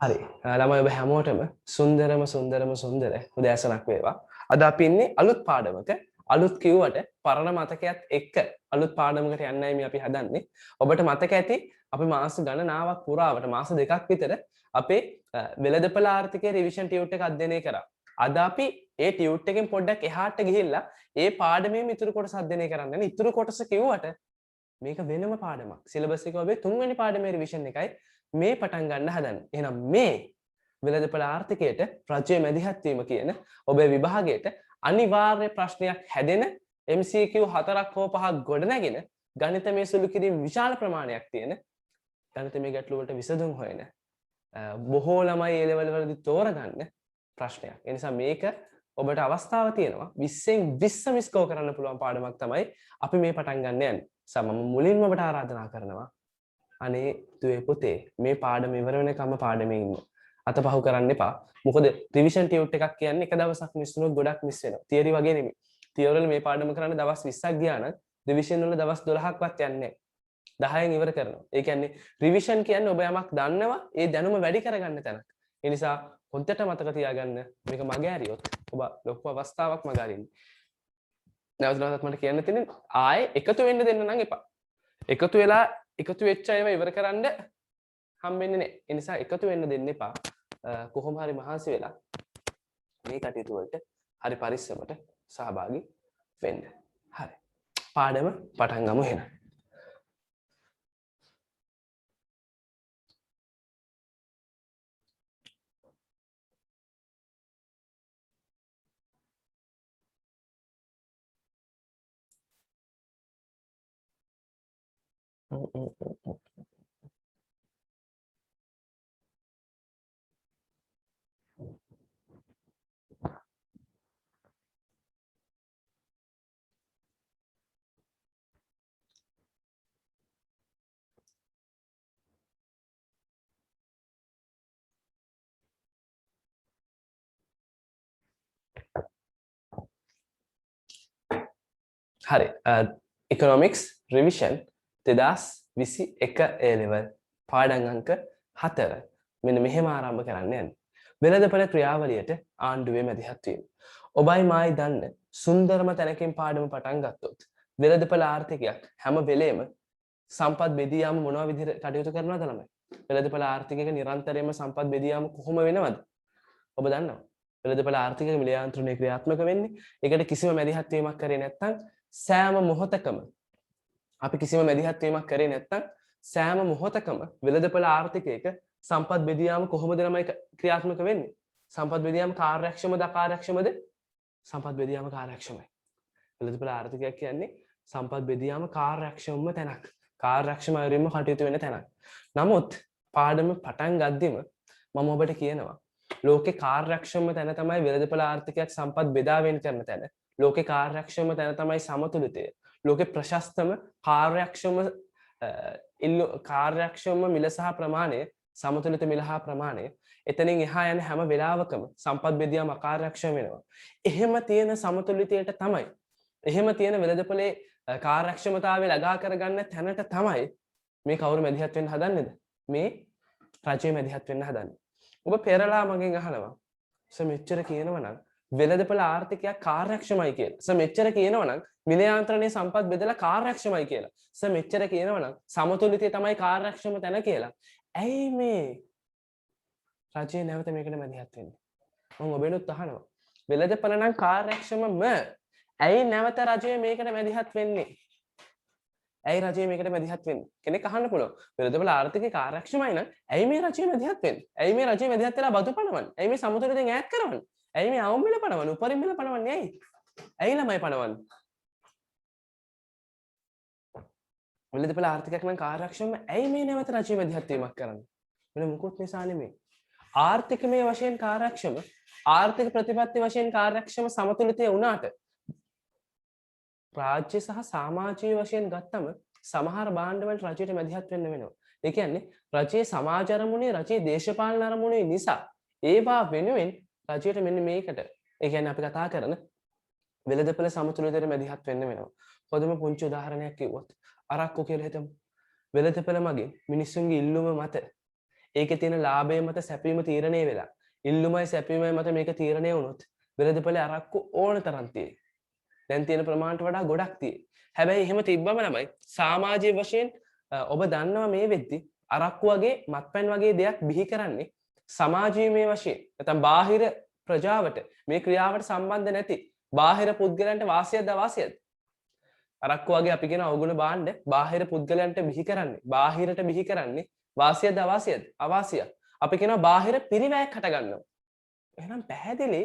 හරි. ළමයි ඔබ හැමෝටම සුන්දර උදෑසනක් වේවා. අද අපි ඉන්නේ අලුත් පාඩමක. අලුත් කිව්වට පරණ මතකයත් එක්ක අලුත් පාඩමකට යන්නයි මේ අපි හදන්නේ. ඔබට මතක ඇති අපි මාස ගණනාවක් පුරාවට මාස දෙකක් විතර අපේ වෙළඳපොළ ආර්ථිකයේ රිවිෂන් ටියුට් එක අධ්‍යයනය කරා. අද අපි ඒ ටියුට් එකෙන් පොඩ්ඩක් එහාට ගිහිල්ලා ඒ පාඩමේ ඉතුරු කොටස අධ්‍යයනය කරන්න. ඉතුරු කොටස කිව්වට මේක වෙනම පාඩමක්. සිලබස් එක ඔබේ 3 වෙනි පාඩමේ රිවිෂන් එකයි මේ පටන් ගන්න හදන්නේ. එහෙනම් මේ වෙළඳපොළ ආර්ථිකයට රජයේ මැදිහත් වීම කියන ඔබේ විභාගයට අනිවාර්ය ප්‍රශ්නයක් හැදෙන MCQ 4ක් හෝ 5ක් ගොඩනැගෙන ගණිතමය සුළු කිරීම විශාල ප්‍රමාණයක් තියෙන ගණිතමය ගැටලු වලට විසඳුම් හොයන බොහෝ ළමයි ඒ ලෙවල් වලදී තෝරගන්න ප්‍රශ්නයක්. ඒ නිසා මේක ඔබට අවස්ථාව තියෙනවා 20න් 20 මිස්කෝ කරන්න පුළුවන් පාඩමක් තමයි අපි මේ පටන් ගන්න යන්නේ. මම මුලින්ම ඔබට ආරාධනා කරනවා අනේ දුවේ පුතේ මේ පාඩම ඉවර වෙනකම්ම පාඩමේ ඉන්න. අතපහු කරන්න එපා. මොකද රිවිෂන් ටියුට් එකක් කියන්නේ එක දවසක් මිස් වුණොත් ගොඩක් මිස් වෙනවා. තියරි වගේ නෙමෙයි. තියරි වල මේ පාඩම කරන්න දවස් 20ක් ගියා නම් රිවිෂන් වල දවස් 12ක්වත් යන්නේ නැහැ. 10න් ඉවර කරනවා. ඒ කියන්නේ රිවිෂන් කියන්නේ ඔබ යමක් දන්නවා ඒ දැනුම වැඩි කරගන්න තැනක්. ඒ නිසා හොඳට මතක තියාගන්න මේක මගේ ඇරියොත් ඔබ ලොකු අවස්ථාවක් මග අරින්නේ. නැවතත් මට කියන්න තියෙන්නේ ආයේ එකතු වෙන්න දෙන්න නම් එපා. එකතු වෙලා එකතු වෙච්ච ඒවා ඉවර කරන්න හම්බෙන්නේ නැහැ. ඒ නිසා එකතු වෙන්න දෙන්න එපා. කොහොම හරි මහන්සි වෙලා මේ කටයුතු වලට හරි පරිස්සමට සහභාගී වෙන්න. හරි. පාඩම පටන් ගමු එහෙනම්. හරි. ඉකොනොමික්ස් රිවිෂන් 2021 A level පාඩම් අංක 4 මෙන්න මෙහෙම ආරම්භ කරන්න යන්නේ. වෙළඳපොළ ක්‍රියාවලියට ආණ්ඩුවේ මැදිහත් වීම. ඔබයි මායි දන්න සුන්දරම තැනකින් පාඩම පටන් ගත්තොත් වෙළඳපොළ ආර්ථිකයක් හැම වෙලේම සම්පත් බෙදී යාම මොනවා විදිහට කටයුතු කරනවද ළමයි? වෙළඳපොළ ආර්ථිකයක නිරන්තරයෙන්ම සම්පත් බෙදී යාම කොහොම වෙනවද? ඔබ දන්නවා. වෙළඳපොළ ආර්ථිකයක මිලයාන්ත්‍රණය ක්‍රියාත්මක වෙන්නේ. ඒකට කිසිම මැදිහත් වීමක් කරේ නැත්නම් සෑම මොහොතකම අපි කිසිම මැදිහත් වීමක් කරේ නැත්නම් සෑම මොහොතකම වෙළඳපොළ ආර්ථිකයක සම්පත් බෙදී යාම කොහොමද ළමයි ක්‍රියාත්මක වෙන්නේ? සම්පත් බෙදී යාම කාර්යක්ෂමද අකාර්යක්ෂමද? සම්පත් බෙදී යාම කාර්යක්ෂමයි. වෙළඳපොළ ආර්ථිකයක් කියන්නේ සම්පත් බෙදී යාම කාර්යක්ෂමම තැනක්. කාර්යක්ෂම අයුරින්ම කටයුතු වෙන තැනක්. නමුත් පාඩම පටන් ගද්දිම මම ඔබට කියනවා ලෝකේ කාර්යක්ෂම තැන තමයි වෙළඳපොළ ආර්ථිකයක් සම්පත් බෙදා වෙන් කරන තැන. ලෝකේ කාර්යක්ෂම තැන තමයි සමතුලිතය. ලෝකේ ප්‍රශස්තම කාර්යක්ෂම මිල සහ ප්‍රමාණය සමතුලිත මිල හා ප්‍රමාණය එතනින් එහා යන හැම වෙලාවකම සම්පත් බෙදියාම අකාර්යක්ෂම වෙනවා. එහෙම තියෙන සමතුලිතයට තමයි එහෙම තියෙන වෙළඳපොලේ කාර්යක්ෂමතාවය ළඟා කරගන්න තැනට තමයි මේ කවුරු මැදිහත් වෙන්න හදන්නේද? මේ රජය මැදිහත් වෙන්න හදන්නේ. ඔබ පෙරලා මගෙන් අහනවා මෙච්චර කියනවා නම් වෙළඳපොළ ආර්ථිකයක් කාර්යක්ෂමයි කියලා. මෙච්චර කියනවා නම් මිල යාන්ත්‍රණයේ සම්පත් බෙදලා කාර්යක්ෂමයි කියලා. මෙච්චර කියනවා නම් සමතුලිතය තමයි කාර්යක්ෂම තැන කියලා. ඇයි මේ රජය නැවත මේකට මැදිහත් වෙන්නේ? මම ඔබෙනුත් අහනවා. වෙළඳපොළ නම් කාර්යක්ෂමම. ඇයි නැවත රජය මේකට මැදිහත් වෙන්නේ? ඇයි රජය මේකට මැදිහත් වෙන්නේ? කෙනෙක් අහන්න පුළුවන්. වෙළඳපොළ ආර්ථිකය කාර්යක්ෂමයි නම් ඇයි මේ රජය මැදිහත් වෙන්නේ? ඇයි මේ රජය මැදිහත් වෙලා බදු පනවන්නේ? ඇයි මේ සමතුලිතයෙන් ඈත් කරවන්නේ? ඇයි මේ අවම මිල පනවන්නේ? උපරිම මිල පනවන්නේ ඇයි? ඇයි ළමයි පනවන්නේ? වෙළඳපොළ ආර්ථිකයක් නම් කාර්යක්ෂමම ඇයි මේ නැවත රජය මැදිහත් වීමක් කරන්නේ? වෙන මොකොත් නිසා නෙමෙයි. ආර්ථිකමය වශයෙන් කාර්යක්ෂම ආර්ථික ප්‍රතිපත්ති වශයෙන් කාර්යක්ෂම සමතුලිතය වුණාට රාජ්‍ය සහ සමාජීය වශයෙන් ගත්තම සමහර භාණ්ඩවලට රජයට මැදිහත් වෙන්න වෙනවා. ඒ කියන්නේ රජයේ සමාජ අරමුණේ රජයේ දේශපාලන අරමුණේ නිසා ඒවා වෙනුවෙන් රජයට මෙන්න මේකට ඒ කියන්නේ අපි කතා කරන වෙළඳපොළ සමතුලිතයට මැදිහත් වෙන්න වෙනවා. පොදුම පුංචි උදාහරණයක් කිව්වොත් අරක්කු කියලා හිතමු. වෙළඳපොළ මගින් මිනිස්සුන්ගේ ඉල්ලුම මත ඒකේ තියෙන ලාභය මත සැපීම තීරණය වෙලා. ඉල්ලුමයි සැපීමයි මත මේක තීරණය වුණොත් වෙළඳපොලේ අරක්කු ඕන තරම් තියෙයි. දැන් තියෙන ප්‍රමාණයට වඩා ගොඩක් තියෙයි. හැබැයි එහෙම තිබ්බම ළමයි සමාජීය වශයෙන් ඔබ දන්නවා මේ වෙද්දි අරක්කු වගේ මත්පැන් වගේ දෙයක් බිහි කරන්නේ සමාජීයමය වශයෙන් නැත්නම් බාහිර ප්‍රජාවට මේ ක්‍රියාවට සම්බන්ධ නැති බාහිර පුද්ගලයන්ට වාසියක්ද අවාසියක්ද? අරක්කු වගේ අපි කියන අවගුණ භාණ්ඩ බාහිර පුද්ගලයන්ට බිහි කරන්නේ බාහිරට බිහි කරන්නේ වාසියක්ද අවාසියක්ද? අවාසියක්. අපි කියනවා බාහිර පිරිවැයක් හට ගන්නවා. එහෙනම් පැහැදිලි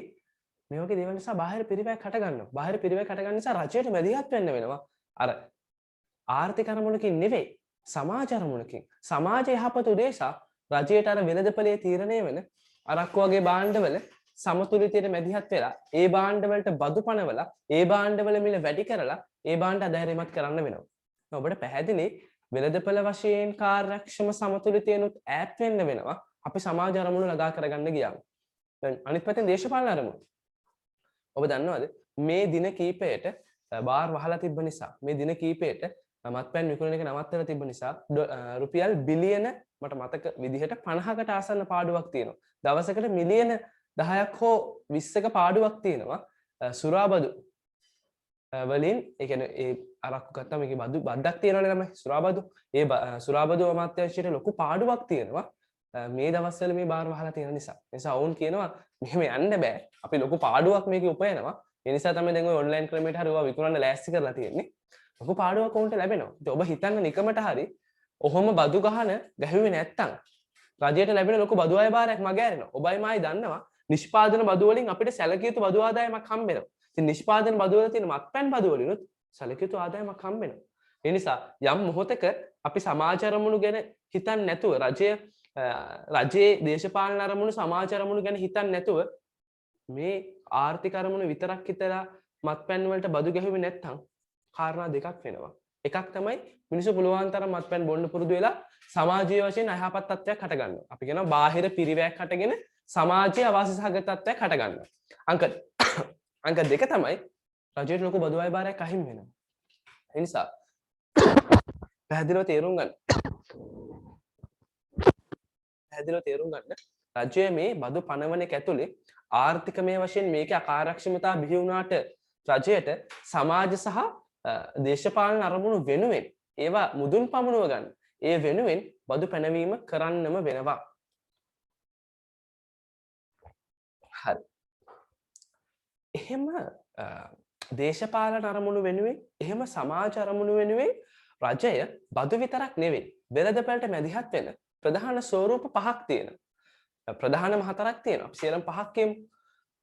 මේ වගේ දේවල් නිසා බාහිර පිරිවැයක් හට ගන්නවා. බාහිර පිරිවැයක් හට ගන්න නිසා රජයට මැදිහත් වෙන්න වෙනවා. අර ආර්ථික අරමුණකින් නෙවෙයි සමාජ අරමුණකින්. සමාජ යහපත උදෙසා රජයට අර වෙළඳපොලේ තීරණය වෙන අරක්කු වගේ භාණ්ඩවල සමතුලිතයට මැදිහත් වෙලා ඒ භාණ්ඩවලට බදු පනවලා ඒ භාණ්ඩවල මිල වැඩි කරලා ඒ භාණ්ඩ අධෛර්යමත් කරන්න වෙනවා. ඔබට පැහැදිලි වෙළඳපොළ වශයෙන් කාර්යක්ෂම සමතුලිතයනුත් ඈත් වෙන්න වෙනවා. අපි සමාජ අරමුණු ළඟා කරගන්න ගියාම. දැන් අනිත් පැත්තෙන් දේශපාලන අරමුණු. ඔබ දන්නවද මේ දින කීපයට බාර් වහලා තිබ්බ නිසා මේ දින කීපයට මත්පැන් විකුණන එක නවත්තලා තිබ්බ නිසා රුපියල් බිලියන මට මතක විදිහට 50කට ආසන්න පාඩුවක් තියෙනවා. දවසකට මිලියන 10ක් හෝ 20ක පාඩුවක් තියෙනවා. සුරාබදු වලින් ඒ කියන්නේ ඒ අරක්කු ගත්තාම ඒකේ බද්දක් තියෙනවනේ ළමයි සුරාබදු. ඒ සුරාබදු අමාත්‍යාංශයට ලොකු පාඩුවක් තියෙනවා. මේ දවස්වල මේ බාර් වහලා තියෙන නිසා. ඒ නිසා වුන් කියනවා මෙහෙම යන්න බෑ. අපි ලොකු පාඩුවක් මේකේ උපයනවා. ඒ නිසා තමයි දැන් ඔය ඔන්ලයින් ක්‍රමයට හරි ඔවා විකුණන්න ලෑස්ති කරලා තියෙන්නේ. ලොකු පාඩුවක් උන්ට ලැබෙනවා. ඉතින් ඔබ හිතන්න නිකමට හරි ඔහොම බදු ගැහුවේ නැත්තම් රජයට ලැබෙන ලොකු බදු ආය බාරයක් මග ඇරෙනවා. ඔබයි මායි දන්නවා නිෂ්පාදන බදු වලින් අපිට සැලකිය යුතු බදු ආදායමක් හම්බ වෙනවා. ඉතින් නිෂ්පාදන බදු වල තියෙන මත්පැන් බදු වලිනුත් සැලකිය යුතු ආදායමක් හම්බ වෙනවා. ඒ නිසා යම් මොහොතක අපි සමාජ අරමුණු ගැන හිතන්නේ නැතුව රජයේ දේශපාලන අරමුණු සමාජ අරමුණු ගැන හිතන්නේ නැතුව මේ ආර්ථික අරමුණු විතරක් හිතලා මත්පැන් වලට බදු ගැහුවේ නැත්නම් කාරණා දෙකක් වෙනවා. එකක් තමයි මිනිස්සු පුළුවන් තරම් මත්පැන් බොන්න පුරුදු වෙලා සමාජීය වශයෙන් අයහපත් තත්ත්වයක් හට ගන්නවා. අපි කියනවා බාහිර පිරිවැයක් හටගෙන සමාජීය අවාසි සහගත තත්ත්වයක් හට ගන්නවා. අංක දෙක තමයි රජයට ලොකු බදු ආය බාරයක් අහිමි වෙනවා. ඒ නිසා පැහැදිලිව තේරුම් ගන්න. රජය මේ බදු පනවන එක ඇතුලේ ආර්ථිකමය වශයෙන් මේකේ අකාර්යක්ෂමතාව බිහි වුණාට රජයට සමාජ සහ දේශපාලන අරමුණු වෙනුවෙන් ඒවා මුදුන් පමුණුව ගන්න. ඒ වෙනුවෙන් බදු පැනවීම කරන්නම වෙනවා. හරි. එහෙම දේශපාලන අරමුණු වෙනුවෙන් එහෙම සමාජ අරමුණු වෙනුවෙන් රජය බදු විතරක් නෙවෙයි වෙළඳපළට මැදිහත් වෙන ප්‍රධාන ස්වරූප පහක් තියෙනවා. ප්‍රධානම හතරක් තියෙනවා. අපි සියලුම පහක් කියමු.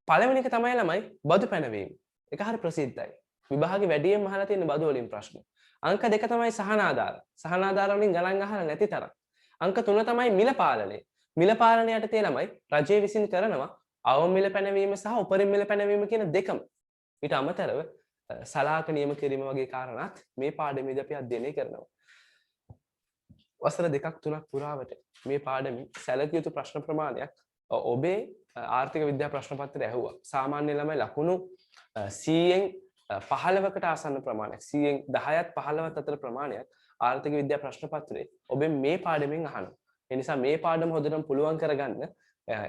පළවෙනි එක තමයි ළමයි බදු පැනවීම. ඒක හරි ප්‍රසිද්ධයි. විභාගේ වැඩියෙන් අහලා තියෙන බදු වලින් ප්‍රශ්න. අංක 2 තමයි සහනාධාර. සහනාධාර වලින් ගණන් අහලා නැති තරම්. අංක 3 තමයි මිල පාලනය. මිල පාලනයට තේ ළමයි රජය විසින් කරනවා අවම මිල පැනවීම සහ උපරිම මිල පැනවීම කියන දෙකම. ඊට අමතරව සලාක නියම කිරීම වගේ කාරණාත් මේ පාඩමේදී අපි අධ්‍යයනය කරනවා. වසර 2ක් 3ක් පුරාවට මේ පාඩමින් සැලකිය යුතු ප්‍රශ්න ප්‍රමාණයක් ඔබේ ආර්ථික විද්‍යා ප්‍රශ්න පත්‍රය ඇහුවා. සාමාන්‍ය ළමයි ලකුණු 100න් 15කට ආසන්න ප්‍රමාණයක් 100න් 10ත් 15ත් අතර ප්‍රමාණයක් ආර්ථික විද්‍යා ප්‍රශ්න පත්‍රයේ ඔබෙන් මේ පාඩමෙන් අහනවා. ඒ නිසා මේ පාඩම හොඳටම පුළුවන් කරගන්න.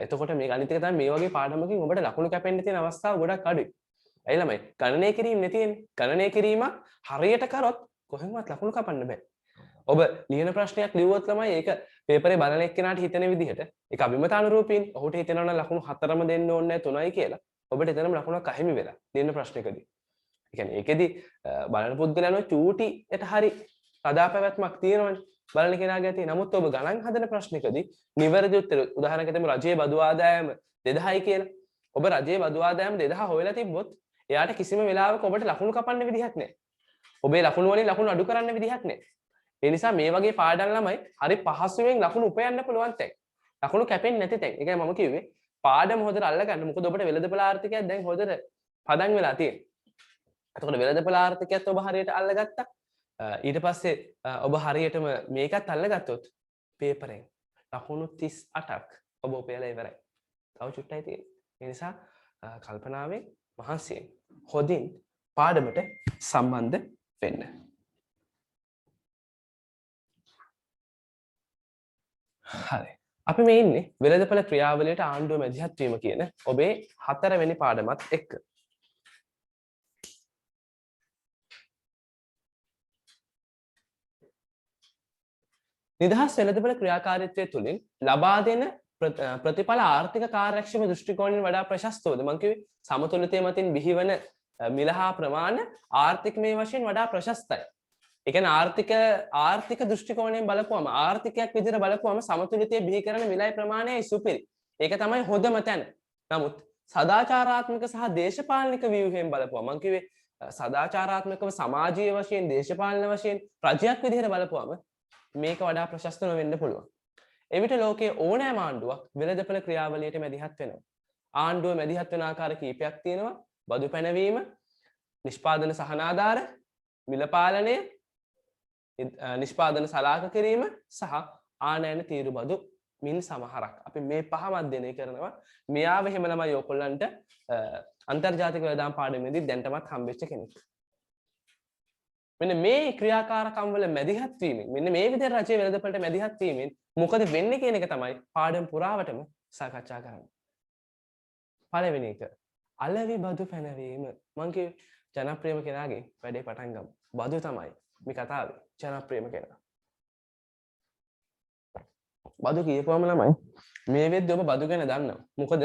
එතකොට මේ අනිත් එක තමයි මේ වගේ පාඩමකින් ඔබට ලකුණු කැපෙන්න තියෙන අවස්ථාව ගොඩක් අඩුයි. ඇයි ළමයි? ගණනය කිරීම නේ තියෙන්නේ. ගණනය කිරීම හරියට කරොත් කොහෙන්වත් ලකුණු කපන්න බෑ. ඔබ ලියන ප්‍රශ්නයක් ලිව්වොත් තමයි ඒක පේපරේ බලන එක්කෙනාට හිතෙන විදිහට ඒක අභිමතානුරූපීන් ඔහුට හිතෙනවා නම් ලකුණු 4ම දෙන්න ඕනේ නැහැ 3යි කියලා. ඔබට එතනම ලකුණක් අහිමි වෙලා ලියන ප්‍රශ්නයකදී. ඒ කියන්නේ ඒකෙදි බලන පුද්ගලයන්ව චූටියට හරි සදාපැවැත්මක් තියෙනවනේ. බලන කෙනාගේ ඇති. නමුත් ඔබ ගණන් හදන ප්‍රශ්නයකදී නිවැරදි උත්තර උදාහරණයක් දෙමු රජයේ බදු ආදායම 2000යි කියලා. ඔබ රජයේ බදු ආදායම 2000 හොයලා තිබ්බොත් එයාට කිසිම වෙලාවක ඔබට ලකුණු කපන්න විදිහක් නැහැ. ඔබේ ලකුණු වලින් ලකුණු අඩු කරන්න විදිහක් නැහැ. ඒ නිසා මේ වගේ පාඩම් ළමයි හරි පහසුවෙන් ලකුණු උපයන්න පුළුවන් තැන්. ලකුණු කැපෙන්නේ නැති තැන්. ඒකයි මම කිව්වේ පාඩම හොඳට අල්ලගන්න. මොකද ඔබට වෙළඳපොළ ආර්ථිකයක් දැන් හොඳට පදන් වෙලා තියෙනවා. එතකොට වෙළඳපොළ ආර්ථිකයත් ඔබ හරියට අල්ලගත්තා. ඊට පස්සේ ඔබ හරියටම මේකත් අල්ලගත්තොත් පේපරෙන් ලකුණු 38ක් ඔබ උපයලා ඉවරයි. තව චුට්ටයි තියෙන්නේ. ඒ නිසා කල්පනාවෙන් මහන්සියෙන් හොඳින් පාඩමට සම්බන්ධ වෙන්න. හරි. අපි මේ ඉන්නේ වෙළඳපොළ ක්‍රියාවලියට ආණ්ඩුව මැදිහත් වීම කියන ඔබේ 4 වෙනි පාඩමත් එක්ක. නිදහස් වෙළඳපොළ ක්‍රියාකාරීත්වය තුළින් ලබා දෙන ප්‍රතිඵල ආර්ථික කාර්යක්ෂම දෘෂ්ටි කෝණයෙන් වඩා ප්‍රශස්තවද? මම කිව්වේ සමතුලිතය මතින් බිහිවන මිල හා ප්‍රමාණ ආර්ථිකමය වශයෙන් වඩා ප්‍රශස්තයි. ඒ කියන්නේ ආර්ථික දෘෂ්ටි කෝණයෙන් බලපුවම ආර්ථිකයක් විදිහට බලපුවම සමතුලිතය බිහි කරන මිලයි ප්‍රමාණයයි සුපිරි. ඒක තමයි හොඳම තැන. නමුත් සදාචාරාත්මක සහ දේශපාලනික ව්‍යුහයෙන් බලපුවම මම කිව්වේ සදාචාරාත්මකව සමාජීය වශයෙන් දේශපාලන වශයෙන් රජයක් විදිහට බලපුවම මේක වඩා ප්‍රශස්ත නොවෙන්න පුළුවන්. එවිට ලෝකයේ ඕනෑම ආණ්ඩුවක් වෙළඳපොළ ක්‍රියාවලියට මැදිහත් වෙනවා. ආණ්ඩුව මැදිහත් වෙන ආකාර කීපයක් තියෙනවා. බදු පැනවීම, නිෂ්පාදන සහනාධාර, මිල පාලනය, නිෂ්පාදන සලාක කිරීම සහ ආනයන තීරු බදු මින් සමහරක්. අපි මේ පහම අධ්‍යයනය කරනවා. මෙයාව එහෙම ළමයි ඔයගොල්ලන්ට අන්තර්ජාතික වෙළඳාම් පාඩමේදී දැන්ටමත් හම්බෙච්ච කෙනෙක්. මෙන්න මේ ක්‍රියාකාරකම් වල මැදිහත් වීමෙන් මෙන්න මේ විදිහට රජයේ වෙළඳපොළට මැදිහත් වීමෙන් මොකද වෙන්නේ කියන එක තමයි පාඩම පුරාවටම සාකච්ඡා කරන්නේ. පළවෙනි එක අලෙවි බදු පැනවීම. මම කිව්වේ ජනප්‍රියම කෙනාගේ වැඩේ පටන් ගමු. බදු තමයි මේ කතාවේ ජනප්‍රියම කෙනා. බදු කියපුවම ළමයි මේ වෙද්දි ඔබ බදු ගැන දන්නවා. මොකද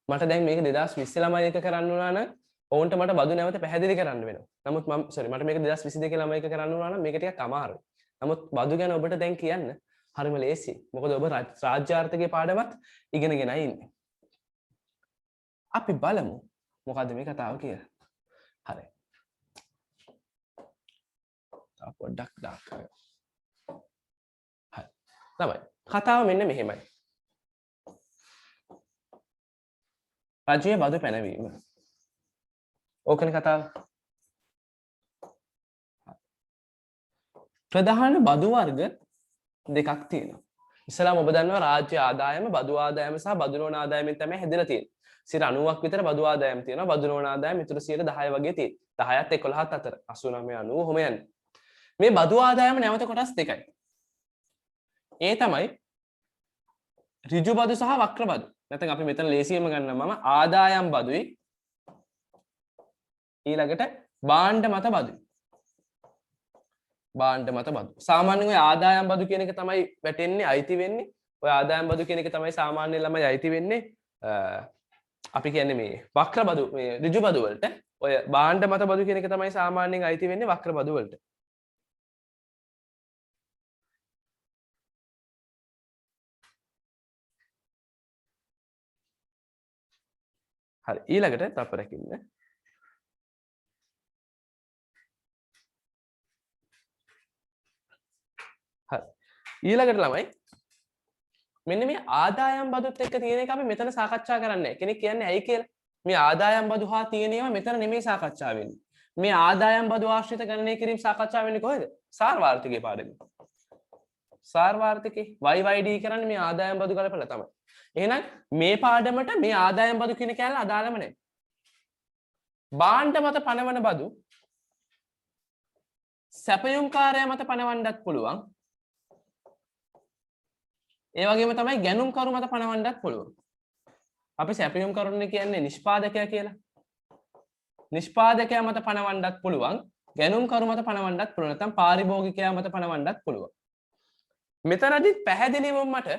මට දැන් මේක 2020 ළමයි එක කරන්න උනා නම් ඔවුන්ට මට බදු නැවත පැහැදිලි කරන්න වෙනවා. නමුත් මට මේක 2022 ළමයි එක කරන්න උනා නම් මේක ටිකක් අමාරුයි. නමුත් බදු ගැන ඔබට දැන් කියන්න හරිම ලේසියි. මොකද ඔබ රාජ්‍ය ආර්ථිකයේ පාඩමත් ඉගෙනගෙනයි ඉන්නේ. අපි බලමු මොකද්ද මේ කතාව කියලා. හරි. තා පොඩ්ඩක් දාන්න. හරි. ළමයි කතාව මෙන්න මෙහෙමයි. රජයේ බදු පැනවීම. ඕකනේ කතාව. ප්‍රධාන බදු වර්ග දෙකක් තියෙනවා. ඉස්සලාම ඔබ දන්නවා රාජ්‍ය ආදායම, බදු ආදායම සහ බදු නොවන ආදායමෙන් තමයි හැදලා තියෙන්නේ. 90ක් විතර බදු ආදායම තියෙනවා. බදු නොවන ආදායම ඉතුරු 10 වගේ තියෙනවා. 10ත් 11ත් අතර 89 90 ඔහොම යන්නේ. මේ බදු ආදායම නැවත කොටස් දෙකයි. ඒ තමයි ඍජු බදු සහ වක්‍ර බදු. නැත්නම් අපි මෙතන ලේසියෙන්ම ගන්නවා මම ආදායම් බදුයි ඊළඟට භාණ්ඩ මත බදුයි. භාණ්ඩ මත බදු. සාමාන්‍යයෙන් ඔය ආදායම් බදු කියන එක තමයි වැටෙන්නේ අයිති වෙන්නේ. ඔය ආදායම් බදු කියන එක තමයි සාමාන්‍ය ළමයි අයිති වෙන්නේ. අපි කියන්නේ මේ වක්‍ර බදු මේ ඍජු බදු වලට. ඔය භාණ්ඩ මත බදු කියන එක තමයි සාමාන්‍යයෙන් අයිති වෙන්නේ වක්‍ර බදු වලට. හරි ඊළඟට තප්පරයක් ඉන්න. හරි ඊළඟට ළමයි මෙන්න මේ ආදායම් බදුත් එක්ක තියෙන එක අපි මෙතන සාකච්ඡා කරන්නේ නැහැ. කෙනෙක් කියන්නේ ඇයි කියලා. මේ ආදායම් බදු හා තියෙන ඒවා මෙතන නෙමෙයි සාකච්ඡා වෙන්නේ. මේ ආදායම් බදු ආශ්‍රිත ගණනය කිරීම සාකච්ඡා වෙන්නේ කොහෙද? සාර්වාර්ථිකයේ පාඩමේ. සාර්වාර්ථිකේ YYD කරන්නේ මේ ආදායම් බදු ගලපලා තමයි. එහෙනම් මේ පාඩමට මේ ආදායම් බදු කියන කැලල අදාළම නැහැ. භාණ්ඩ මත පනවන බදු සැපයුම්කාරයා මත පනවන්නත් පුළුවන්. ඒ වගේම තමයි ගැනුම්කරු මත පනවන්නත් පුළුවන්. අපි සැපයුම්කරුනේ කියන්නේ නිෂ්පාදකයා කියලා. නිෂ්පාදකයා මත පනවන්නත් පුළුවන්. ගැනුම්කරු මත පනවන්නත් පුළුවන්. නැත්නම් පාරිභෝගිකයා මත පනවන්නත් පුළුවන්. මෙතනදි පැහැදිලිවම මට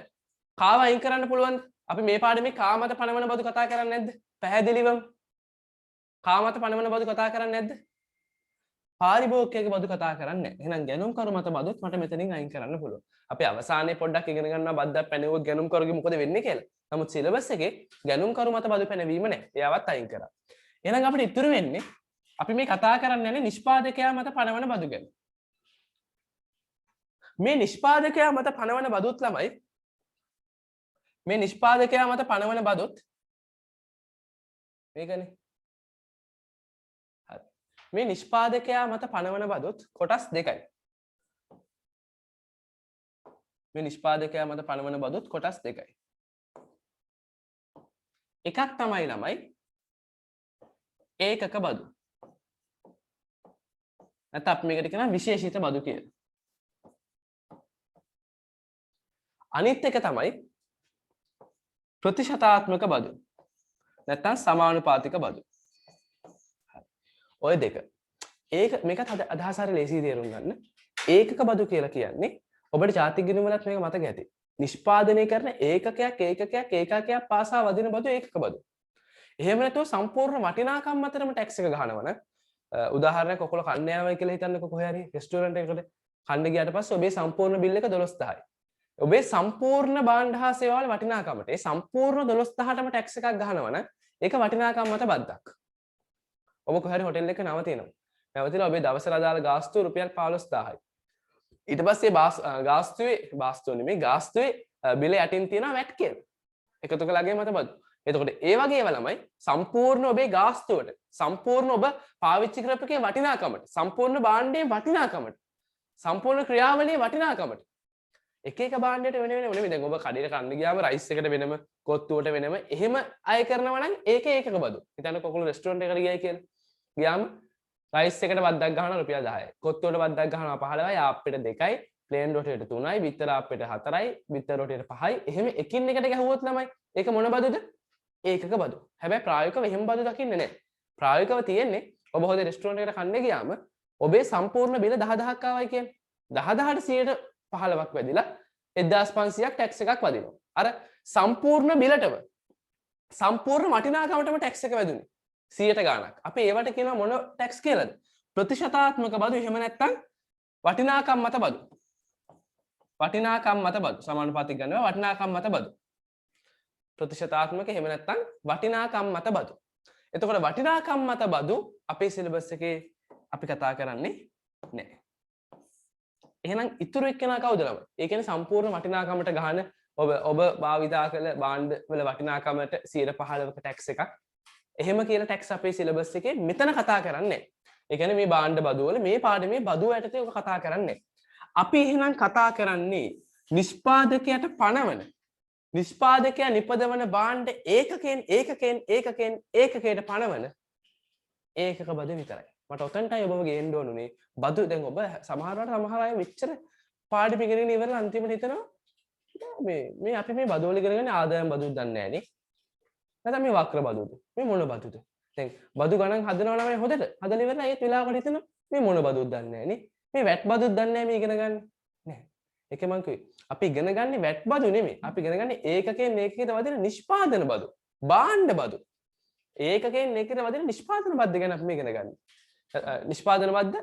කාව අයින් කරන්න පුළුවන්. අපි මේ පාඩමේ කා මත පනවන බදු කතා කරන්නේ නැද්ද? පැහැදිලිවම කා මත පනවන බදු කතා කරන්නේ නැද්ද? පාරිභෝගිකයෙක් බදු කතා කරන්නේ නැහැ. එහෙනම් ගැනුම්කරු මත බදුත් මට මෙතනින් අයින් කරන්න පුළුවන්. අපි අවසානයේ පොඩ්ඩක් ඉගෙන ගන්නවා බද්දක් පැනවුවොත් ගැනුම්කරුගේ මොකද වෙන්නේ කියලා. නමුත් සිලබස් එකේ ගැනුම්කරු මත බදු පැනවීම නැහැ. එයාවත් අයින් කරා. එහෙනම් අපිට ඉතුරු වෙන්නේ අපි මේ කතා කරන්නේ නිෂ්පාදකයා මත පනවන බදු ගැන. මේ නිෂ්පාදකයා මත පනවන බදුත් ළමයි මේ නිෂ්පාදකයා මත පනවන බදුත් මේකනේ. හරි. මේ නිෂ්පාදකයා මත පනවන බදුත් කොටස් දෙකයි. මේ නිෂ්පාදකයා මත පනවන බදුත් කොටස් දෙකයි. එකක් තමයි ළමයි ඒකක බදු. නැත්නම් අපි මේකට කියනවා විශේෂිත බදු කියලා. අනිත් එක තමයි ප්‍රතිශතාත්මක බදු. නැත්තම් සමානුපාතික බදු. ඔය දෙක. ඒක මේකත් අදහස හරිය ලේසියි තේරුම් ගන්න. ඒකක බදු කියලා කියන්නේ ඔබට ජාතික ගිණුම වලත් මේක මතක ඇති. නිෂ්පාදනය කරන ඒකකයක් පාසා වදින බදු ඒකක බදු. එහෙම නැතුව සම්පූර්ණ වටිනාකම් මතරම ටැක්ස් එක ගහනවනේ. උදාහරණයක් ඔයකොල්ලෝ කන්න යනවා කියලා හිතන්නකෝ කොහේ හරි රෙස්ටුරන්ට් එකකට කන්න ගියාට පස්සේ ඔබේ සම්පූර්ණ බිල් එක 12000යි. ඔබේ සම්පූර්ණ භාණ්ඩ හා සේවාවල වටිනාකමට ඒ සම්පූර්ණ 12000ටම ටැක්ස් එකක් ගහනවනේ. ඒක වටිනාකම් මත බද්දක්. ඔබ කොහේ හරි හොටෙල් එකක නවතිනවා. නැවතිලා ඔබේ දවසට අදාළ ගාස්තුව රුපියල් 15000යි. ඊට පස්සේ ගාස්තුවේ බිල යටින් තියෙනවා වැට් කියලා. එකතු කළාගේ මත බදු. එතකොට ඒ වගේ ඒවා ළමයි සම්පූර්ණ ඔබේ ගාස්තුවට සම්පූර්ණ ඔබ පාවිච්චි කරපු එකේ වටිනාකමට සම්පූර්ණ භාණ්ඩයේ වටිනාකමට සම්පූර්ණ ක්‍රියාවලියේ වටිනාකමට එක එක භාණ්ඩයට වෙන වෙනම නෙමෙයි. දැන් ඔබ කඩේට කන්න ගියාම රයිස් එකට වෙනම කොත්තුවට වෙනම එහෙම අය කරනවා නම් ඒකක බදු. හිතන්න කොකල රෙස්ටුරන්ට් එකකට ගියයි කියලා. ගියාම රයිස් එකට බද්දක් ගහනවා රුපියල් 10යි. කොත්තුවට බද්දක් ගහනවා 15යි, ආප්පෙට 2යි, ප්ලේන් රොටියට 3යි, බිත්තර ආප්පෙට 4යි, බිත්තර රොටියට 5යි. එහෙම එකින් එකට ගැහුවොත් ළමයි ඒක මොන බදුද? ඒකක බදු. හැබැයි ප්‍රායෝගිකව එහෙම බදු දකින්නේ නැහැ. ප්‍රායෝගිකව තියෙන්නේ ඔබ හොද රෙස්ටුරන්ට් එකකට කන්න ගියාම ඔබේ සම්පූර්ණ බිල 10000ක් ආවයි කියන්නේ. 10000ට 15ක් වැඩිලා 1500ක් ටැක්ස් එකක් වදිනවා. අර සම්පූර්ණ බිලටම සම්පූර්ණ වටිනාකමටම ටැක්ස් එක වැදුනේ 100ට ගාණක්. අපි ඒවට කියනවා මොන ටැක්ස් කියලාද? ප්‍රතිශතාත්මක බදු. එහෙම නැත්නම් වටිනාකම් මත බදු. වටිනාකම් මත බදු. සමානුපාතික ගන්නවා වටිනාකම් මත බදු. ප්‍රතිශතාත්මක එහෙම නැත්නම් වටිනාකම් මත බදු. එතකොට වටිනාකම් මත බදු අපේ සිලබස් එකේ අපි කතා කරන්නේ නැහැ. එහෙනම් ඉතුරු එක්කෙනා කවුද ළමයි? ඒ කියන්නේ සම්පූර්ණ වටිනාකමට ගහන ඔබ භාවිතා කළ භාණ්ඩ වල වටිනාකමට 15%ක ටැක්ස් එකක්. එහෙම කියන ටැක්ස් අපේ සිලබස් එකේ මෙතන කතා කරන්නේ නැහැ. ඒ කියන්නේ මේ භාණ්ඩ බදු වල මේ පාඩමේ බදු යටතේ ඔක කතා කරන්නේ නැහැ. අපි එහෙනම් කතා කරන්නේ නිෂ්පාදකයට පණවන නිෂ්පාදකයා නිපදවන භාණ්ඩ ඒකකයට පණවන ඒකක බදු විතරයි. මට ඔතනටයි ඔබව ගේන්න ඕනුනේ. බදු දැන් ඔබ සමහර අය මෙච්චර පාඩම ඉගෙන ඉවරලා අන්තිමට හිතනවා මේ අපි මේ බදු වල ඉගෙනගෙන ආදායම් බදුත් දන්නේ නැහැ නේ. නැත්නම් මේ වක්‍ර බදුද? මේ මොන බදුද? දැන් බදු ගණන් හදනවා නම් හොදට හදලා ඉවරලා ඒත් වෙලාවකට හිතනවා මේ මොන බදුත් දන්නේ නැහැ නේ. මේ වැට් බදුත් දන්නේ නැහැ මේ ඉගෙන ගන්න. නෑ. ඒක මං කිව්වේ. අපි ඉගෙන ගන්නේ වැට් බදු නෙමෙයි. අපි ඉගෙන ගන්නේ ඒකකයෙන් ඒකකයට වදින නිෂ්පාදන බදු. භාණ්ඩ බදු. ඒකකයෙන් ඒකකට වදින නිෂ්පාදන බද්ද ගැන අපි මේ ඉගෙන ගන්නේ. නිෂ්පාදන බද්ද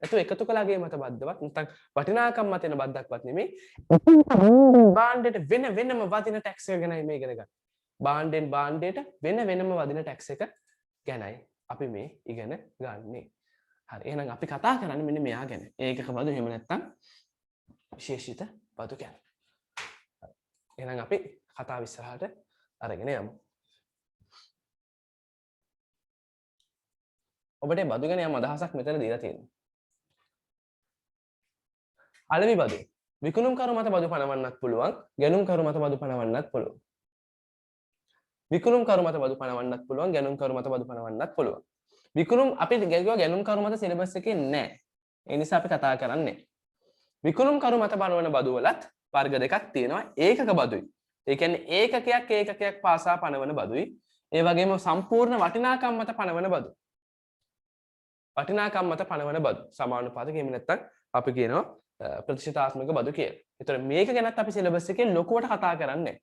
එකතු කළාගේ මත බද්දවත් නැත්නම් වටිනාකම් මත එන බද්දක්වත් නෙමෙයි. භාණ්ඩයට වෙනම වදින ටැක්ස් එක ගැනයි මේ ඉගෙන ගන්නේ. භාණ්ඩෙන් භාණ්ඩයට වෙනම වදින ටැක්ස් එක ගැනයි අපි මේ ඉගෙන ගන්නේ. හරි. එහෙනම් අපි කතා කරන්නේ මෙන්න මෙයා ගැන. ඒකක බදු එහෙම නැත්නම් විශේෂිත බදු ගැන. එහෙනම් අපි කතාව ඉස්සරහට අරගෙන යමු. ඔබට බදු ගැන යම් අදහසක් මෙතන දීලා තියෙනවා. අලෙවි බදු. විකුණුම්කරු මත බදු පනවන්නත් පුළුවන්, ගැනුම්කරු මත බදු පනවන්නත් පුළුවන්. විකුණුම්කරු මත බදු පනවන්නත් පුළුවන්, ගැනුම්කරු මත බදු පනවන්නත් පුළුවන්. විකුණුම් අපි කියනවා ගැනුම්කරු මත සිලබස් එකේ නැහැ. ඒ නිසා අපි කතා කරන්නේ. විකුණුම්කරු මත පනවන බදු වලත් වර්ග දෙකක් තියෙනවා. ඒකක බදුයි. ඒ කියන්නේ ඒකකයක් පාසා පනවන බදුයි. ඒ වගේම සම්පූර්ණ වටිනාකම් මත පනවන බදු. වටිනාකම් මත පනවන බදු. සමානුපාතික එහෙම නැත්නම් අපි කියනවා ප්‍රතිශතාත්මක බදු කියලා. ඒතර මේක ගැනත් අපි සිලබස් එකේ ලොකුවට කතා කරන්නේ.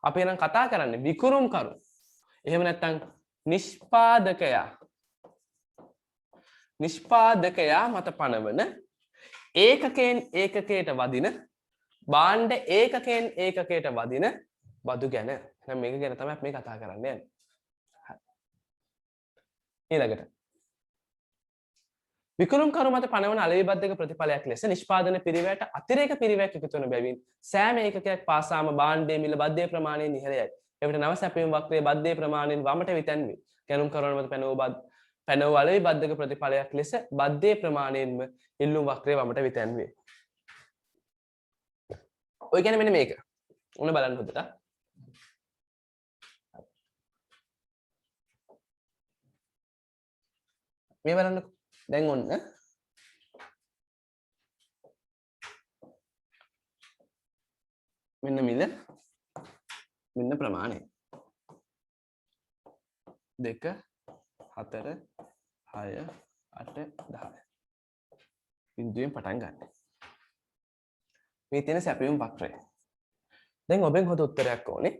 අපි නම් කතා කරන්නේ විකුණුම්කරු. එහෙම නැත්නම් නිෂ්පාදකයා මත පනවන ඒකකයෙන් ඒකකයට වදින භාණ්ඩ ඒකකයෙන් ඒකකයට වදින බදු ගැන. එහෙනම් මේක ගැන තමයි අපි කතා කරන්නේ. ඊළඟට විකුණුම්කරු මත පනවන අලෙවි බද්දක ප්‍රතිඵලයක් ලෙස නිෂ්පාදන පිරිවැයට අතිරේක පිරිවැයක් එකතු වන බැවින් සෑම ඒකකයක් පාසාම භාණ්ඩයේ මිල බද්දේ ප්‍රමාණයෙන් ඉහළයයි. එවිට නව සැපයුම් වක්‍රයේ බද්දේ ප්‍රමාණයෙන් වමට විතැන්වේ. ගැනුම්කරුවන් මත පැනවූ අලෙවි බද්දක ප්‍රතිඵලයක් ලෙස බද්දේ ප්‍රමාණයෙන්ම ඉල්ලුම් වක්‍රයේ වමට විතැන්වේ. ඔය කියන්නේ මෙන්න මේක. ඔන්න බලන්න හොඳට. මේ බලන්නකෝ. දැන් ඔන්න මෙන්න මිල මෙන්න ප්‍රමාණය 2 4 6 8 10 බිඳුවෙන් පටන් ගන්න. මේ තියෙන සැපයුම් වක්‍රය. දැන් ඔබෙන් හොද උත්තරයක් ඕනේ.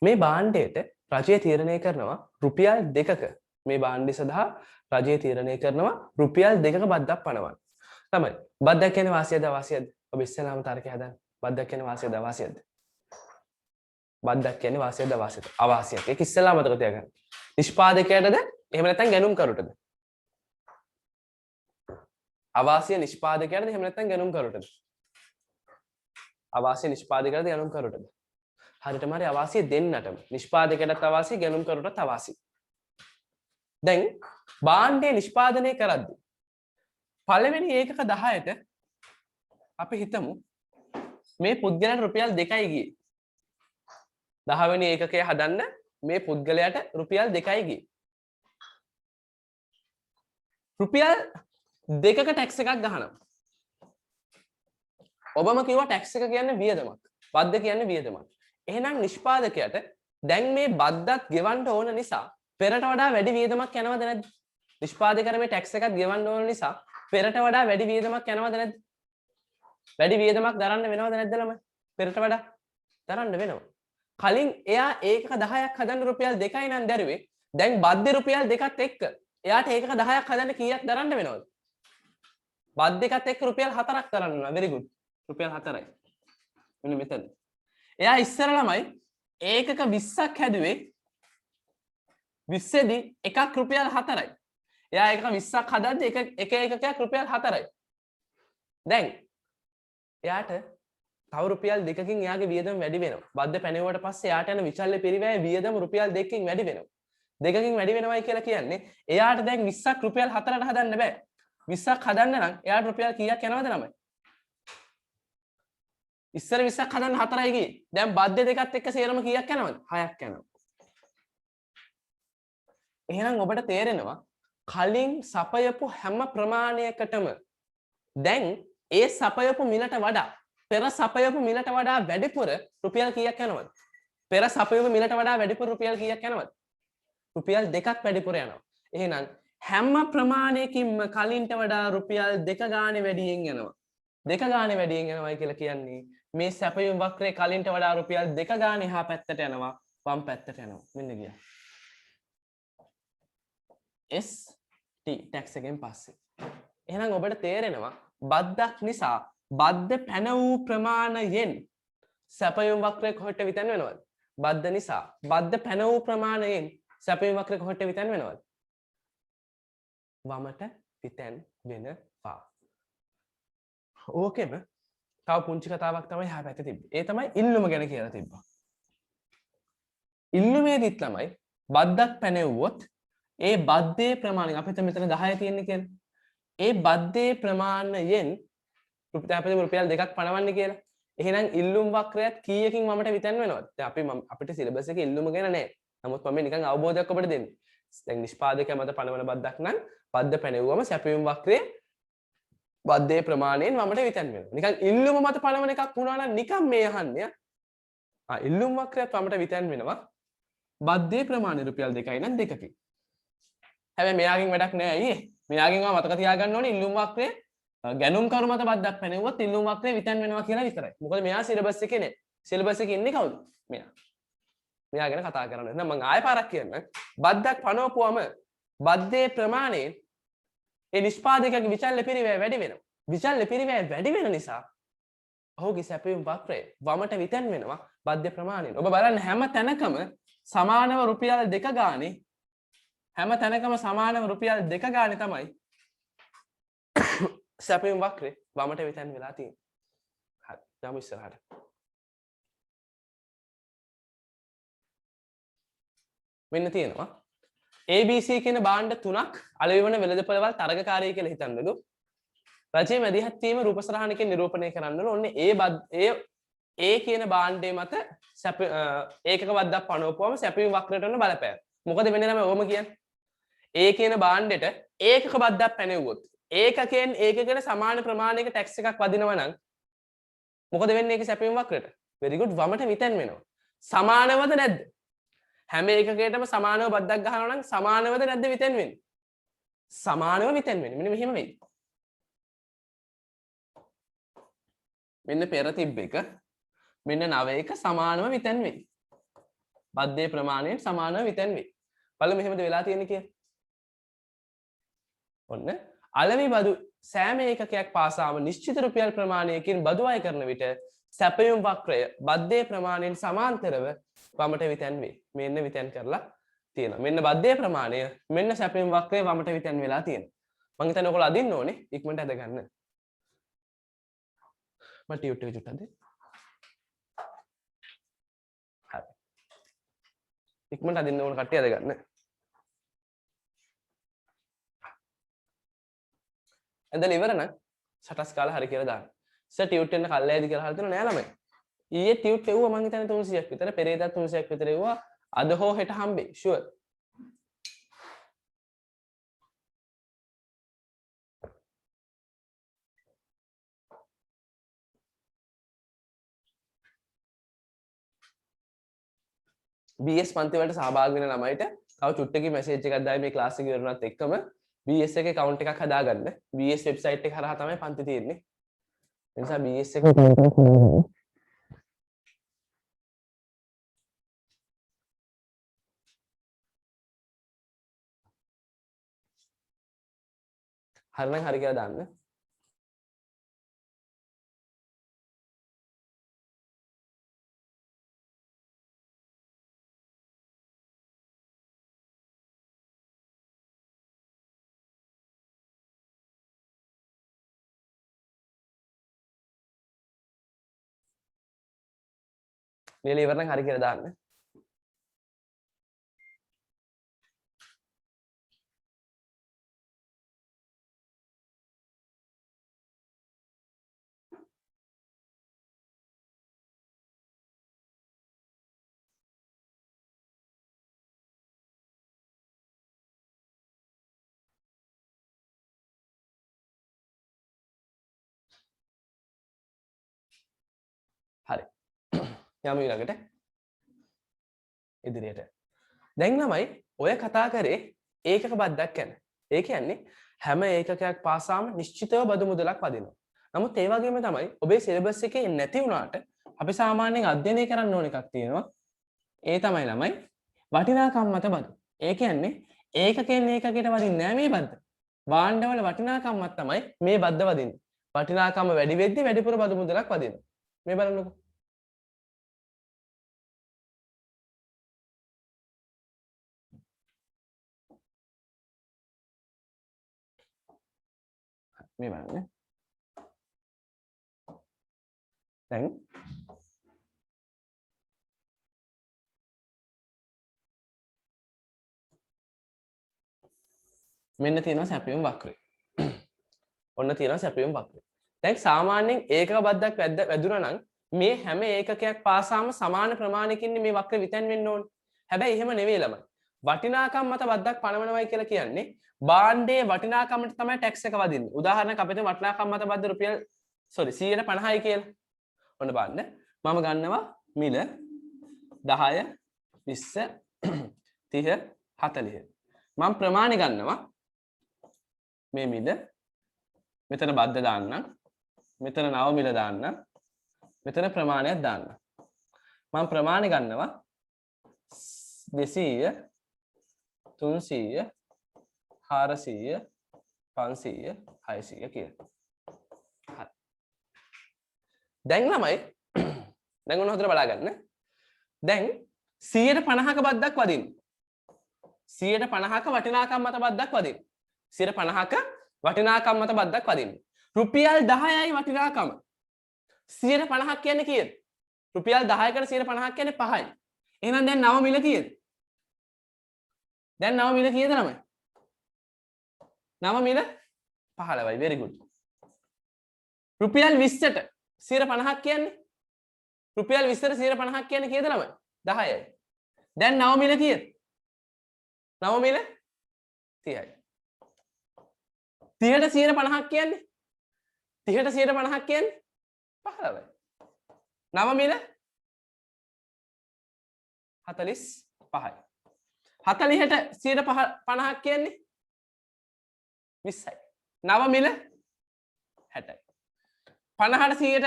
මේ භාණ්ඩයට රජය තීරණය කරනවා රුපියල් 2ක මේ භාණ්ඩය සඳහා රජය තීරණය කරනවා රුපියල් 2ක බද්දක් පනවන්න. තමයි. බද්දක් කියන්නේ වාසියද අවාසියද? ඔබ ඉස්සෙල්ලාම තරකය හදන්න. බද්දක් කියන්නේ වාසියද අවාසියද? බද්දක් කියන්නේ වාසියද අවාසියද? අවාසියක්. ඒක ඉස්සෙල්ලාම මතක තියාගන්න. නිෂ්පාදකයටද එහෙම නැත්නම් ගැනුම්කරුටද? අවාසිය නිෂ්පාදකයටද එහෙම නැත්නම් ගැනුම්කරුටද? අවාසිය නිෂ්පාදකයටද ගැනුම්කරුටද? හරියටම හරි අවාසිය දෙන්නටම. නිෂ්පාදකයටත් අවාසිය ගැනුම්කරුටත් අවාසිය. දැන් භාණ්ඩය නිෂ්පාදනය කරද්දී පළවෙනි ඒකක 10ට අපි හිතමු මේ පුද්ගලයාට රුපියල් 2යි ගියේ. 10 වෙනි ඒකකය හදන්න මේ පුද්ගලයාට රුපියල් 2යි ගියේ. රුපියල් 2ක ටැක්ස් එකක් ගහනවා. ඔබම කිව්වා ටැක්ස් එක කියන්නේ වියදමක්. බද්ද කියන්නේ වියදමක්. එහෙනම් නිෂ්පාදකයාට දැන් මේ බද්දත් ගෙවන්න ඕන නිසා පෙරට වඩා වැඩි වියදමක් යනවද නැද්ද? නිෂ්පාදකයාට මේ ටැක්ස් එකක් ගෙවන්න ඕන නිසා පෙරට වඩා වැඩි වියදමක් යනවද නැද්ද? වැඩි වියදමක් දරන්න වෙනවද නැද්ද ළමයි? පෙරට වඩා දරන්න වෙනවා. කලින් එයා ඒකක 10ක් හදන්න රුපියල් 2යි නම් දැරුවේ. දැන් බද්දේ රුපියල් 2ත් එක්ක එයාට ඒකක 10ක් හදන්න කීයක් දරන්න වෙනවද? බද්ද එකත් එක්ක රුපියල් 4ක් දරන්න වෙනවා. very good. රුපියල් 4යි. මෙන්න මෙතන. එයා ඉස්සර ළමයි ඒකක 20ක් හැදුවේ 20 දී එකක් රුපියල් 4යි. එයා ඒකක 20ක් හදද්දී එක ඒකකයක් රුපියල් 4යි. දැන් එයාට තව රුපියල් 2කින් එයාගේ වියදම වැඩි වෙනවා. බද්ද පැනෙවුවට පස්සේ එයාට යන විචල්්‍ය පිරිවැය වියදම රුපියල් 2කින් වැඩි වෙනවා. 2කින් වැඩි වෙනවයි කියලා කියන්නේ එයාට දැන් 20ක් රුපියල් 4ට හදන්න බෑ. 20ක් හදන්න නම් එයාට රුපියල් කීයක් යනවද ළමයි? ඉස්සර 20ක් හදන්න 4යි ගියේ. දැන් බද්ද දෙකත් එක්ක සේරම කීයක් යනවද? 6ක් යනවා. එහෙනම් ඔබට තේරෙනවා කලින් සපයපු හැම ප්‍රමාණයකටම දැන් ඒ සපයපු මිලට වඩා පෙර සපයපු මිලට වඩා වැඩිපුර රුපියල් කීයක් යනවද? පෙර සපයපු මිලට වඩා වැඩිපුර රුපියල් කීයක් යනවද? රුපියල් 2ක් වැඩිපුර යනවා. එහෙනම් හැම ප්‍රමාණයකින්ම කලින්ට වඩා රුපියල් 2 ගානේ වැඩියෙන් යනවා. 2 ගානේ වැඩියෙන් යනවායි කියලා කියන්නේ මේ සැපයුම් වක්‍රයේ කලින්ට වඩා රුපියල් 2 ගානේ එහා පැත්තට යනවා වම් පැත්තට යනවා. මෙන්න ගියා. ST ටැක්ස් එකෙන් පස්සේ. එහෙනම් ඔබට තේරෙනවා බද්දක් නිසා බද්ද පැන වූ ප්‍රමාණයෙන් සැපයුම් වක්‍රය කොහෙට විතන් වෙනවද? බද්ද නිසා බද්ද පැන වූ ප්‍රමාණයෙන් සැපයුම් වක්‍රය කොහෙට විතන් වෙනවද? වමට විතන් වෙනවා. ඕකෙම තව පුංචි කතාවක් තමයි එහා පැත්තේ තිබ්බේ. ඒ තමයි ඉල්ලුම ගැන කියලා තිබ්බා. ඉල්ලුමේදීත් ළමයි බද්දක් පැනෙවුවොත් ඒ බද්දේ ප්‍රමාණය අපිට මෙතන 10 තියෙන්නේ කියලා. ඒ බද්දේ ප්‍රමාණයෙන් රුපියල් 2ක් පනවන්නේ කියලා. එහෙනම් ඉල්ලුම් වක්‍රයත් කීයකින් වමට විතන් වෙනවද? දැන් අපිට සිලබස් එකේ ඉල්ලුම ගැන නැහැ. නමුත් මම නිකන් අවබෝධයක් ඔබට දෙන්නේ. දැන් නිෂ්පාදකයා මත පනවන බද්දක් නම් බද්ද පැනෙවුවම සැපයුම් වක්‍රයේ බද්දේ ප්‍රමාණයෙන් වමට විතන් වෙනවා. නිකන් ඉල්ලුම මත පනවන එකක් වුණා නම් නිකන් මේ අහන්නේ. ඉල්ලුම් වක්‍රයත් වමට විතන් වෙනවා. බද්දේ ප්‍රමාණය රුපියල් 2යි නම් 2කින්. හැබැයි මෙයාගෙන් වැඩක් නෑ අයියේ. මෙයාගෙන් මතක තියාගන්න ඕනේ ඉල්ලුම් වක්‍රය ගැනුම් කරු මත බද්දක් පැනෙවුවොත් ඉල්ලුම් වක්‍රය විතන් වෙනවා කියලා විතරයි. මොකද මෙයා සිලබස් එකේ නේ. සිලබස් එකේ ඉන්නේ කවුද? මෙයා. මෙයා ගැන කතා කරන්නේ. එහෙනම් මම ආයෙ පාරක් කියන්න. බද්දක් පනවපුවම බද්දේ ප්‍රමාණයෙන් ඒ නිෂ්පාදකයාගේ විචල්්‍ය පිරිවැය වැඩි වෙනවා. විචල්්‍ය පිරිවැය වැඩි වෙන නිසා ඔහුගේ සැපයුම් වක්‍රය වමට විතන් වෙනවා බද්ද ප්‍රමාණයෙන්. ඔබ බලන්න හැම තැනකම සමානව රුපියල් 2 ගානේ හැම තැනකම සමානව රුපියල් 2 ගානේ තමයි සැපයුම් වක්‍රේ වමට විතන් වෙලා තියෙන්නේ. හරි. යමු ඉස්සරහට. මෙන්න තියෙනවා ABC කියන භාණ්ඩ තුනක් අලෙවිවන වෙළඳපොළවල් තරගකාරී කියලා හිතන්නලු. රජයේ මැදිහත් වීම රූපසරහනකින් නිරූපණය කරන්නලු. ඔන්න ඒ කියන භාණ්ඩයේ මත ඒකක බද්දක් පනවපුවම සැපයුම් වක්‍රයට ඔන්න බලපෑම. මොකද වෙන්නේ නම් ඔබම කියන්නේ? ඒ කියන භාණ්ඩෙට ඒකක බද්දක් පැනෙවුවොත් ඒකකෙන් ඒකකට සමාන ප්‍රමාණයක ටැක්ස් එකක් වදිනවා නම් මොකද වෙන්නේ ඒකේ සැපයුම් වක්‍රයට? very good වමට විතන් වෙනවා. සමානවද නැද්ද? හැම එකකටම සමානව බද්දක් ගහනවා නම් සමානවද නැද්ද විතෙන් වෙන්නේ? සමානව විතෙන් වෙන්නේ. මෙන්න මෙහෙම වෙයි. මෙන්න පෙර තිබ්බ එක මෙන්න නව එක සමානව විතෙන් වෙයි. බද්දේ ප්‍රමාණයෙන් සමානව විතෙන් වෙයි. බලමු මෙහෙමද වෙලා තියෙන්නේ කියලා. ඔන්න අලෙවි බදු සෑම ඒකකයක් පාසාම නිශ්චිත රුපියල් ප්‍රමාණයකින් බදු අය කරන විට සැපයුම් වක්‍රය බද්දේ ප්‍රමාණයෙන් සමාන්තරව වමට විතැන් වේ. මෙන්න විතැන් කරලා තියෙනවා. මෙන්න බද්දේ ප්‍රමාණය මෙන්න සැපයුම් වක්‍රය වමට විතැන් වෙලා තියෙනවා. මම හිතන්නේ ඔයගොල්ලෝ අදින්න ඕනේ ඉක්මනට අද ගන්න. මම ටියුට් එක චුට්ටක් දෙන්න. හරි. ඉක්මනට අදින්න ඕන කට්ටිය අද ගන්න. ඇඳලා ඉවර නම් සටස් කාලා හරි කියලා දාන්න. සර් ටියුට් වෙන්න කල්ලායිද කියලා අහලා තියෙනවා නෑ ළමයි. ඊයේ ටියුට් එව්වා මං හිතන්නේ 300ක් විතර, පෙරේදා 300ක් විතර එව්වා. අද හෝ හෙට හම්බෙයි ෂුවර්. BS පන්ති වලට සහභාගී වෙන ළමයිට තව චුට්ටකින් මැසේජ් එකක් දායි මේ ක්ලාස් එක ඉවරනත් එක්කම BS එකේ account එකක් හදාගන්න. BS website එක හරහා තමයි පන්ති තියෙන්නේ. ඒ නිසා BS එකේ account එකක් හදාගන්න. හරිනම් හරි කියලා දාන්න. ලියලා ඉවර නම් හරි කියලා දාන්න. හරි. යමු ඊළඟට. ඉදිරියට. දැන් ළමයි ඔය කතා කරේ ඒකක බද්දක් ගැන. ඒ කියන්නේ හැම ඒකකයක් පාසාම නිශ්චිතව බදු මුදලක් වදිනවා. නමුත් ඒ වගේම තමයි ඔබේ සිලබස් එකේ නැති වුණාට අපි සාමාන්‍යයෙන් අධ්‍යයනය කරන්න ඕන එකක් තියෙනවා. ඒ තමයි ළමයි වටිනාකම් මත බදු. ඒ කියන්නේ ඒකකයෙන් ඒකකයට වදින්නේ නැහැ මේ බද්ද. භාණ්ඩවල වටිනාකම් මත තමයි මේ බද්ද වදින්නේ. වටිනාකම වැඩි වෙද්දි වැඩිපුර බදු මුදලක් වදිනවා. මේ බලන්නකෝ. මේ බලන්න. දැන් මෙන්න තියෙනවා සැපයුම් වක්‍රය. ඔන්න තියෙනවා සැපයුම් වක්‍රය. දැන් සාමාන්‍යයෙන් ඒකක බද්දක් වැදුනා නම් මේ හැම ඒකකයක් පාසාම සමාන ප්‍රමාණයකින් මේ වක්‍රය විතැන් වෙන්න ඕනේ. හැබැයි එහෙම නෙවෙයි ළමයි. වටිනාකම් මත බද්දක් පනවනවයි කියලා කියන්නේ භාණ්ඩයේ වටිනාකමට තමයි ටැක්ස් එක වදින්නේ. උදාහරණයක් අපිට වටිනාකම් මත බද්ද රුපියල් 150යි කියලා. ඔන්න බලන්න. මම ගන්නවා මිල 10 20 30 40. මම ප්‍රමාණය ගන්නවා මේ මිල මෙතන බද්ද දාන්නම්. මෙතන නව මිල දාන්නම්. මෙතන ප්‍රමාණයක් දාන්නම්. මම ප්‍රමාණය ගන්නවා 200 300 400 500 600 කියලා. හරි. දැන් ළමයි දැන් ඔන්න හොඳට බලා ගන්න. දැන් 150ක බද්දක් වදින්න. 150ක වටිනාකම් මත බද්දක් වදින්න. 150ක වටිනාකම් මත බද්දක් වදින්න. රුපියල් 10යි වටිනාකම. 150ක් කියන්නේ කීයද? රුපියල් 10කට 150ක් කියන්නේ 5යි. එහෙනම් දැන් නව මිල කීයද? දැන් නව මිල කීයද ළමයි? නව මිල 15යි. very good. රුපියල් 20ට 150ක් කියන්නේ? රුපියල් 20ට 150ක් කියන්නේ කීයද ළමයි? 10යි. දැන් නව මිල කීයද? නව මිල 30යි. 30ට 150ක් කියන්නේ? 30ට 150ක් කියන්නේ 15යි. නව මිල 45යි. 40ට 50ක් කියන්නේ 20යි. නව මිල 60යි. 50ට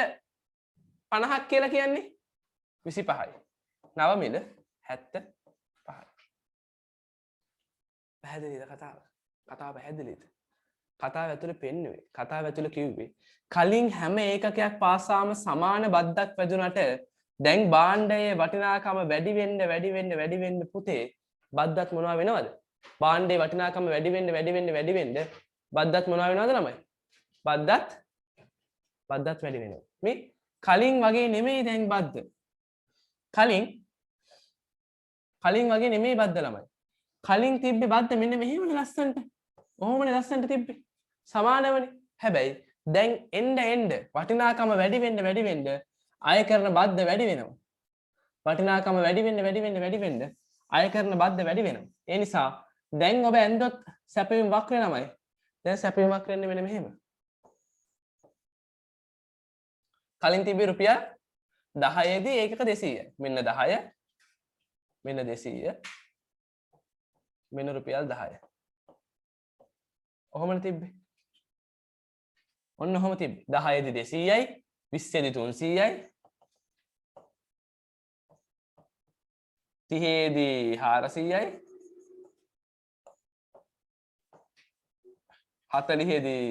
50ක් කියලා කියන්නේ 25යි. නව මිල 75යි. පැහැදිලිද කතාව? කතාව පැහැදිලිද? කතාව ඇතුලේ පෙන්නුවේ, කතාව ඇතුලේ කිව්වේ කලින් හැම ඒකකයක් පාසාම සමාන බද්දක් වැදුනට දැන් භාණ්ඩයේ වටිනාකම වැඩි වෙන්න පුතේ බද්දත් මොනවා වෙනවද? භාණ්ඩයේ වටිනාකම වැඩි වෙන්න බද්දත් මොනවා වෙනවද ළමයි? බද්දත් වැඩි වෙනවා. මේ කලින් වගේ නෙමෙයි දැන් බද්ද. කලින් වගේ නෙමෙයි බද්ද ළමයි. කලින් තිබ්බේ බද්ද මෙන්න මෙහෙමනේ ලස්සනට. ඔහොමනේ ලස්සනට තිබ්බේ. සමානවනේ. හැබැයි දැන් එන්න වටිනාකම වැඩි වෙන්න අය කරන බද්ද වැඩි වෙනවා. වටිනාකම වැඩි වෙන්න අය කරන බද්ද වැඩි වෙනවා. ඒ නිසා දැන් ඔබ ඇන්දොත් සැපයුම් වක්‍රේ ළමයි. දැන් සැපයුම් වක්‍රෙන්නේ මෙන්න මෙහෙම. කලින් තිබ්බේ රුපියල් 10 දී ඒකක 200. මෙන්න 10 මෙන්න 200 මෙන්න රුපියල් 10. ඔහොමනේ තිබ්බේ. ඔන්න ඔහොම තිබ්බේ. 10 දී 200යි 20 දී 300යි 30 දී 400යි 40 දී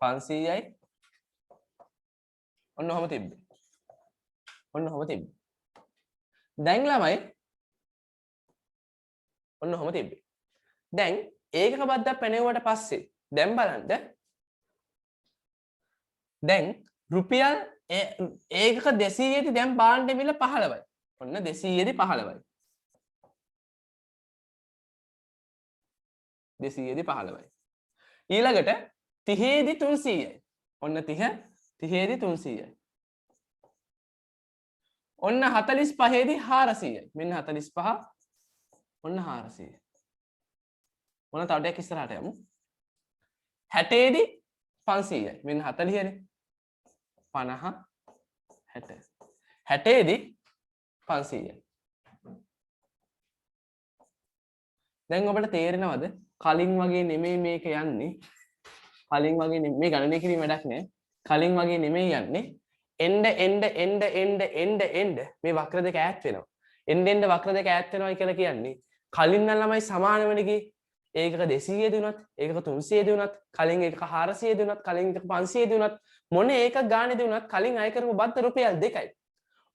500යි ඔන්න ඔහොම තිබ්බේ. දැන් ළමයි ඔන්න ඔහොම තිබ්බේ. දැන් ඒකක බද්දක් පැනෙවුවට පස්සේ දැන් බලන්න දැන් රුපියල් ඒකක 200 දී දැන් භාණ්ඩ මිල 15යි. ඔන්න 200 දී 15යි. 200 දී 15යි. ඊළඟට 30 දී 300යි. ඔන්න 30 දී 300යි. ඔන්න 45 දී 400යි. මෙන්න 45 ඔන්න 400. ඔන්න තව ටිකක් ඉස්සරහට යමු. 60 දී 500යි. මෙන්න 40නේ. 50 60. 60 දී 500යි. දැන් ඔබට තේරෙනවද? කලින් වගේ නෙමෙයි මේක යන්නේ. කලින් වගේ මේ ගණනය කිරීම වැඩක් නෑ. කලින් වගේ නෙමෙයි යන්නේ. එන්න මේ වක්‍ර දෙක ඈත් වෙනවා. එන්න වක්‍ර දෙක ඈත් වෙනවා කියලා කියන්නේ කලින් නම් ළමයි සමාන වෙනගේ ඒකක 200 දුනත් ඒකක 300 දුනත් කලින් ඒකක 400 දුනත් කලින් ඒකක 500 දුනත් මොන ඒකක් ගානේ දුනත් කලින් අය කරපු බද්ද රුපියල් 2යි.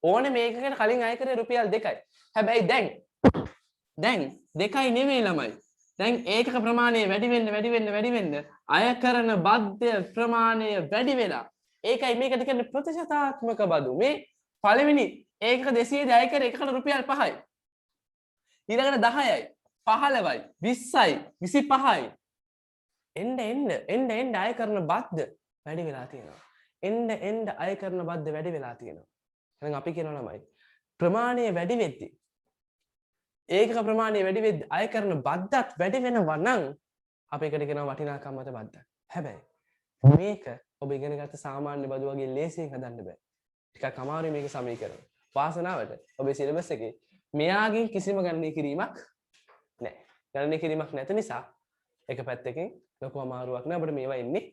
ඕනේ මේකකට කලින් අය කරේ රුපියල් 2යි. හැබැයි දැන් 2යි නෙමෙයි ළමයි. දැන් ඒකක ප්‍රමාණය වැඩි වෙන්න අය කරන බද්ද ප්‍රමාණය වැඩි වෙලා ඒකයි මේකට කියන්නේ ප්‍රතිශතාත්මක බදු. මේ පළවෙනි ඒකක 200 දී අය කරේ එකකට රුපියල් 5යි. ඊළඟට 10යි 15යි 20යි 25යි එන්න අය කරන බද්ද වැඩි වෙලා තියෙනවා. එන්න අය කරන බද්ද වැඩි වෙලා තියෙනවා. එහෙනම් අපි කියනවා ළමයි ප්‍රමාණය වැඩි වෙද්දී ඒකක ප්‍රමාණය වැඩි වෙද්දී අය කරන බද්දත් වැඩි වෙනවා නම් අපි එකට කියනවා වටිනාකම් මත බද්දක්. හැබැයි මේක ඔබ ඉගෙන ගත්ත සාමාන්‍ය බදු වගේ ලේසියෙන් හදන්න බෑ. ටිකක් අමාරුයි මේක සමීකරණ. වාසනාවට ඔබේ සිලබස් එකේ මෙයාගෙන් කිසිම ගණනය කිරීමක් නැහැ. ගණනය කිරීමක් නැති නිසා එක පැත්තකින් ලොකු අමාරුවක් නෑ ඔබට මේවා එන්නේ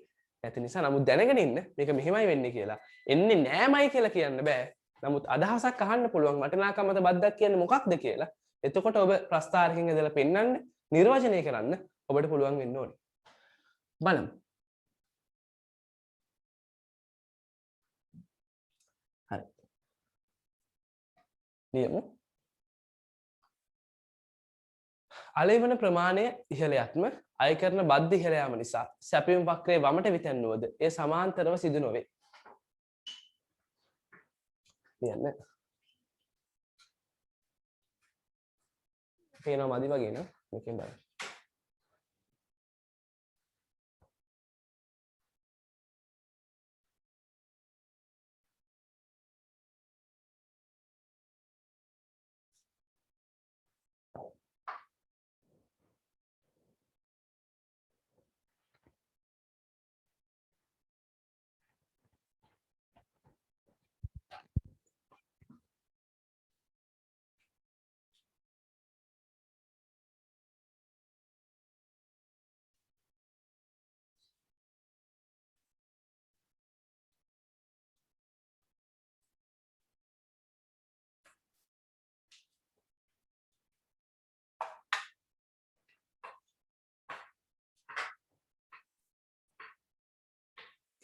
නැති නිසා. නමුත් දැනගෙන ඉන්න මේක මෙහෙමයි වෙන්නේ කියලා. එන්නේ නෑමයි කියලා කියන්න බෑ. නමුත් අදහසක් අහන්න පුළුවන් වටිනාකම් මත බද්දක් කියන්නේ මොකක්ද කියලා. එතකොට ඔබ ප්‍රස්ථාරකින් ඇදලා පෙන්වන්න නිර්වචනය කරන්න ඔබට පුළුවන් වෙන්න ඕනේ. බලමු. හරි. ලියමු. අලෙවන ප්‍රමාණය ඉහළ යත්ම අය කරන බද්ද ඉහළ යාම නිසා සැපයුම් වක්‍රයේ වමට විතැන්වුවද ඒ සමාන්තරව සිදු නොවේ. ලියන්න. පේනවා මදි වගේ නේ. මේකෙන් බලන්න.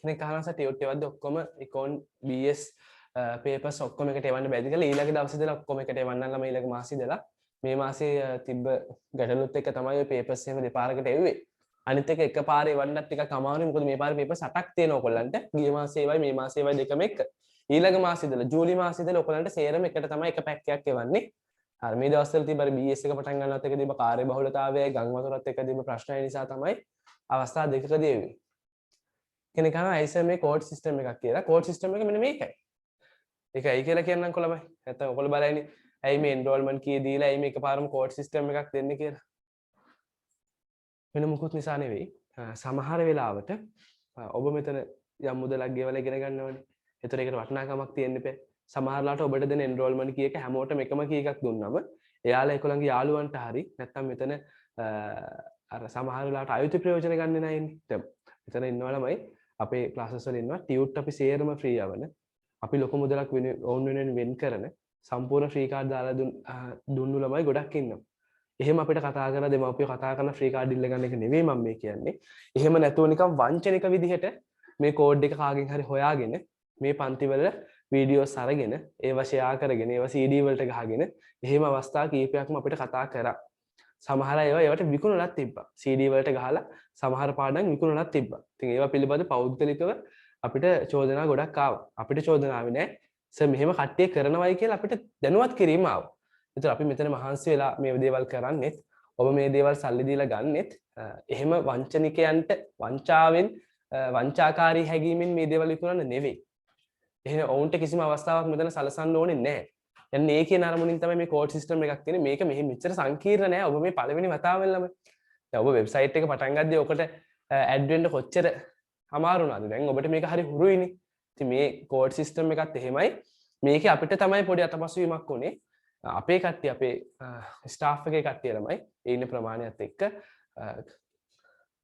කෙනෙක් අහනවා සර් ටියුට් එකවලදී ඔක්කොම ඉකෝන් BS පේපර්ස් ඔක්කොම එකට එවන්න බැරිද කියලා ඊළඟ දවසේ ඉඳලා ඔක්කොම එකට එවන්න ළම ඊළඟ මාසෙ ඉඳලා මේ මාසේ තිබ්බ ගැටලුත් එක්ක තමයි ඔය පේපර්ස් එහෙම දෙපාරකට එව්වේ. අනිත් එක එකපාරේ එවන්නත් ටිකක් අමාරුයි මොකද මේ පාරේ පේපර්ස් 8ක් තියෙනවා ඔයගොල්ලන්ට. ගිය මාසේ ඒවයි මේ මාසේ ඒවයි දෙකම එක්ක. ඊළඟ මාසෙ ඉඳලා ජූලි මාසෙ ඉඳලා ඔයගොල්ලන්ට සේරම එකට තමයි එක පැක් එකක් එවන්නේ. හරි මේ දවස්වල තිබ්බ BS එක පටන් ගන්නවත් එක තිබ්බ කාර්ය බහුලතාවයයි ගං වතුරත් එක්ක තිබ්බ ප්‍රශ්නය නිසා තමයි අවස්ථා දෙකකදී එව්වේ. කෙනෙක් අහනවා ඇයි සර් මේ කෝඩ් සිස්ටම් එකක් කියලා. කෝඩ් සිස්ටම් එක මෙන්න මේකයි. ඒකයි කියලා කියන්නම්කො ළමයි. නැත්නම් ඔයගොල්ලෝ බලයිනේ ඇයි මේ එන්රෝල්මන්ට් කී දීලා ඇයි මේ එකපාරම කෝඩ් සිස්ටම් එකක් දෙන්නේ කියලා. වෙන මොකුත් නිසා නෙවෙයි. සමහර වෙලාවට ඔබ මෙතන යම් මුදලක් ගෙවලා ඉගෙන ගන්නවනේ. ඒතර ඒකට වටිනාකමක් තියෙන්න එපා. සමහරලාට ඔබට දෙන එන්රෝල්මන්ට් කී එක හැමෝටම එකම කී එකක් දුන්නම එයාලා ඒගොල්ලන්ගේ යාළුවන්ට හරි නැත්නම් මෙතන අර සමහර වෙලාවට අයුතු ප්‍රයෝජන ගන්න නෑ ඉන්නේ. දැන් මෙතන ඉන්නවා ළමයි අපේ ක්ලාසස් වල ඉන්නවා ටියුට් අපි සේරම ෆ්‍රී යවන අපි ලොකු මුදලක් ඕන් වෙනුවෙන් වෙන් කරන සම්පූර්ණ ෆ්‍රී කාඩ් දාලා දුන්නු ළමයි ගොඩක් ඉන්නවා. එහෙම අපිට කතා කරලා දෙමාපියෝ කතා කරන ෆ්‍රී කාඩ් ඉල්ල ගන්න එක නෙවෙයි මම මේ කියන්නේ. එහෙම නැතුව නිකන් වංචනික විදිහට මේ කෝඩ් එක කාගෙන් හරි හොයාගෙන මේ පන්තිවල වීඩියෝස් අරගෙන ඒවා ෂෙයා කරගෙන ඒවා CD වලට ගහගෙන එහෙම අවස්ථා කීපයක්ම අපිට කතා කරා. සමහර ඒවා ඒවට විකුණලත් තිබ්බා. CD වලට ගහලා සමහර පාඩම් විකුණලත් තිබ්බා. ඉතින් ඒවා පිළිබඳ පෞද්ගලිකව අපිට චෝදනා ගොඩක් ආවා. අපිට චෝදනාවේ නෑ සර් මෙහෙම කට්ටිය කරනවයි කියලා අපිට දැනුවත් කිරීම ආවා. ඒතර අපි මෙතන මහන්සි වෙලා මේ දේවල් කරන්නේත් ඔබ මේ දේවල් සල්ලි දීලා ගන්නෙත් එහෙම වංචනිකයන්ට වංචාවෙන් වංචාකාරී හැඟීමෙන් මේ දේවල් විකුණන්න නෙවෙයි. එහෙනම් ඔවුන්ට කිසිම අවස්ථාවක් මෙතන සලසන්න ඕනේ නැහැ. දැන් මේ කියන අරමුණින් තමයි මේ කෝඩ් සිස්ටම් එකක් තියෙන්නේ. මේක මෙහෙම මෙච්චර සංකීර්ණ නෑ. ඔබ මේ පළවෙනි වතාවෙන් ළමයි. දැන් ඔබ වෙබ්සයිට් එක පටන් ගද්දී ඔකට ඇඩ් වෙන්න කොච්චර අමාරු වුණාද? දැන් ඔබට මේක හරි හුරුයිනේ. ඉතින් මේ කෝඩ් සිස්ටම් එකත් එහෙමයි. මේකේ අපිට තමයි පොඩි අතපසුවීමක් උනේ. අපේ කට්ටිය අපේ ස්ටාෆ් එකේ කට්ටිය ළමයි ඒ ඉන්න ප්‍රමාණයත් එක්ක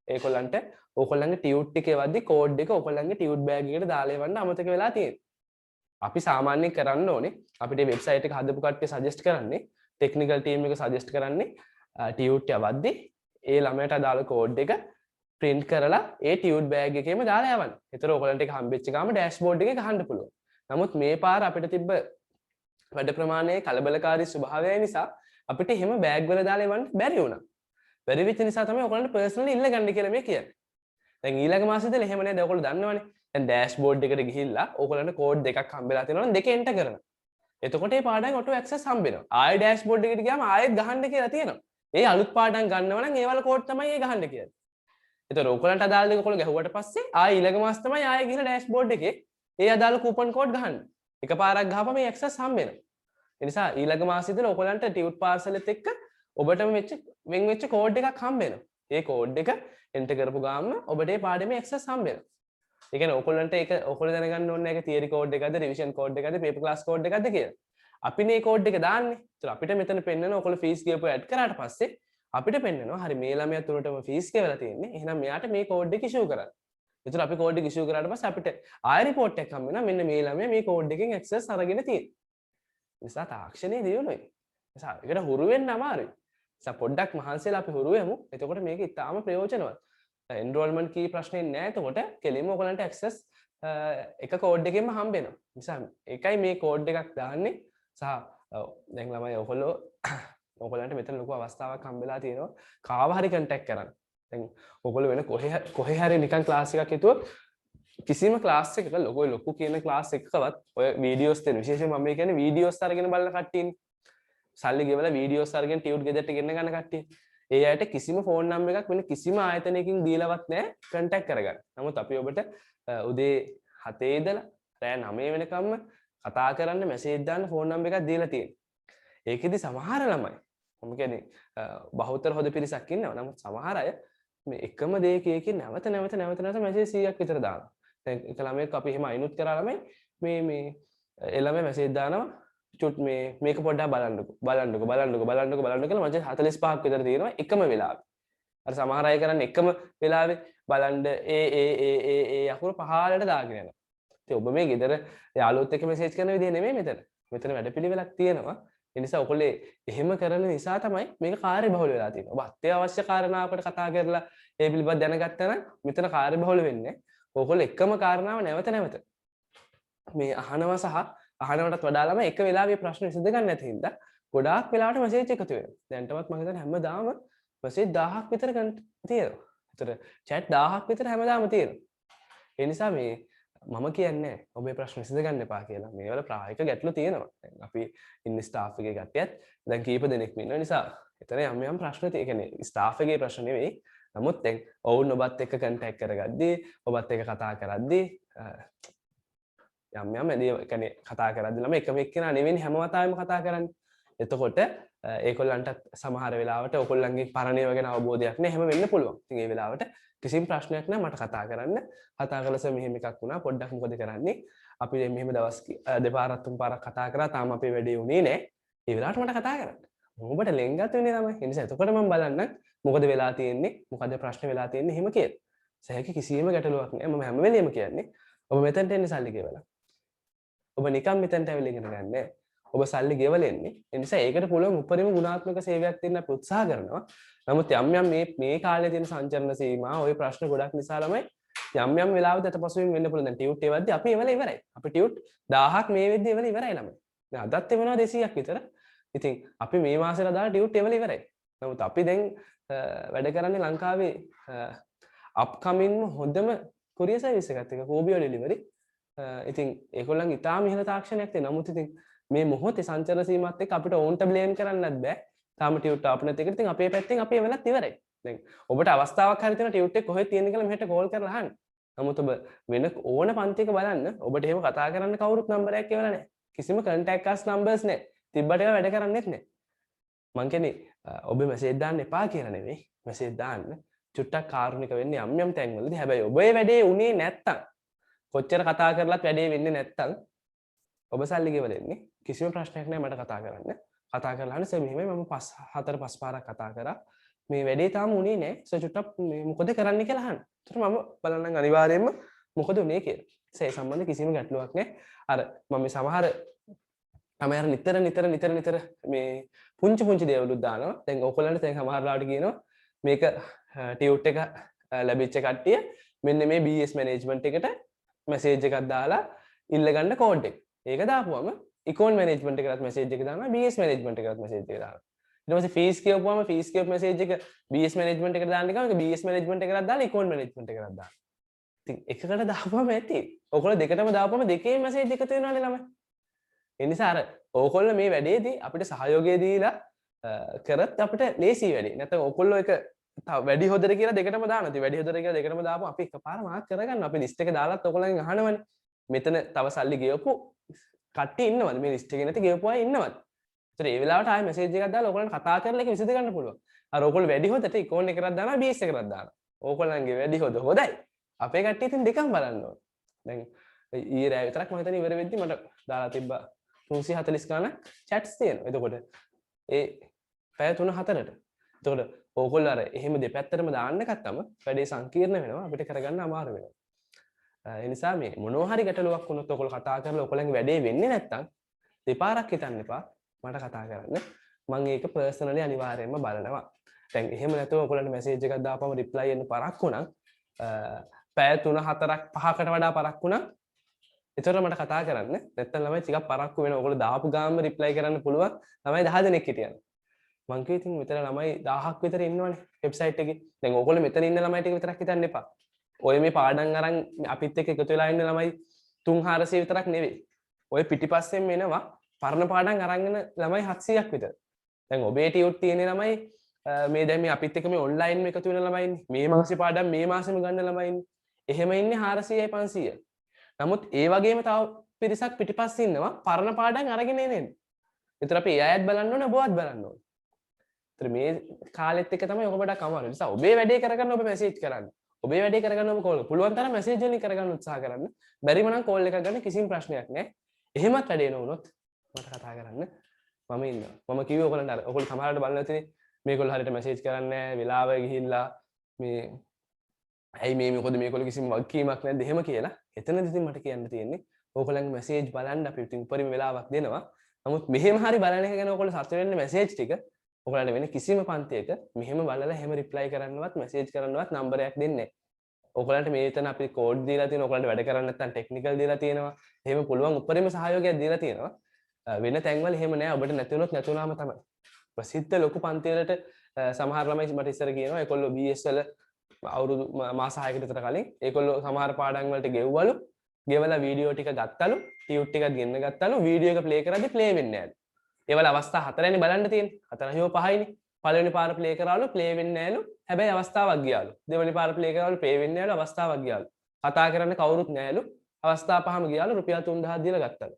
ඒගොල්ලන්ට ඕගොල්ලන්ගේ ටියුට් එකේ වද්දි කෝඩ් එක ඕගොල්ලන්ගේ ටියුට් බෑග් එකට දාලා එවන්න අමතක වෙලා තියෙනවා. අපි සාමාන්‍යයෙන් කරන්න ඕනේ අපිට වෙබ්සයිට් එක හදපු කට්ටිය සජෙස්ට් කරන්නේ ටෙක්නිකල් ටීම් එක සජෙස්ට් කරන්නේ ටියුට් යවද්දි ඒ ළමයට අදාළ කෝඩ් එක print කරලා ඒ ටියුට් බෑග් එකේම දාලා යවන්න. ඒතර ඕගොල්ලන්ට ඒක හම්බෙච්ච ගාම ඩෑෂ්බෝඩ් එකේ ගහන්න පුළුවන්. නමුත් මේ පාර අපිට තිබ්බ වැඩ ප්‍රමාණයේ කලබලකාරී ස්වභාවය නිසා අපිට එහෙම බෑග් වල දාලා එවන්න බැරි වුණා. බැරි වෙච්ච නිසා තමයි ඔයගොල්ලන්ට පර්සනලි ඉල්ල ගන්න කියලා මේ කියන්නේ. දැන් ඊළඟ මාසෙදල එහෙම නේද ඔයගොල්ලෝ දන්නවනේ. දැන් ඩෑෂ්බෝඩ් එකට ගිහිල්ලා ඔයගොල්ලන්ට කෝඩ් දෙකක් හම්බෙලා තියෙනවා නම් දෙක එන්ටර් කරනවා. එතකොට මේ පාඩම් ඔටෝ ඇක්සස් හම්බෙනවා. ආයෙ ඩෑෂ්බෝඩ් එකට ගියාම ආයෙත් ගහන්න කියලා තියෙනවා. ඒ අලුත් පාඩම් ගන්නව නම් ඒවල කෝඩ් තමයි ඒ ගහන්න කියන්නේ. ඒතර ඔයගොල්ලන්ට අදාළ දේ ඔයගොල්ලෝ ගැහුවට පස්සේ ආයෙ ඊළඟ මාස තමයි ආයෙ ගිහලා ඩෑෂ්බෝඩ් එකේ ඒ අදාළ කූපන් කෝඩ් ගහන්න. එකපාරක් ගහපම මේ ඇක්සස් හම්බෙනවා. ඒ නිසා ඊළඟ මාසෙ ඉඳලා ඔයගොල්ලන්ට ටියුට් පාර්සලෙත් එක්ක ඔබටම වෙන් වෙච්ච කෝඩ් එකක් හම්බෙනවා. ඒ කෝඩ් එක එන්ටර් කරපු ගාම ඔබට මේ පාඩමේ ඇක්සස් හම්බෙනවා. ඒ කියන්නේ ඔයගොල්ලන්ට ඒක ඔයගොල්ලෝ දැනගන්න ඕනේ ඒක තියරි කෝඩ් එකක්ද රිවිෂන් කෝඩ් එකක්ද පේපර් ක්ලාස් කෝඩ් එකක්ද කියලා. අපි මේ කෝඩ් එක දාන්නේ. ඒතර අපිට මෙතන පෙන්නනවා ඔයගොල්ලෝ ෆීස් ගෙවපු ඇඩ් කරාට පස්සේ අපිට පෙන්නනවා හරි මේ ළමයා තුනටම ෆීස් ගෙවලා තියෙන්නේ. එහෙනම් මෙයාට මේ කෝඩ් එක ඉෂුව කරන්න. ඒතර අපි කෝඩ් එක ඉෂුව කරාට පස්සේ අපිට ආයෙ report එකක් හම්බ වෙනවා මෙන්න මේ ළමයා මේ කෝඩ් එකෙන් ඇක්සස් අරගෙන තියෙන්නේ. නිසා තාක්ෂණයේ දියුණුවයි. නිසා ඒකට හුරු වෙන්න අමාරුයි. නිසා පොඩ්ඩක් මහන්සියලා අපි හුරු වෙමු. එතකොට මේක ඉතාලම ප්‍රයෝජනවත්. එන්රෝල්මන්ට් කී ප්‍රශ්නේ නැහැ. එතකොට කෙලින්ම ඔයගලන්ට ඇක්සස් එක කෝඩ් එකෙන්ම හම්බ වෙනවා. නිසා ඒකයි මේ කෝඩ් එකක් දාන්නේ. සහ දැන් ළමයි ඔයගලන්ට මෙතන ලොකු අවස්ථාවක් හම්බෙලා තියෙනවා. කාව හරි කන්ටැක්ට් කරන්න. දැන් ඔයගොල්ලෝ වෙන කොහේ හරි නිකන් ක්ලාස් එකක් හිතුවොත් කිසිම ක්ලාස් එකක ලොකු කියන ක්ලාස් එකකවත් ඔය වීඩියෝස් දෙන විශේෂයෙන්ම මම කියන්නේ වීඩියෝස් අරගෙන බලන කට්ටියනේ. සල්ලි ගෙවලා වීඩියෝස් අරගෙන ටියුට් ගෙදරට ගෙන්න ගන්න කට්ටිය. ඒ අයට කිසිම ෆෝන් නම්බර් එකක් වෙන කිසිම ආයතනයකින් දීලවත් නැහැ කන්ටැක්ට් කරගන්න. නමුත් අපි ඔබට උදේ 7 ඉඳලා රෑ 9 වෙනකම්ම කතා කරන්න මැසේජ් දාන්න ෆෝන් නම්බර් එකක් දීලා තියෙනවා. ඒකෙදි සමහර ළමයි මම කියන්නේ බහුතර හොද පිරිසක් ඉන්නවා. නමුත් සමහර අය මේ එකම දේ කියකින් නැවත මැසේජ් 100ක් විතර දානවා. දැන් එක ළමයෙක් අපි එහෙම අයිනුත් කරා ළමයි මේ ළමයා මැසේජ් දානවා චුට් මේක පොඩ්ඩක් බලන්නකෝ කියලා මචං 45ක් විතර තියෙනවා එකම වෙලාවෙ. අර සමහර අය කරන්නේ එකම වෙලාවෙ බලන්න ඒ අකුරු පහලට දාගෙන යනවා. ඉතින් ඔබ මේ ගෙදර යාළුවොත් එක්ක මැසේජ් කරන විදිහ නෙමෙයි මෙතන. මෙතන වැඩපිළිවෙලක් තියෙනවා. ඒ නිසා ඔයගොල්ලෝ එහෙම කරන නිසා තමයි මේක කාර්යබහුල වෙලා තියෙන්නේ. ඔබ අත්‍යවශ්‍ය කාරණාවකට කතා කරලා ඒ පිළිබඳව දැනගත්තා නම් මෙතන කාර්යබහුල වෙන්නේ. ඕගොල්ලෝ එකම කාරණාව නැවත නැවත මේ අහනවා සහ අහනවටත් වඩා ළම එක වෙලාවේ ප්‍රශ්න විසඳ ගන්න නැති හින්දා ගොඩාක් වෙලාවට මැසේජ් එකතු වෙනවා. දැන්ටවත් මම හිතන්නේ හැමදාම මැසේජ් 1000ක් විතර තියෙනවා. ඒතර chat 1000ක් විතර හැමදාම තියෙනවා. ඒ නිසා මේ මම කියන්නේ ඔබේ ප්‍රශ්න විසඳ ගන්න එපා කියලා. මේවල ප්‍රායෝගික ගැටලු තියෙනවා. දැන් අපි ඉන්න ස්ටාෆ් එකේ කට්ටියත් දැන් කීප දෙනෙක්ම ඉන්න නිසා එතන යම් ප්‍රශ්න තියෙන. කියන්නේ ස්ටාෆ් එකේ ප්‍රශ්න නෙවෙයි. නමුත් දැන් ඔවුන් ඔබත් එක්ක කන්ටැක්ට් කරගද්දී ඔබත් එක්ක කතා කරද්දී යම් කියන්නේ කතා කරද්දී ළම එකම එක්කෙනා නෙවෙයි හැම වතාවෙම කතා කරන්නේ. එතකොට ඒගොල්ලන්ට සමහර වෙලාවට ඔයගොල්ලන්ගේ පරණේව ගැන අවබෝධයක් නැහැ. හැම වෙන්න පුළුවන්. ඉතින් ඒ වෙලාවට කිසිම ප්‍රශ්නයක් නැහැ මට කතා කරන්න. කතා කළාස මෙහෙම එකක් වුණා. පොඩ්ඩක් මොකද කරන්නේ? අපි මෙහෙම දවස් දෙපාරක් තුන් පාරක් කතා කරා. තාම අපේ වැඩේ උනේ නැහැ. ඒ වෙලාවට මට කතා කරන්න. ඔබට ලෙන්ගත් වෙන්නේ තමයි. ඒ නිසා එතකොට මම බලන්න මොකද වෙලා තියෙන්නේ? මොකද ප්‍රශ්න වෙලා තියෙන්නේ? එහෙම කියලා. සෑහක කිසිම ගැටලුවක් නැහැ. මම හැම වෙලේම කියන්නේ ඔබ මෙතනට එන්නේ සල්ලි ගෙවලා. ඔබ නිකන් මෙතනට ඇවිල්ලා ඉගෙන ගන්න නැහැ. ඔබ සල්ලි ගෙවල එන්නේ. ඒ නිසා ඒකට පුළුවන් උපරිම ගුණාත්මක සේවයක් දෙන්න අපි උත්සාහ කරනවා. නමුත් යම් මේ කාලේ තියෙන සංචරණ සීමා ওই ප්‍රශ්න ගොඩක් නිසා ළමයි යම් වෙලාවක අතපසුවෙන් වෙන්න පුළුවන්. දැන් ටියුට් ඒවද්දි අපි එවල ඉවරයි. අපි ටියුට් 1000ක් මේ වෙද්දි එවල ඉවරයි ළමයි. දැන් අදත් එවනවා 200ක් විතර. ඉතින් අපි මේ මාසෙට දාලා ටියුට් එවල ඉවරයි. නමුත් අපි දැන් වැඩ කරන්නේ ලංකාවේ අප්කමින් හොඳම කොරියර් සර්විස් එකත් එක කෝබියෝ ඩෙලිවරි. ඉතින් ඒගොල්ලන් ඉතාම ඉහළ තාක්ෂණයක් තියෙනවා. නමුත් ඉතින් මේ මොහොතේ සංචාර සීමාවත් එක්ක අපිට ඕන්ට බ්ලේම් කරන්නත් බෑ. තාම ටියුට් ආපු නැති එකට ඉතින් අපේ පැත්තෙන් අපි එවලත් ඉවරයි. දැන් ඔබට අවස්ථාවක් හරි තියෙන ටියුට් එක කොහෙද තියෙන්නේ කියලා මෙහෙට කෝල් කරලා අහන්න. නමුත් ඔබ වෙන ඕන පන්තියක බලන්න ඔබට එහෙම කතා කරන්න කවුරුත් නම්බරයක් එවලා නැහැ. කිසිම contact us numbers නැහැ. තිබ්බට ඒවා වැඩ කරන්නේත් නැහැ. මං කියන්නේ ඔබ මැසේජ් දාන්න එපා කියලා නෙවෙයි. මැසේජ් දාන්න චුට්ටක් කාරුණික වෙන්න යම් තැන්වලදී. හැබැයි ඔබේ වැඩේ උනේ නැත්තම් කොච්චර කතා කරලත් වැඩේ වෙන්නේ නැත්තම් ඔබ සල්ලි ගෙවල එන්නේ. කිසිම ප්‍රශ්නයක් නැහැ මට කතා කරන්න. කතා කරලා අහන්න සර් මෙහෙමයි මම 4-5 පාරක් කතා කරා. මේ වැඩේ තාම උනේ නැහැ. සර් චුට්ටක් මොකද කරන්න කියලා අහන්න. ඒතර මම බලන්නම් අනිවාර්යයෙන්ම මොකද උනේ කියලා. ඒ සම්බන්ධ කිසිම ගැටලුවක් නැහැ. අර මම සමහර තමයි අර නිතර මේ පුංචි දේවලුත් දානවා. දැන් ඔයගොල්ලන්ට දැන් සමහර ලාට කියනවා මේක ටියුට් එක ලැබිච්ච කට්ටිය මෙන්න මේ BS management එකට මැසේජ් එකක් දාලා ඉල්ල ගන්න කෝඩ් එක. ඒක දාපුවම ඉකෝන් මැනේජ්මන්ට් එකකට මැසේජ් එක දානවා BS මැනේජ්මන්ට් එකකට මැසේජ් එක දානවා. ඊට පස්සේ ෆීස් කියවපුවම ෆීස් කියවපු මැසේජ් එක BS මැනේජ්මන්ට් එකට දාන්න ගමන් ඒක BS මැනේජ්මන්ට් එකකට දාලා ඉකෝන් මැනේජ්මන්ට් එකකට දානවා. ඉතින් එකකට දාපුවම ඇති. ඔයගොල්ලෝ දෙකටම දාපුවම දෙකේම මැසේජ් එකතු වෙනවානේ ළමයි. ඒ නිසා අර ඔයගොල්ලෝ මේ වැඩේදී අපිට සහයෝගය දීලා කරත් අපිට ලේසි වැඩේ. නැත්නම් ඔයගොල්ලෝ එක වැඩි හොදට කියලා දෙකටම දානවා. ඉතින් වැඩි හොදට කියලා දෙකටම දාපුවම අපි එකපාර මාක් කරගන්න. අපි ලිස්ට් එක දාලත් ඔයගොල්ලන්ගෙන් අහනවනේ. මෙතන තව සල්ලි ගෙවපු කට්ටිය ඉන්නවද? මේ ලිස්ට් එකේ නැති ගෙවපු අය ඉන්නවද? ඒතර ඒ වෙලාවට ආයෙ මැසේජ් එකක් දාලා ඔයගොල්ලන්ට කතා කරලා ඒක විසඳ ගන්න පුළුවන්. අර ඔයගොල්ලෝ වැඩි හොදට ඉකෝන් එකකට දානවා BS එකකට දානවා. ඕගොල්ලන්ගේ වැඩි හොද හොදයි. අපේ කට්ටිය ඉතින් දෙකම බලන්න ඕන. දැන් ඊයේ රෑ විතරක් මම හිතන්නේ ඉවර වෙද්දි මට දාලා තිබ්බා 340 ගානක් chats තියෙනවා. එතකොට ඒ පැය 3-4ට. එතකොට ඕගොල්ලෝ අර එහෙම දෙපැත්තටම දාන්න ගත්තම වැඩේ සංකීර්ණ වෙනවා. අපිට කරගන්න අමාරු වෙනවා. ඒ නිසා මේ මොනවා හරි ගැටලුවක් වුණොත් ඔයගොල්ලෝ කතා කරලා ඔයගොල්ලන්ගේ වැඩේ වෙන්නේ නැත්තම් දෙපාරක් හිතන්න එපා මට කතා කරන්න. මම ඒක පර්සනලි අනිවාර්යයෙන්ම බලනවා. දැන් එහෙම නැතුව ඔයගොල්ලන්ට මැසේජ් එකක් දාපම රිප්ලයි එන්න පරක්කු නම් පැය 3-4ක් 5කට වඩා පරක්කු නම් එතකොට මට කතා කරන්න. නැත්තම් ළමයි ටිකක් පරක්කු වෙනවා. ඔයගොල්ලෝ දාපු ගාම රිප්ලයි කරන්න පුළුවන්. ළමයි 10 දෙනෙක් හිටියන. මං කිව්වේ ඉතින් මෙතන ළමයි 1000ක් විතර ඉන්නවනේ වෙබ්සයිට් එකේ. දැන් ඔයගොල්ලෝ මෙතන ඉන්න ළමයි ටික විතරක් හිතන්න එපා. ඔය මේ පාඩම් අරන් අපිත් එක්ක එකතු වෙලා ඉන්න ළමයි 300-400 විතරක් නෙවෙයි. ඔය පිටිපස්සෙන් එනවා පරණ පාඩම් අරන් එන ළමයි 700ක් විතර. දැන් ඔබේ ටියුට් තියෙන ළමයි මේ දැන් මේ අපිත් එක්ක මේ ඔන්ලයින් මේ එකතු වෙන ළමයි ඉන්නේ. මේ මාසේ පාඩම් මේ මාසෙම ගන්න ළමයි ඉන්නේ. එහෙම ඉන්නේ 400යි 500යි. නමුත් ඒ වගේම තව පිරිසක් පිටිපස්සේ ඉන්නවා පරණ පාඩම් අරගෙන එන්නේ. ඒතර අපි ඒ අයත් බලන්න ඕනේ ඔබවත් බලන්න ඕනේ. ඒතර මේ කාලෙත් එක්ක තමයි ඔබ ගොඩක් අමාරු. ඒ නිසා ඔබේ වැඩේ කරගන්න ඔබ මැසේජ් කරන්න. ඔබේ වැඩේ කරගන්න ඔබ කෝල්. පුළුවන් තරම් මැසේජ් වලින් කරගන්න උත්සාහ කරන්න. බැරිම නම් කෝල් එකක් ගන්න කිසිම ප්‍රශ්නයක් නැහැ. එහෙමත් වැඩේ නොවුනොත් මට කතා කරන්න. මම ඉන්නවා. මම කිව්වේ ඔයගොල්ලන්ට අර ඔයගොල්ලෝ සමහරවිට බලන්න ඇතිනේ මේගොල්ලෝ හරියට මැසේජ් කරන්නේ නැහැ. වෙලාව ගිහිල්ලා මේ ඇයි මේ මොකද මේගොල්ලෝ කිසිම වගකීමක් නැද්ද එහෙම කියලා. එතනදි ඉතින් මට කියන්න තියෙන්නේ ඕගොල්ලන්ගේ මැසේජ් බලන්න අපි ඉතින් උපරිම වෙලාවක් දෙනවා. නමුත් මෙහෙම හරි බලන එක ගැන ඕගොල්ලෝ සතුටු වෙන්න මැසේජ් ටික ඔයගොල්ලන්ට වෙන කිසිම පන්තියක මෙහෙම බලලා එහෙම රිප්ලයි කරන්නවත් මැසේජ් කරන්නවත් නම්බරයක් දෙන්නේ නැහැ. ඔයගලන්ට මේ විතර අපි කෝඩ් දීලා තියෙනවා. ඔයගලන්ට වැඩ කරන්න නැත්නම් ටෙක්නිකල් දීලා තියෙනවා. එහෙම පුළුවන් උපරිම සහයෝගයක් දීලා තියෙනවා. වෙන තැන්වල එහෙම නෑ. ඔබට නැති වුණොත් නැතුණාම තමයි. ප්‍රසිද්ධ ලොකු පන්ති වලට සමහර ළමයි මට ඉස්සර කියනවා ඒගොල්ලෝ BS වල අවුරුදු මාස 6කට විතර කලින් ඒගොල්ලෝ සමහර පාඩම් වලට ගෙව්වලු. ගෙවලා වීඩියෝ ටික ගත්තලු. ටියුට් ටිකක් ගෙන්න ගත්තලු. වීඩියෝ එක ප්ලේ කරද්දි ප්ලේ වෙන්නේ නෑලු. ඒවල අවස්ථා 4නේ බලන්න තියෙන්නේ. 4 හිව 5යිනේ. පළවෙනි පාර ප්ලේ කරාලු ප්ලේ වෙන්නේ නෑලු. හැබැයි අවස්ථාවක් ගියාලු. දෙවෙනි පාර ප්ලේ කරාලු ප්ලේ වෙන්නේ නෑලු. අවස්ථාවක් ගියාලු. කතා කරන්න කවුරුත් නෑලු. අවස්ථා පහම ගියාලු රුපියල් 3000ක් දීලා ගත්තලු.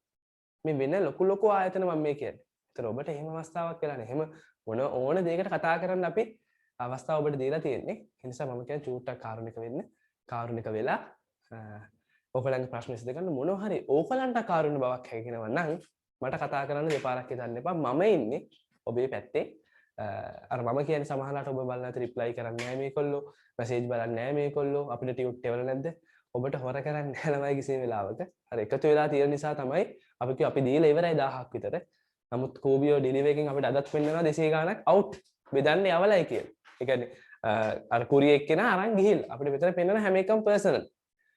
මේ වෙන ලොකු ආයතන මම මේ කියන්නේ. ඒතර ඔබට එහෙම අවස්ථාවක් වෙලා නැහැ. එහෙම මොන ඕන දෙයකට කතා කරන්න අපි අවස්ථාව ඔබට දීලා තියෙන්නේ. ඒ නිසා මම කියන්නේ චූට්ටක් කාරුණික වෙන්න. කාරුණික වෙලා ඔයගලන්ගේ ප්‍රශ්න විසඳ ගන්න මොනවා හරි ඕගලන්ට කාරුණ්‍ය බවක් හැගෙනවා නම් මට කතා කරන්න දෙපාරක් හිතන්න එපා. මම ඉන්නේ ඔබේ පැත්තේ. අර මම කියන්නේ සමහරවිට ඔබ බලනත් රිප්ලයි කරන්නේ නැහැ මේකොල්ලෝ. මැසේජ් බලන්නේ නැහැ මේකොල්ලෝ. අපිට ටියුට් එවල නැද්ද? ඔබට හොර කරන්නේ නැහැ ළමයි කිසි වෙලාවක. අර එකතු වෙලා තියෙන නිසා තමයි අපි දීලා ඉවරයි 1000ක් විතර. නමුත් කෝබියෝ ඩෙලිවරි එකෙන් අපිට අදත් පෙන්නනවා 200 ගාණක් අවුට් බෙදන්න යවලයි කියලා. ඒ කියන්නේ අර කුරිය එක්කෙනා අරන් ගිහිල්ලා අපිට මෙතන පෙන්නන හැම එකම පර්සනල්.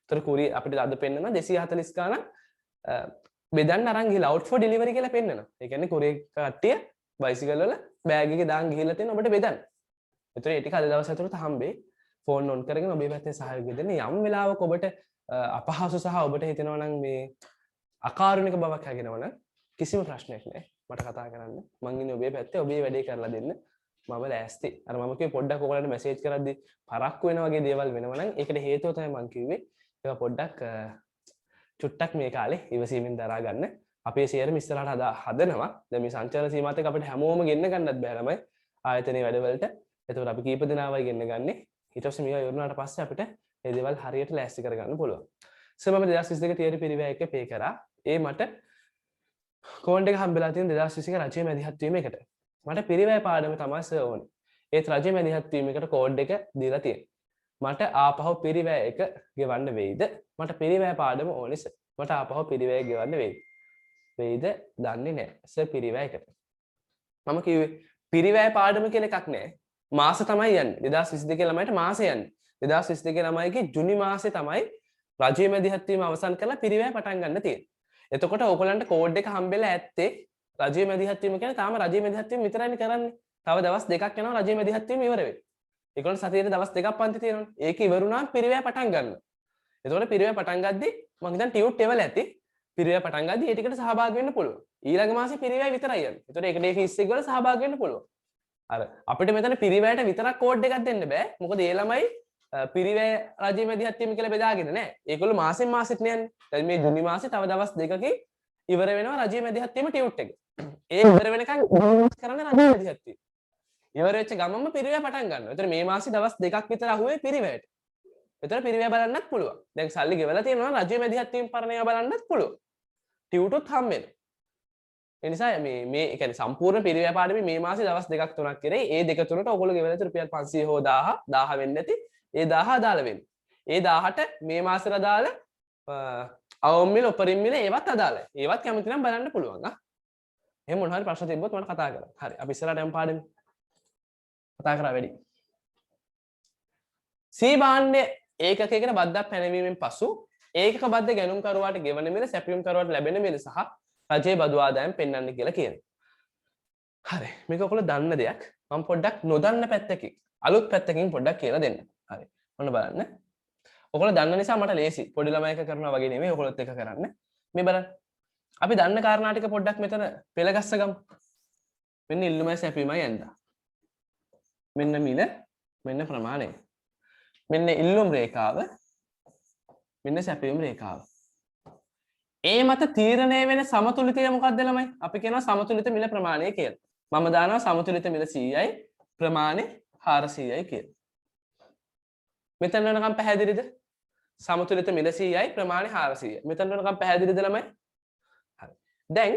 ඒතර කුරිය අපිට අද පෙන්නනවා 240 ගාණක් බෙදන්න අරන් ගිහිල්ලා අවුට් ෆෝ ඩෙලිවරි කියලා පෙන්නනවා. ඒ කියන්නේ කුරිය කට්ටිය බයිසිකල් වල බෑග් එකේ දාන් ගිහිල්ලා තියෙන ඔබට බෙදන්න. ඒතර ඒ ටික අද දවස් ඇතුළත හම්බෙයි. ෆෝන් ඔන් කරගෙන ඔබේ පැත්තෙන් සහයෝගය දෙන්න. යම් වෙලාවක ඔබට අපහසු සහ ඔබට හිතෙනවා නම් මේ අකාරුණික බවක් හැගෙනවා නම් කිසිම ප්‍රශ්නයක් නැහැ. මට කතා කරන්න. මං ඉන්නේ ඔබේ පැත්තේ. ඔබේ වැඩේ කරලා දෙන්න. මම ලෑස්ති. අර මම කිව්වේ පොඩ්ඩක් ඔයගලන්ට මැසේජ් කරද්දි පරක්කු වෙන වගේ දේවල් වෙනවා නම් ඒකට හේතුව තමයි මං කිව්වේ. ඒක පොඩ්ඩක් චුට්ටක් මේ කාලේ ඉවසීමෙන් දරා ගන්න. අපේ ෂෙයර් ඉස්සරහට හදනවා. දැන් මේ සංචාර සීමාවත් එක්ක අපිට හැමෝම ගෙන්න ගන්නත් බෑ ළමයි. ආයතනයේ වැඩවලට. ඒතකොට අපි කීප දෙනාවයි ගෙන්න ගන්නේ. ඊට පස්සේ මේවා ඉවරනාට පස්සේ අපිට මේ දේවල් හරියට ලෑස්ති කරගන්න පුළුවන්. මම 2022 තියරි පිරිවැය එක පේ කරා. ඒ මට කෝඩ් එක හම්බෙලා තියෙන 2021 රජයේ මැදිහත් වීම එකට. මට පිරිවැය පාඩම තමයි සර් ඕනේ. ඒත් රජයේ මැදිහත් වීම එකට කෝඩ් එක දීලා තියෙනවා. මට ආපහු පිරිවැය එක ගෙවන්න වෙයිද? මට පිරිවැය පාඩම ඕනේ සර්. මට ආපහු පිරිවැය ගෙවන්න වෙයිද? වෙයිද? දන්නේ නැහැ සර් පිරිවැය එකට. මම කිව්වේ පිරිවැය පාඩම කියලා එකක් නැහැ. මාස තමයි යන්නේ. 2022 ළමයිට මාසෙ යන්නේ. 2022 ළමයිගේ ජුනි මාසේ තමයි රජයේ මැදිහත් වීම අවසන් කරලා පිරිවැය පටන් ගන්න තියෙන්නේ. එතකොට ඕගොල්ලන්ට කෝඩ් එක හම්බෙලා ඇත්තේ රජයේ මැදිහත් වීම කියන්නේ තාම රජයේ මැදිහත් වීම විතරයිනේ කරන්නේ. තව දවස් දෙකක් යනවා රජයේ මැදිහත් වීම ඉවර වෙන්න. ඒගොල්ලෝ සතියේ දවස් දෙකක් පන්ති තියෙනවනේ. ඒක ඉවරුණාම පිරිවැය පටන් ගන්නවා. එතකොට පිරිවැය පටන් ගද්දි මම හිතන්නේ ටියුට් එවල ඇති. පිරිවැය පටන් ගද්දි ඒ ටිකට සහභාගී වෙන්න පුළුවන්. ඊළඟ මාසේ පිරිවැය විතරයි යන්නේ. එතකොට ඒකට ඒ ෆීස් එක වල සහභාගී වෙන්න පුළුවන්. අර අපිට මෙතන පිරිවැයට විතරක් කෝඩ් එකක් දෙන්න බෑ. මොකද ඒ ළමයි පිරිවැය රජයේ මැදිහත් වීම කියලා බෙදාගෙන නැහැ. ඒගොල්ලෝ මාසෙන් මාසෙට යන්නේ. දැන් මේ ජුනි මාසේ තව දවස් දෙකකින් ඉවර වෙනවා රජයේ මැදිහත් වීම ටියුට් එක. ඒ ඉවර වෙනකන් කරන්නේ රජයේ මැදිහත් වීම. ඉවර වෙච්ච ගමන්ම පිරිවැය පටන් ගන්නවා. ඒතර මේ මාසේ දවස් දෙකක් විතර අහුවේ පිරිවැයට. ඒතර පිරිවැය බලන්නත් පුළුවන්. දැන් සල්ලි ගෙවලා තියෙනවා රජයේ මැදිහත් වීම පරණේව බලන්නත් පුළුවන්. ටියුටුත් හම් වෙනවා. ඒ නිසා මේ කියන්නේ සම්පූර්ණ පිරිවැය පාඩමේ මේ මාසේ දවස් දෙකක් තුනක් කරේ. ඒ දෙක තුනට ඔයගොල්ලෝ ගෙවලා තියෙන රුපියල් 500 හෝ 1000 වෙන්නේ නැති. ඒ 1000 අදාළ වෙන්නේ. ඒ 1000ට මේ මාසෙට අදාළ අවම මිල උපරිම මිල ඒවත් අදාළයි. ඒවත් කැමති නම් බලන්න පුළුවන්. එහෙනම් මොනවා හරි ප්‍රශ්න තිබ්බොත් මට කතා කරන්න. හරි. අපි ඉස්සරහට යමු පාඩමේ. කතා කරා වැඩි. C භාණ්ඩ ඒකකයකට බද්දක් පැනවීමෙන් පසු ඒකක බද්ද ගැනුම් කරුවාට ගෙවන මිල සැපයුම් කරුවාට ලැබෙන මිල සහ රජයේ බදු ආදායම් පෙන්වන්න කියලා කියනවා. හරි. මේක ඔයගොල්ලෝ දන්න දෙයක්. මම පොඩ්ඩක් නොදන්න පැත්තකින් අලුත් පැත්තකින් පොඩ්ඩක් කියලා දෙන්න. හරි. ඔන්න බලන්න. ඔයගොල්ලෝ දන්න නිසා මට ලේසි. පොඩි ළමයි එක කරනවා වගේ නෙමෙයි ඔයගොල්ලොත් එක කරන්න. මේ බලන්න. අපි දන්න කාරණා ටික පොඩ්ඩක් මෙතන පෙළගස්ස ගමු. මෙන්න ඉල්ලුමයි සැපීමයි යන්දා. මෙන්න මිල මෙන්න ප්‍රමාණය. මෙන්න ඉල්ලුම් රේඛාව මෙන්න සැපයුම් රේඛාව. ඒ මත තීරණය වෙන සමතුලිතය මොකක්ද ළමයි? අපි කියනවා සමතුලිත මිල ප්‍රමාණය කියලා. මම දානවා සමතුලිත මිල 100යි ප්‍රමාණය 400යි කියලා. මෙතන වෙනකම් පැහැදිලිද? සමතුලිත මිල 100යි ප්‍රමාණය 400යි. මෙතන වෙනකම් පැහැදිලිද ළමයි? හරි. දැන්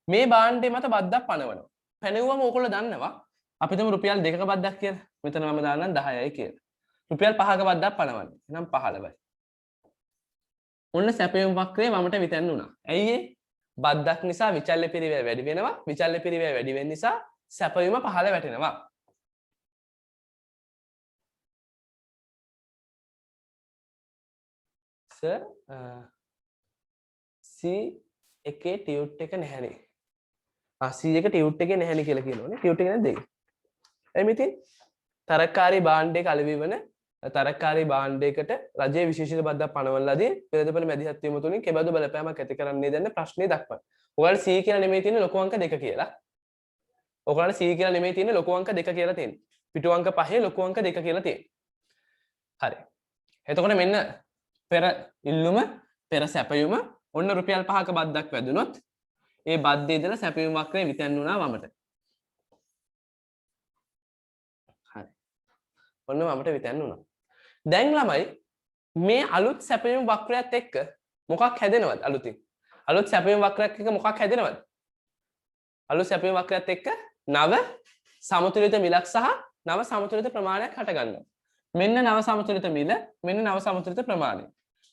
මේ භාණ්ඩේ මත බද්දක් පනවනවා. පැනෙවුවම ඕගොල්ලෝ දන්නවා අපි තුමු රුපියල් 2ක බද්දක් කියලා. මෙතන මම දාන්නම් 10යි කියලා. රුපියල් 5ක බද්දක් පනවන්නේ. එහෙනම් 15යි. ඔන්න සැපයුම් වක්‍රය වමට විතැන් වුණා. ඇයි ඒ? බද්දක් නිසා විචල්්‍ය පිරිවැය වැඩි වෙනවා. විචල්්‍ය පිරිවැය වැඩි වෙන නිසා සැපයුම පහළ වැටෙනවා. සර් C එකේ ටියුට් එක නැහැනේ. C එක ටියුට් එකේ නැහැනේ කියලා කියනෝනේ. ටියුට් එක නැද්ද ඒක? එහම ඉතින් තරක්කාරී භාණ්ඩයක අලෙවි වන තරක්කාරී භාණ්ඩයකට රජයේ විශේෂිත බද්දක් පනවන ලදී පෙරදපළ මැදිහත් වීම තුලින් කෙබඳු බලපෑමක් ඇති කරන්නේ දැන් ප්‍රශ්නේ දක්වන්න. ඔයාලට C කියලා නෙමෙයි තියෙන්නේ ලොකු අංක 2 කියලා. ඔයාලට C කියලා නෙමෙයි තියෙන්නේ ලොකු අංක 2 කියලා තියෙන්නේ. පිටු අංක 5 ලොකු අංක 2 කියලා තියෙන්නේ. හරි. එතකොට මෙන්න පෙර ඉල්ලුම පෙර සැපයුම ඔන්න රුපියල් 5ක බද්දක් වැදුනොත් ඒ බද්දේ ඉඳලා සැපයුම වක්‍රය විතැන් වුණා වමට. හරි. ඔන්න වමට විතැන් වුණා. දැන් ළමයි මේ අලුත් සැපයුම් වක්‍රයත් එක්ක මොකක් හැදෙනවද අලුතින්? අලුත් සැපයුම් වක්‍රයක් එක්ක මොකක් හැදෙනවද? අලුත් සැපයුම් වක්‍රයත් එක්ක නව සමතුලිත මිලක් සහ නව සමතුලිත ප්‍රමාණයක් හට ගන්නවා. මෙන්න නව සමතුලිත මිල, මෙන්න නව සමතුලිත ප්‍රමාණය.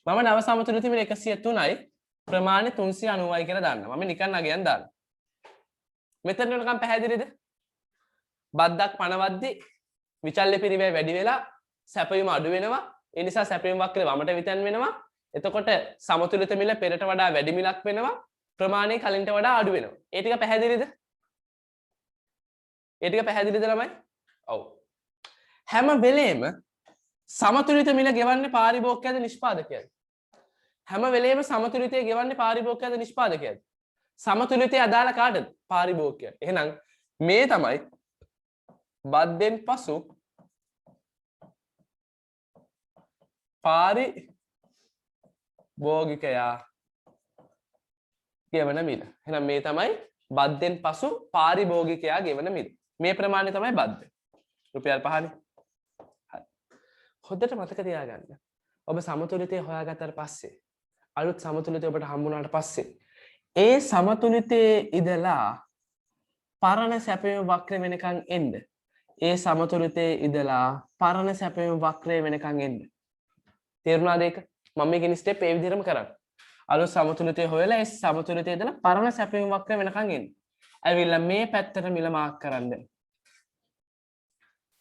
මම නව සමතුලිත මිල 103යි ප්‍රමාණය 390යි කියලා දාන්නවා. මම නිකන් නගයන් දානවා. මෙතන වෙනකම් පැහැදිලිද? බද්දක් පනවද්දි විචල්්‍ය පිරිවැය වැඩි වෙලා සැපයුම අඩු වෙනවා. ඒ නිසා සැපයුම් වක්‍රය වමට විතැන් වෙනවා. එතකොට සමතුලිත මිල පෙරට වඩා වැඩි මිලක් වෙනවා. ප්‍රමාණය කලින්ට වඩා අඩු වෙනවා. ඒ ටික පැහැදිලිද? ඒ ටික පැහැදිලිද ළමයි? ඔව්. හැම වෙලේම සමතුලිත මිල ගෙවන්නේ පාරිභෝගිකයද නිෂ්පාදකයද? හැම වෙලේම සමතුලිතය ගෙවන්නේ පාරිභෝගිකයද නිෂ්පාදකයද? සමතුලිතය අදාළ කාටද? පාරිභෝගිකයට. එහෙනම් මේ තමයි බද්දෙන් පසු පාරිභෝගිකයා ගෙවන මිල. එහෙනම් මේ තමයි බද්දෙන් පසු පාරිභෝගිකයා ගෙවන මිල. මේ ප්‍රමාණය තමයි බද්ද. රුපියල් 5නේ. හරි. හොඳට මතක තියාගන්න. ඔබ සමතුලිතය හොයාගත්තට පස්සේ අලුත් සමතුලිතය ඔබට හම්බුනාට පස්සේ ඒ සමතුලිතයේ ඉඳලා පරණ සැපයුම් වක්‍රය වෙනකන් එන්න. ඒ සමතුලිතයේ ඉඳලා පරණ සැපයුම් වක්‍රය වෙනකන් එන්න. තේරුණාද ඒක? මම මේකේ ස්ටෙප් ඒ විදිහටම කරන්නේ. අලුත් සමතුලිතය හොයලා ඒ සමතුලිතයේ ඉඳලා පරණ සැපයුම් වක්‍රය වෙනකන් එන්න. ඇවිල්ලා මේ පැත්තට මිල මාක් කරන්න.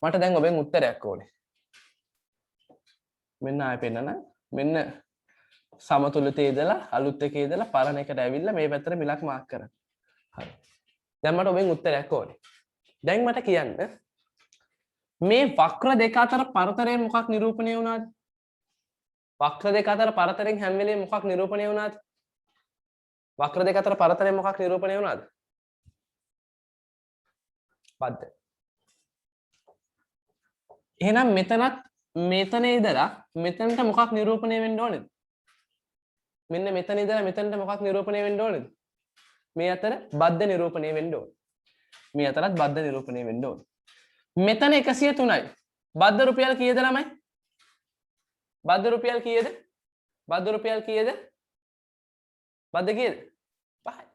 මට දැන් ඔබෙන් උත්තරයක් ඕනේ. මෙන්න ආයෙ පෙන්නන. මෙන්න සමතුලිතයේ ඉඳලා අලුත් එකේ ඉඳලා පරණ එකට ඇවිල්ලා මේ පැත්තට මිලක් මාක් කරන්න. හරි. දැන් මට ඔබෙන් උත්තරයක් ඕනේ. දැන් මට කියන්න මේ වක්‍ර දෙක අතර පරතරයෙන් මොකක් නිරූපණය වුණාද? වක්‍ර දෙක අතර පරතරයෙන් හැම වෙලේම මොකක් නිරූපණය වුණාද? වක්‍ර දෙක අතර පරතරයෙන් මොකක් නිරූපණය වුණාද? බද්ද. එහෙනම් මෙතනත් මෙතන ඉඳලා මෙතනට මොකක් නිරූපණය වෙන්න ඕනේද? මෙන්න මෙතන ඉඳලා මෙතනට මොකක් නිරූපණය වෙන්න ඕනේද? මේ අතර බද්ද නිරූපණය වෙන්න ඕනේ. මේ අතරත් බද්ද නිරූපණය වෙන්න ඕනේ. මෙතන 103යි. බද්ද රුපියල් කීයද ළමයි? බද්ද රුපියල් කීයද? බද්ද රුපියල් කීයද? බද්ද කීයද? 5යි.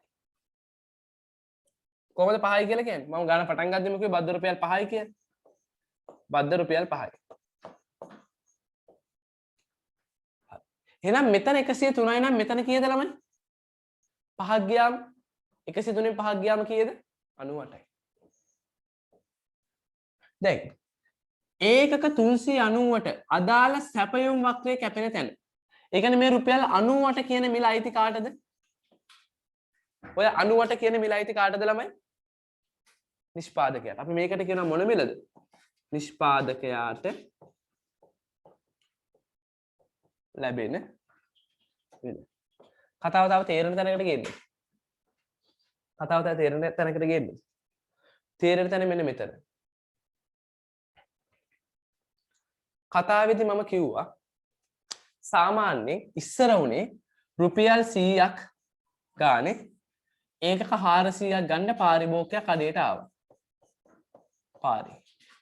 කොහොමද 5යි කියලා කියන්නේ? මම ගාන පටන් ගද්දිම කිව්වේ බද්ද රුපියල් 5යි කියලා. බද්ද රුපියල් 5යි. එහෙනම් මෙතන 103යි නම් මෙතන කීයද ළමයි? 5ක් ගියාම 103න් 5ක් ගියාම කීයද? 98යි. දැන් ඒකක 390ට අදාළ සැපයුම් වක්‍රයේ කැපෙන තැන. ඒ කියන්නේ මේ රුපියල් 98 කියන මිල අයිති කාටද? ඔය 98 කියන මිල අයිති කාටද ළමයි? නිෂ්පාදකයාට. අපි මේකට කියනවා මොන මිලද? නිෂ්පාදකයාට ලැබෙන මිල. කතාව තව තේරෙන තැනකට ගේන්නේ. කතාව තව තේරෙන තැනකට ගේන්නේ. තේරෙන තැන මෙන්න මෙතන. කතාවේදී මම කිව්වා සාමාන්‍යයෙන් ඉස්සර උනේ රුපියල් 100ක් ගානේ ඒකක 400ක් ගන්න පාරිභෝගිකයා කඩේට ආවා. පාරේ.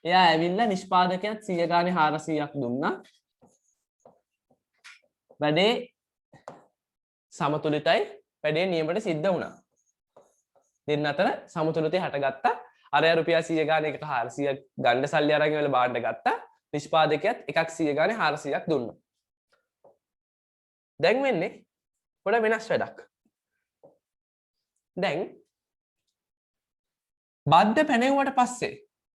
එයා ඇවිල්ලා නිෂ්පාදකයාත් 100 ගානේ 400ක් දුන්නා. වැඩේ සමතුලිතයි. වැඩේ නියමයට සිද්ධ වුණා. දෙන්න අතර සමතුලිතය හටගත්තා. අරයා රුපියල් 100 ගානේ එකක 400ක් ගන්න සල්ලි අරන් ඉවල බාණ්ඩ ගත්තා. නිෂ්පාදකයාත් එකක් 100 ගානේ 400ක් දුන්නා. දැන් වෙන්නේ පොඩ වෙනස් වැඩක්. දැන් බද්ද පැනෙව්වට පස්සේ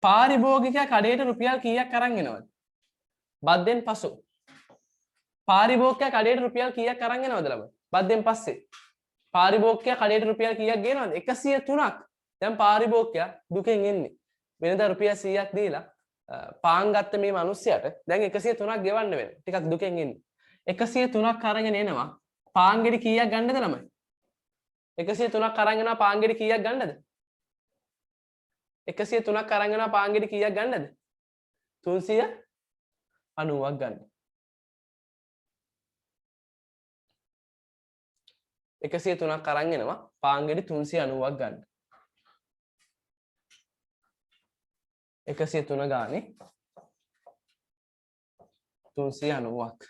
පාරිභෝගිකයා කඩේට රුපියල් කීයක් අරන් එනවද? බද්දෙන් පසු පාරිභෝගිකයා කඩේට රුපියල් කීයක් අරන් එනවද ළමයි? බද්දෙන් පස්සේ. පාරිභෝගිකයා කඩේට රුපියල් කීයක් ගේනවද? 103ක්. දැන් පාරිභෝගිකයා දුකෙන් එන්නේ. වෙනදා රුපියල් 100ක් දීලා පාන් ගත්ත මේ මිනිස්සයාට දැන් 103ක් ගෙවන්න වෙනවා. ටිකක් දුකෙන් එන්නේ. 103ක් අරගෙන එනවා. පාන් ගෙඩි කීයක් ගන්නද ළමයි? 103ක් අරන් එනවා පාන් ගෙඩි කීයක් ගන්නද? 103ක් අරන් එනවා පාන් ගෙඩි කීයක් ගන්නද? 390ක් ගන්න. 103ක් අරන් එනවා පාන් ගෙඩි 390ක් ගන්න. 103 ගානේ 390ක්.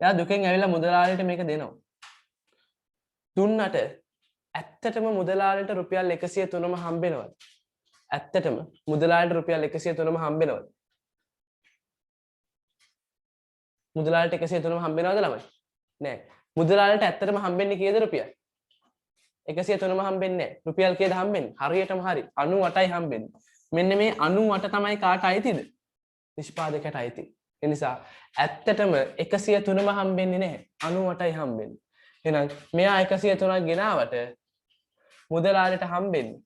එයා දුකෙන් ඇවිල්ලා මුදලාලිට මේක දෙනවා. දුන්නට ඇත්තටම මුදලාලිට රුපියල් 103ම හම්බෙනවද? ඇත්තටම මුදලාලිට රුපියල් 103ම හම්බෙනවද? මුදලාලිට 103ම හම්බෙනවද ළමයි? නෑ. මුදලාලිට ඇත්තටම හම්බෙන්නේ කීයද රුපියල්? 103ම හම්බෙන්නේ නෑ. රුපියල් කීයද හම්බෙන්නේ? හරියටම හරි 98යි හම්බෙන්නේ. මෙන්න මේ 98 තමයි කාට අයිතිද? නිෂ්පාදකයට අයිති. ඒ නිසා ඇත්තටම 103ම හම්බෙන්නේ නැහැ. 98යි හම්බෙන්නේ. එහෙනම් මෙයා 103ක් ගෙනාවට මුදලාලිට හම්බෙන්නේ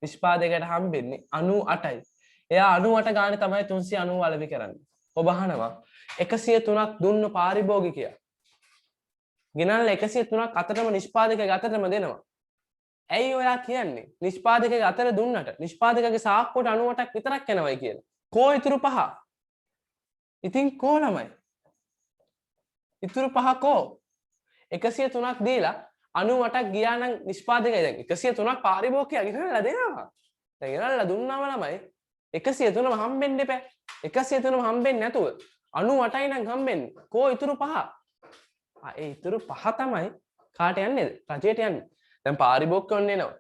නිෂ්පාදකයට හම්බෙන්නේ 98යි. එයා 98 ගානේ තමයි 390 අලෙවි කරන්නේ. ඔබ අහනවා 103ක් දුන්න පාරිභෝගිකයා ගෙනල්ලා 103ක් අතටම නිෂ්පාදකයාගේ අතටම දෙනවා. ඇයි ඔයා කියන්නේ නිෂ්පාදකයාගේ අතට දුන්නට නිෂ්පාදකයාගේ සාක්කුවට 98ක් විතරක් යනවයි කියලා? කෝ ඉතුරු පහ? ඉතින් කෝ ළමයි? ඉතුරු පහ කෝ? 103ක් දීලා 98ක් ගියා නම් නිෂ්පාදකයා දැන් 103ක් පාරිභෝගිකයා ගෙනල්ලා දෙනවා. දැන් ගෙනල්ලා දුන්නාම ළමයි 103ම හම්බෙන්න එපා. 103ම හම්බෙන්නේ නැතුව 98යි නම් හම්බෙන්නේ. කෝ ඉතුරු පහ? ඒ ඉතුරු පහ තමයි කාට යන්නේද? රජයට යන්නේ. දැන් පාරිභෝගිකයන් එනවා.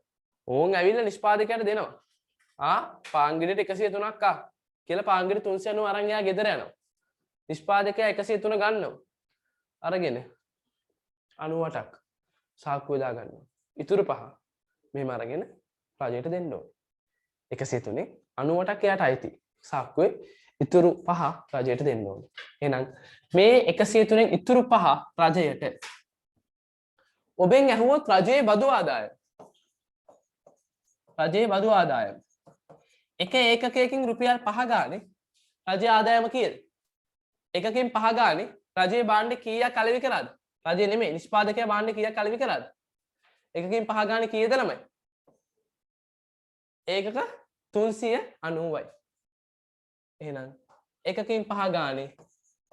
ඕන් ඇවිල්ලා නිෂ්පාදකයාට දෙනවා. පාන් ගෙඩියට 103ක් කියලා පාන් ගෙඩි 390 අරන් එයා ගෙදර යනවා. නිෂ්පාදකයා 103 ගන්නවා. අරගෙන 98ක් සාක්කුවේ දා ගන්නවා. ඉතුරු පහ මෙහෙම අරගෙන රජයට දෙන්න ඕනේ. 103 98ක් එයාට අයිති. සාක්කුවේ ඉතුරු පහ රජයට දෙන්න ඕනේ. එහෙනම් මේ 103න් ඉතුරු පහ රජයට ඔබෙන් ඇහුවොත් රජයේ බදු ආදායම. රජයේ බදු ආදායම. එක ඒකකයකින් රුපියල් 5 ගානේ රජයේ ආදායම කීයද? එකකින් 5 ගානේ රජයේ භාණ්ඩ කීයක් අලෙවි කරාද? රජයේ නෙමෙයි නිෂ්පාදකයා භාණ්ඩ කීයක් අලෙවි කරාද? එකකින් 5 ගානේ කීයද ළමයි? ඒකක 390යි. එහෙනම් එකකින් 5 ගානේ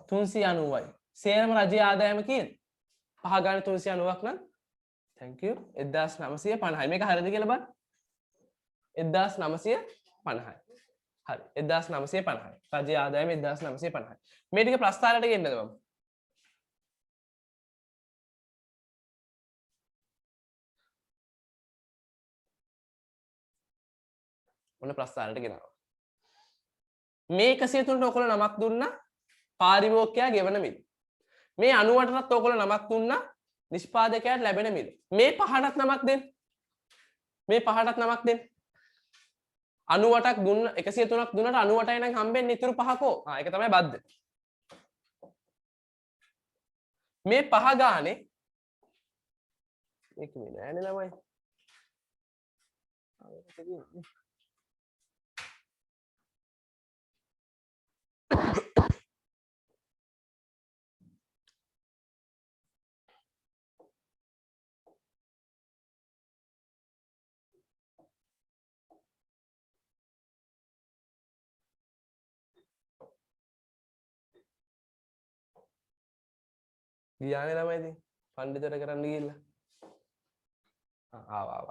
390යි. සේරම රජයේ ආදායම කීයද? 5 ගානේ 390ක් නම් thank you 1950යි. මේක හරියද කියලා බලන්න. 1950යි. හරි 1950යි. රජයේ ආදායම 1950යි. මේ ටික ප්‍රස්ථාරයට ගෙන්නද මම? ඔන්න ප්‍රස්ථාරයට ගෙනාවා. මේ 103ට ඔයගොල්ලෝ නමක් දුන්නා පාරිභෝගිකයා ගෙවන මිල. මේ 98ටත් ඔයගොල්ලෝ නමක් දුන්නා නිෂ්පාදකයාට ලැබෙන මිල. මේ පහටත් නමක් දෙන්න. මේ පහටත් නමක් දෙන්න. 98ක් දුන්න 103ක් දුන්නට 98යි නම් හම්බෙන්නේ ඉතුරු පහකෝ. ඒක තමයි බද්ද. මේ පහ ගානේ ඒක මේ නෑනේ ළමයි. ගියානේ ළමයි ඉතින් පඬිතර කරන්න ගිහිල්ලා ආවා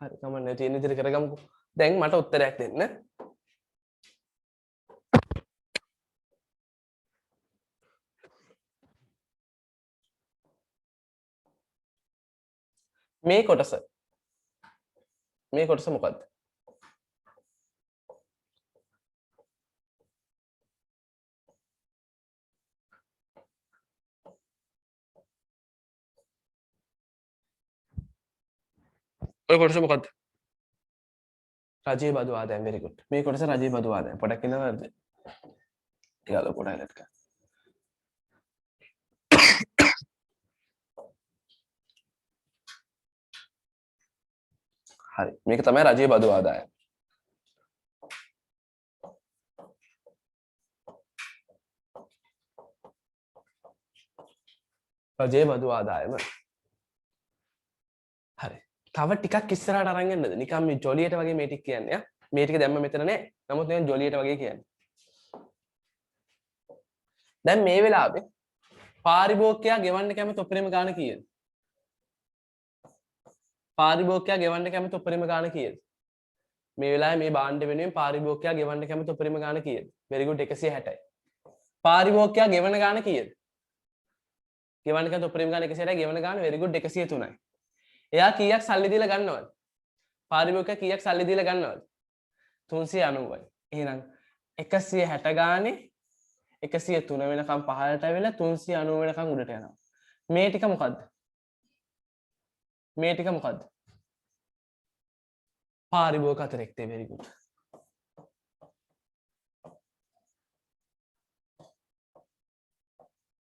හරි කමන්නේ තියෙන විදිහට කරගමුකෝ. දැන් මට උත්තරයක් දෙන්න. මේ කොටස මොකද්ද? ඔය කොටස මොකද්ද? රජයේ බදු ආදායම් very good. මේ කොටස රජයේ බදු ආදායම්. පොඩක් ඉඳලාද? ටිකක් පොඩක් highlight කරන්න. හරි. මේක තමයි රජයේ බදු ආදායම්. රජයේ බදු ආදායම. හරි. තව ටිකක් ඉස්සරහට අරන් යන්නද? නිකන් මේ ජොලියට වගේ මේ ටික කියන්නේ. මේ ටික දැම්ම මෙතන නෑ. නමුත් නිකන් ජොලියට වගේ කියන්නේ. දැන් මේ වෙලාවේ පාරිභෝගිකයා ගෙවන්න කැමති උපරිම ගාණ කීයද? පාරිභෝගිකයා ගෙවන්න කැමති උපරිම ගාණ කීයද? මේ වෙලාවේ මේ භාණ්ඩ වෙනුවෙන් පාරිභෝගිකයා ගෙවන්න කැමති උපරිම ගාණ කීයද? very good 160යි. පාරිභෝගිකයා ගෙවන ගාණ කීයද? ගෙවන්න කැමති උපරිම ගාණ 160යි, ගෙවන ගාණ very good 103යි. එයා කීයක් සල්ලි දීලා ගන්නවද? පාරිභෝගිකයා කීයක් සල්ලි දීලා ගන්නවද? 390යි. එහෙනම් 160 ගානේ 103 වෙනකම් පහළට ඇවිල්ලා 390 වෙනකම් උඩට යනවා. මේ ටික මොකද්ද? මේ ටික මොකද්ද? පාරිභෝගික අතිරික්තය very good.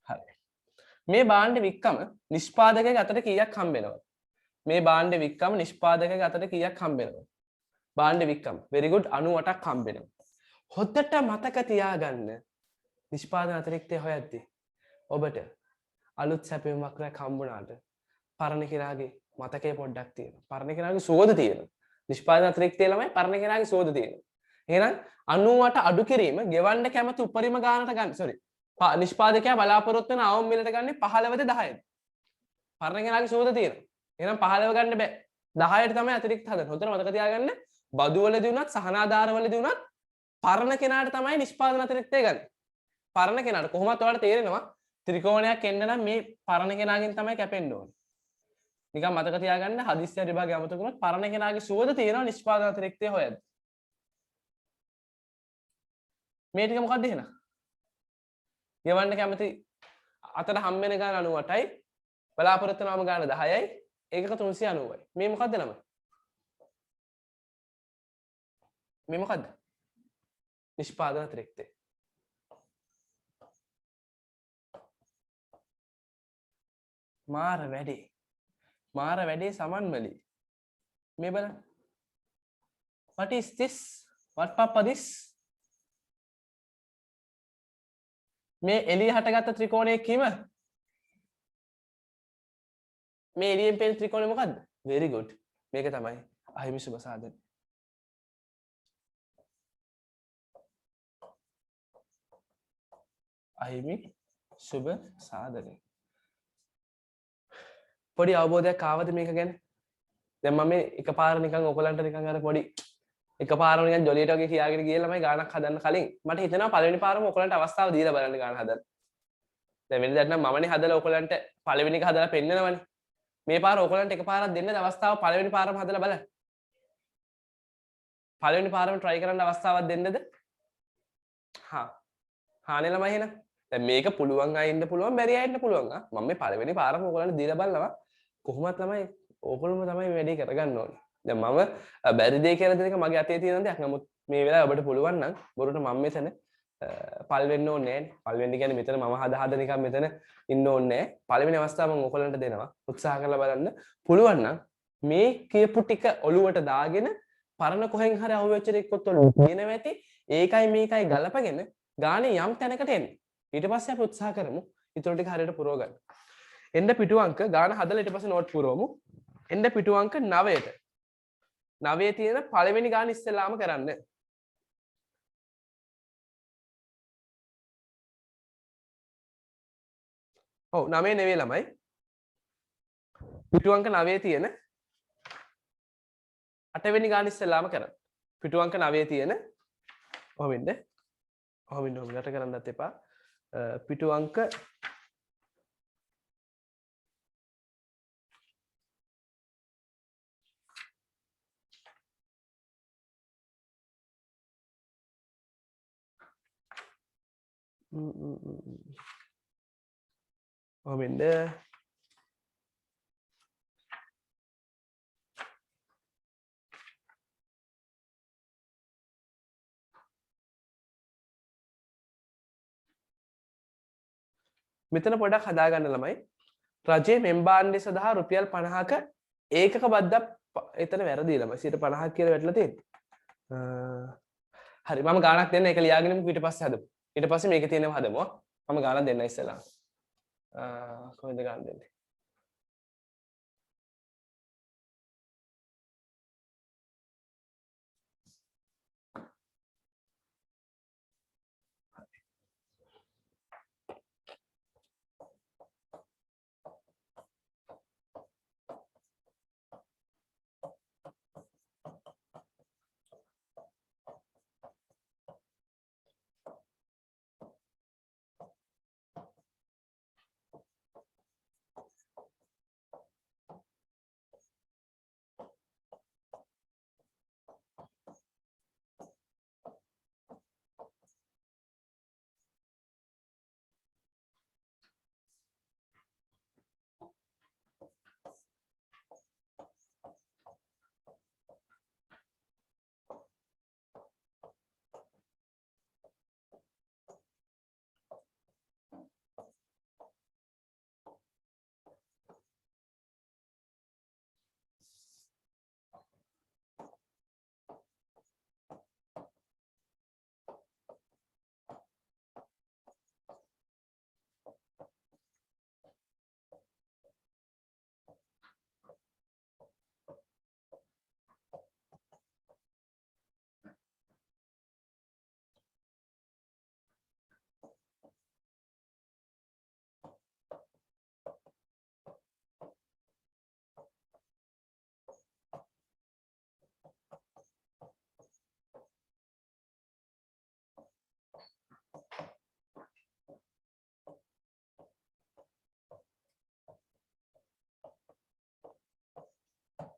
හරි. මේ භාණ්ඩ වික්කම නිෂ්පාදකයාගේ අතට කීයක් හම්බ වෙනවද? මේ භාණ්ඩ වික්කම නිෂ්පාදකයාගේ අතට කීයක් හම්බ වෙනවද? භාණ්ඩ වික්කම very good 98ක් හම්බ වෙනවා. හොද්දට මතක තියාගන්න නිෂ්පාදන අතිරික්තය හොයද්දී ඔබට අලුත් සැපයුම් වක්‍රයක් හම්බුණාට පරණ කෙනාගේ මතකයේ පොඩ්ඩක් තියෙනවා. පරණ කෙනාගේ සුවද තියෙනවා. නිෂ්පාදන අතිරික්තය ළමයි පරණ කෙනාගේ සුවද තියෙනවා. එහෙනම් 98 අඩු කිරීම ගෙවන්න කැමති උපරිම ගානට ගන්න. sorry. නිෂ්පාදකයා බලාපොරොත්තු වෙන අවම මිලට ගන්නේ 15ද 10ද? පරණ කෙනාගේ සුවද තියෙනවා. එහෙනම් 15 ගන්න බෑ. 10ට තමයි අතිරික්ත හදන්නේ. හොඳට මතක තියාගන්න. බදු වලදී උනත් සහනාධාර වලදී උනත් පරණ කෙනාට තමයි නිෂ්පාදන අතිරික්තය ගන්න. පරණ කෙනාට කොහොමත් ඔයාලට තේරෙනවා ත්‍රිකෝණයක් එන්න නම් මේ පරණ කෙනාගෙන් තමයි කැපෙන්න ඕනේ. නිකන් මතක තියාගන්න හදිස්සිය විභාගය අමතක වුණොත් පරණ කෙනාගේ සුවද තියෙනවා නිෂ්පාදන අතිරික්තය හොයද්දී. මේ ටික මොකක්ද එහෙනම්? ගෙවන්න කැමති අතට හම් වෙන ගාන 98යි බලාපොරොත්තු වෙනවම ගාන 10යි ඒකක 390යි. මේ මොකද්ද නම? මේ මොකද්ද? නිෂ්පාදන අතිරික්තය. මාර වැඩේ සමන්වලි. මේ බලන්න. What is this? What papa this? මේ එළිය හටගත්ත ත්‍රිකෝණයේ කිම? මේ එළියෙන් පෙනෙන ත්‍රිකෝණය මොකද්ද? very good. මේක තමයි අහිමි සුබ සාධන. අහිමි සුබ සාධනය. පොඩි අවබෝධයක් ආවද මේක ගැන? දැන් මම එකපාර නිකන් ඔයගලන්ට නිකන් අර පොඩි එකපාරම නිකන් ජොලියට වගේ කියාගෙන ගියේ ළමයි ගානක් හදන්න කලින් මට හිතෙනවා පළවෙනි පාරම ඔයගලන්ට අවස්ථාව දීලා බලන්න ගාන හදන්න. දැන් වෙනදාට නම් මමනේ හදලා ඔයගලන්ට පළවෙනි එක හදලා පෙන්නනවනේ. මේ පාර ඔයගලන්ට එකපාරක් දෙන්නද අවස්ථාව පළවෙනි පාරම හදලා බලන්න. පළවෙනි පාරම try කරන්න අවස්ථාවක් දෙන්නද? හානේ ළමයි එහෙනම්. දැන් මේක පුළුවන් අය ඉන්න පුළුවන් බැරි අය ඉන්න පුළුවන්. මම මේ පළවෙනි පාරම ඔයගලන්ට දීලා බලනවා. කොහොමද තමයි ඕගොල්ලෝම තමයි වැඩේ කරගන්න ඕනේ. දැන් මම බැරි දෙය කියලා දෙන එක මගේ අතේ තියෙන දෙයක්. නමුත් මේ වෙලාවේ ඔබට පුළුවන් නම් බොරුට මම මෙතන පල් වෙන්න ඕනේ නැහැ. පල් වෙන්න කියන්නේ මෙතන මම හදා නිකන් මෙතන ඉන්න ඕනේ නැහැ. පළවෙනි අවස්ථාව මම ඔයගලන්ට දෙනවා. උත්සාහ කරලා බලන්න. පුළුවන් නම් මේ කියපු ටික ඔලුවට දාගෙන පරණ කොහෙන් හරි අහුවෙච්ච දෙයක්වත් ඔලුවට තියෙනවා ඇති. ඒකයි මේකයි ගලපගෙන ගානේ යම් තැනකට එන්න. ඊට පස්සේ අපි උත්සාහ කරමු ඊටු ටික හරියට පුරව ගන්න. එන්න පිටු අංක ගාන හදලා ඊට පස්සේ නෝට් පුරවමු. එන්න පිටු අංක 9ට. 9 තියෙන පළවෙනි ගාන ඉස්සෙල්ලාම කරන්න. ඔව් 9 නෙවෙයි ළමයි. පිටු අංක 9 තියෙන 8 වෙනි ගාන ඉස්සෙල්ලාම කරන්න. පිටු අංක 9 තියෙන ඔහොමින්ද? ඔහොමින්ද යට කරන්නත් එපා. පිටු අංක ඔහොමින්ද මෙතන පොඩක් හදාගන්න ළමයි. රජයේ මෙම්බාන්ඩය සඳහා රුපියල් 50ක ඒකක බද්දක් එතන වැරදි ළමයි. 50ක් කියලා වැටලා තියෙන්නේ. හරි මම ගාණක් දෙන්න ඒක ලියාගෙන ඊට පස්සේ හදමු. ඊට පස්සේ මේකේ තියෙනව හදමු. මම ගාණක් දෙන්න ඉස්සෙල්ලා. කොහෙන්ද ගාණ දෙන්නේ?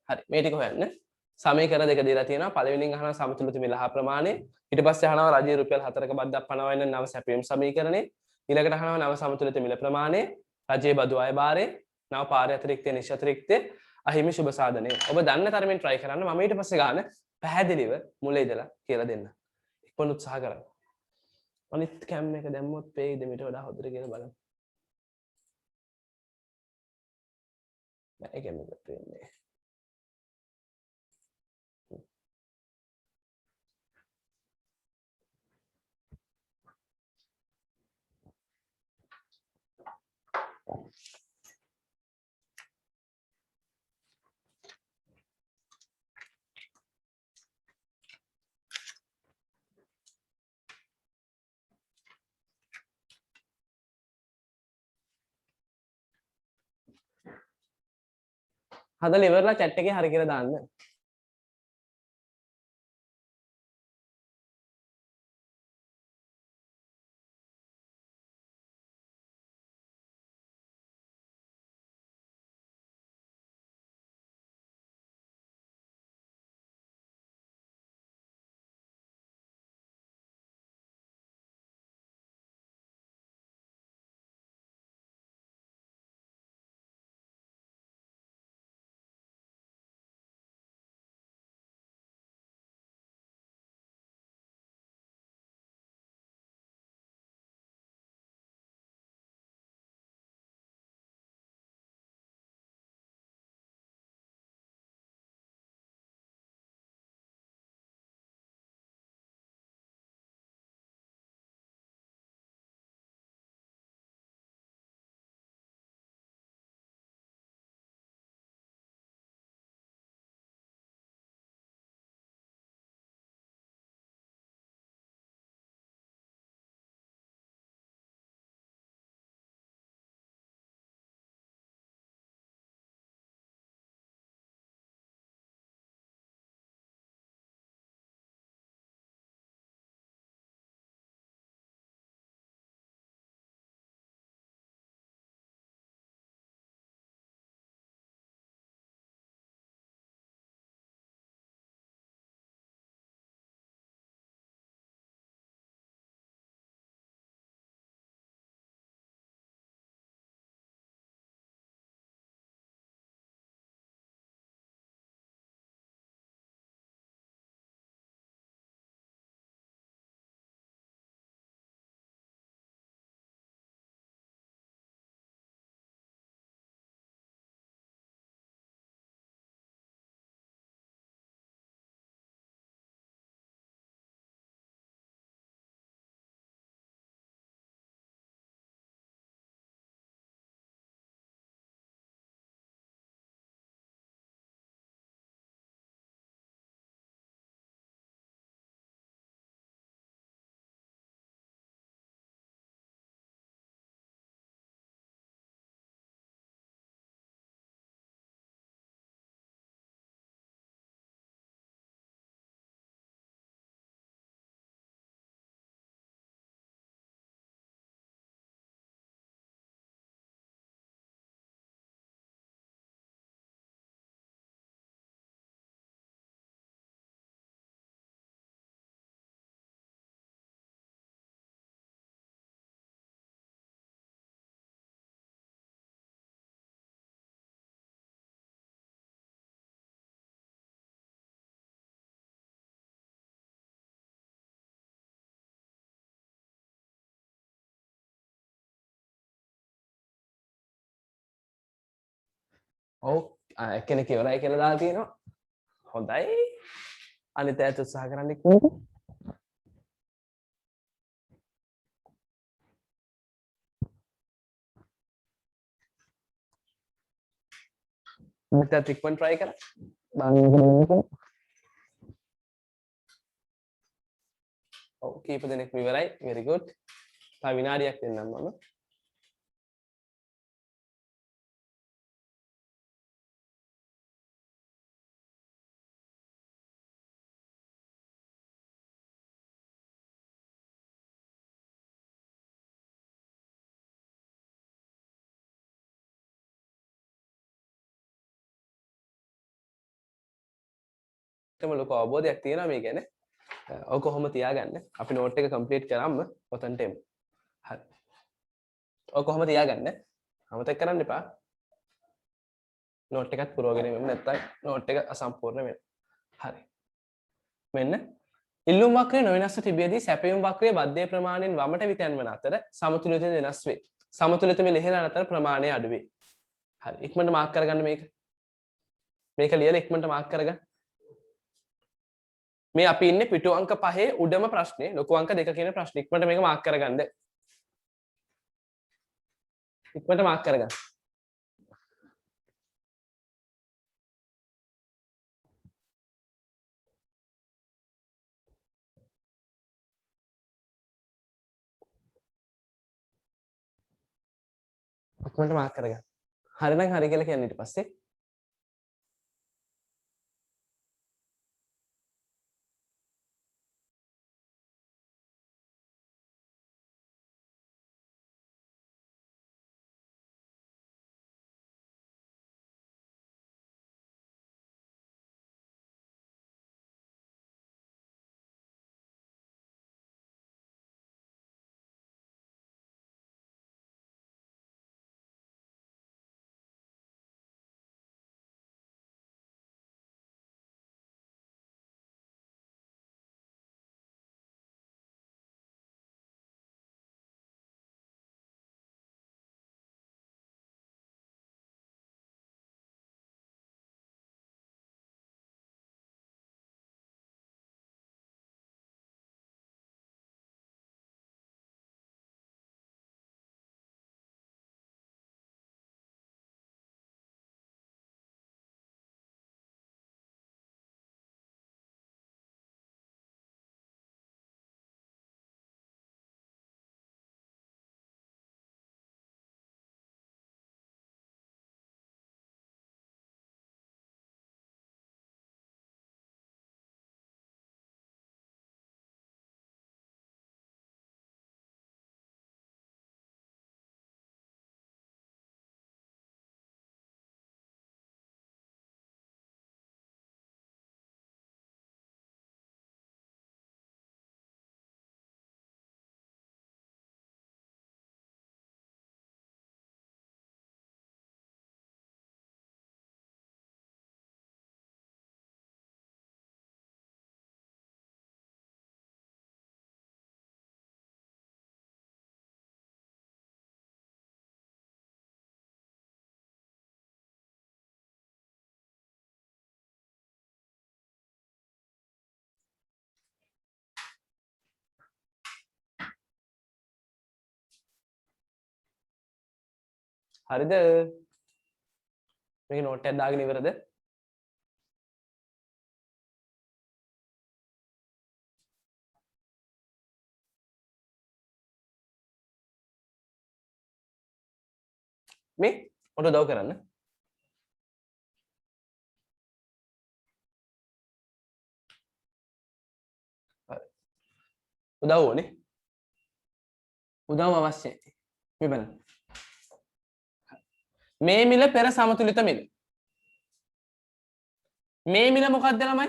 හරි මේ ටික හොයන්න. සමීකරණ දෙක දීලා තියෙනවා. පළවෙනියෙන් අහනවා සමතුලිත මිල හා ප්‍රමාණය. ඊට පස්සේ අහනවා රජයේ රුපියල් 4ක බද්දක් පනවන නව සැපයීම් සමීකරණය. ඊළඟට අහනවා නව සමතුලිත මිල ප්‍රමාණය, රජයේ බදු අය භාරය, නව පාරිාතිරික්තය නිශ්චිතරික්තය, අහිමි සුබ සාධනය. ඔබ දන්න තරමින් try කරන්න. මම ඊට පස්සේ ගාන පැහැදිලිව මුල ඉඳලා කියලා දෙන්න. ඉක්මන උත්සාහ කරන්න. අනිත් කැම් එක දැම්මොත් පේයිද මීට වඩා හොඳට කියලා බලන්න. නෑ කැම් එක පේන්නේ. හදලා ඉවරලා chat එකේ හරි කියලා දාන්න. ඔව් එක්කෙනෙක් ඉවරයි කියලා දාලා තියෙනවා. හොඳයි. අනිත් අයත් උත්සාහ කරන්න ඉක්මනට. අනිත් අයත් ඉක්මනට try කරා. ඔව් කීප දෙනෙක්ම ඉවරයි. very good. තව විනාඩියක් දෙන්නම් මම. තම ලොකු අවබෝධයක් තියෙනවා මේ ගැන. ඔක කොහොම තියාගන්න. අපි නෝට් එක කම්ප්ලීට් කරාම ඔතනට එමු. හරි. ඔක කොහොම තියාගන්න. අමතක කරන්න එපා. නෝට් එකත් පුරවගෙන එමු නැත්නම් නෝට් එක අසම්පූර්ණ වෙනවා. හරි. මෙන්න ඉල්ලුම් වක්‍රය නොවෙනස්ව තිබියදී සැපයුම් වක්‍රයේ බද්ධය ප්‍රමාණයෙන් වමට විතයන් වන අතර සමතුලිතය වෙනස් වේ. සමතුලිත මේ ලිහිණ අතර ප්‍රමාණය අඩු වේ. හරි. ඉක්මනට මාක් කරගන්න මේක. මේක ලියලා ඉක්මනට මාක් කරගන්න. මේ අපි ඉන්නේ පිටු අංක 5 උඩම ප්‍රශ්නේ ලොකු අංක 2 කියන ප්‍රශ්නේ. ඉක්මනට මේක මාක් කරගන්න. ඉක්මනට මාක් කරගන්න. ඉක්මනට මාක් කරගන්න. හරිනම් හරි කියලා කියන්නේ ඊට පස්සේ හරිද? මේක නෝට් එකක් දාගෙන ඉවරද? මේ මට උදව් කරන්න. හරි. උදව් ඕනේ. උදව් අවශ්‍යයි. මේ බලන්න. මේ මිල පෙර සමතුලිත මිල. මේ මිල මොකක්ද ළමයි?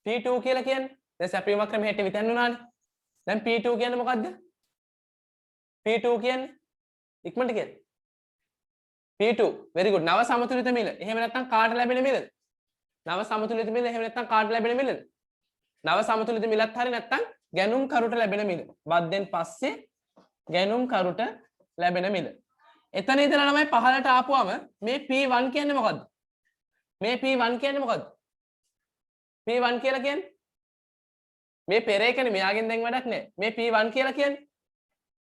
P2 කියලා කියන්නේ. දැන් සැපයුම් වක්‍රය මෙහෙට විතන් වුණානේ. දැන් P2 කියන්නේ මොකක්ද? P2 කියන්නේ ඉක්මනට කියන්න. P2 very good. නව සමතුලිත මිල. එහෙම නැත්නම් කාට ලැබෙන මිලද? නව සමතුලිත මිල එහෙම නැත්නම් කාට ලැබෙන මිලද? නව සමතුලිත මිලත් හරි නැත්නම් ගැනුම් කරුට ලැබෙන මිල. බද්දෙන් පස්සේ ගැනුම් කරුට ලැබෙන මිල. එතන ඉඳලා ළමයි පහළට ආපුවම මේ P1 කියන්නේ මොකද්ද? මේ P1 කියන්නේ මොකද්ද? P1 කියලා කියන්නේ මේ පෙර එකනේ මෙයාගෙන් දැන් වැඩක් නැහැ. මේ P1 කියලා කියන්නේ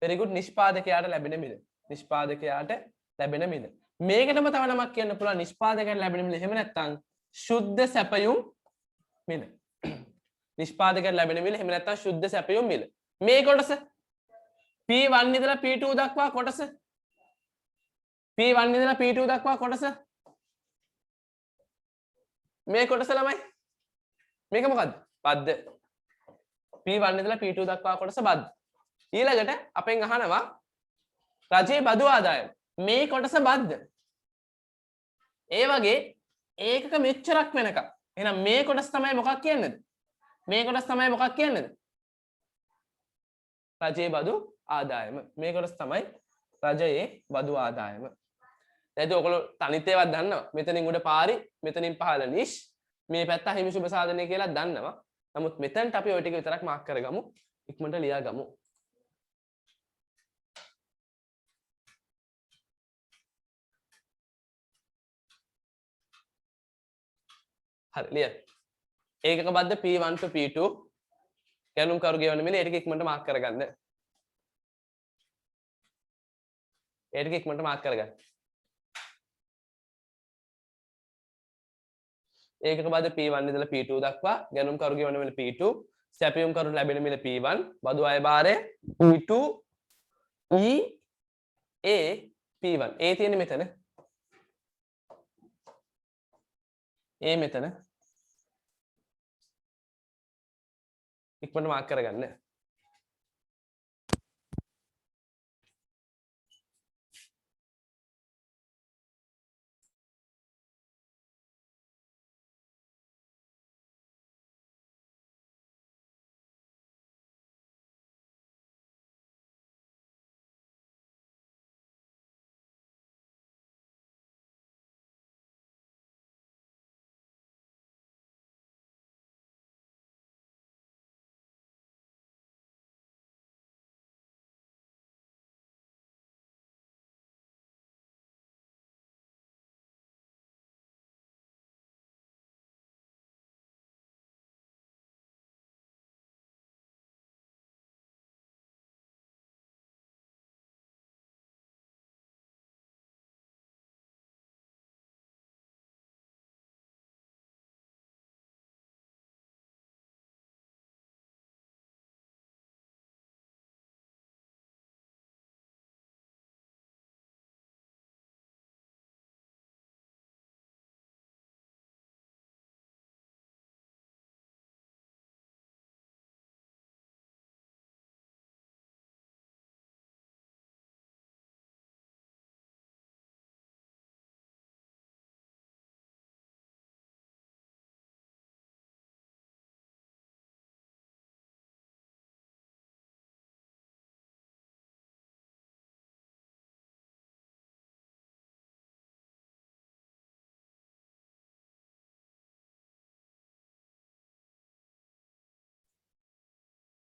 very good නිෂ්පාදකයාට ලැබෙන මිල. නිෂ්පාදකයාට ලැබෙන මිල. මේකටම තව නමක් කියන්න පුළුවන් නිෂ්පාදකයාට ලැබෙන මිල. එහෙම නැත්නම් ශුද්ධ සැපයුම් මිල. නිෂ්පාදකයාට ලැබෙන මිල. එහෙම නැත්නම් ශුද්ධ සැපයුම් මිල. මේ කොටස P1 ඉඳලා P2 දක්වා කොටස P1 ඉඳලා P2 දක්වා කොටස මේ කොටස ළමයි මේක මොකද්ද? බද්ධ. P1 ඉඳලා P2 දක්වා කොටස බද්ධ. ඊළඟට අපෙන් අහනවා රජයේ බදු ආදායම. මේ කොටස බද්ධ. ඒ වගේ ඒකක මෙච්චරක් වෙනකම්. එහෙනම් මේ කොටස තමයි මොකක් කියන්නේද? මේ කොටස තමයි මොකක් කියන්නේද? රජයේ බදු ආදායම. මේ කොටස තමයි රජයේ බදු ආදායම. දැන් ඔයගොල්ලෝ තනිත් ඒවත් දන්නවා. මෙතනින් උඩ පාරි, මෙතනින් පහළ නිෂ්, මේ පැත්ත හිමි සුබ සාධනය කියලා දන්නවා. නමුත් මෙතනට අපි ওই ටික විතරක් මාක් කරගමු. ඉක්මනට ලියා ගමු. හරි ලිය. ඒකක බද්ධ P1 to P2 ගැනුම් කරු ගෙවන්න මිල ඒ ටික ඉක්මනට මාක් කරගන්න. ඒ ටික ඉක්මනට මාක් කරගන්න. ඒකක බද්ධ P1 ඉඳලා P2 දක්වා ගැනුම් කරු ගෙවන්න මිල P2 සැපයුම් කරු ලැබෙන මිල P1 බදු අය භාරය P2 E A P1 ඒ තියෙන්නේ මෙතන ඒ මෙතන ඉක්මනට මාක් කරගන්න.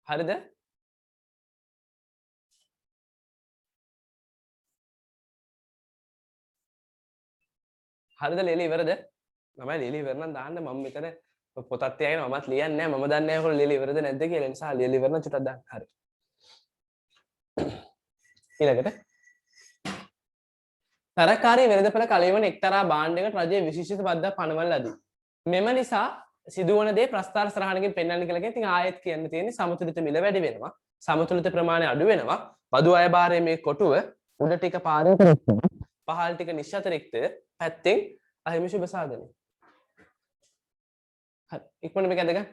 හරිද? හරිද ලියලා ඉවරද? ළමයි ලියලා ඉවර නම් දාන්න මම මෙතන පොතත් තියාගෙන මමත් ලියන්නේ නැහැ. මම දන්නේ නැහැ ඔයගොල්ලෝ ලියලා ඉවරද නැද්ද කියලා. ඒ නිසා ලියලා ඉවර නම් චුට්ටක් දාන්න. හරි. ඊළඟට තරකාරී වෙළඳපොළ කලයවන එක්තරා භාණ්ඩයකට රජයේ විශේෂිත බද්දක් පනවන ලදී. මෙම නිසා සිදුවන දේ ප්‍රස්ථාර සරහණකින් පෙන්වන්න කියලා කියන. ඉතින් ආයෙත් කියන්න තියෙන්නේ සමතුලිත මිල වැඩි වෙනවා. සමතුලිත ප්‍රමාණය අඩු වෙනවා. බදු අය භාරයේ මේ කොටුව උඩ ටික පාරේ කරස්තන. පහළ ටික නිශ්චතරික්තය පැත්තෙන් අහිමි සුබ සාධනය. හරි. ඉක්මනට මේක ඇදගන්න.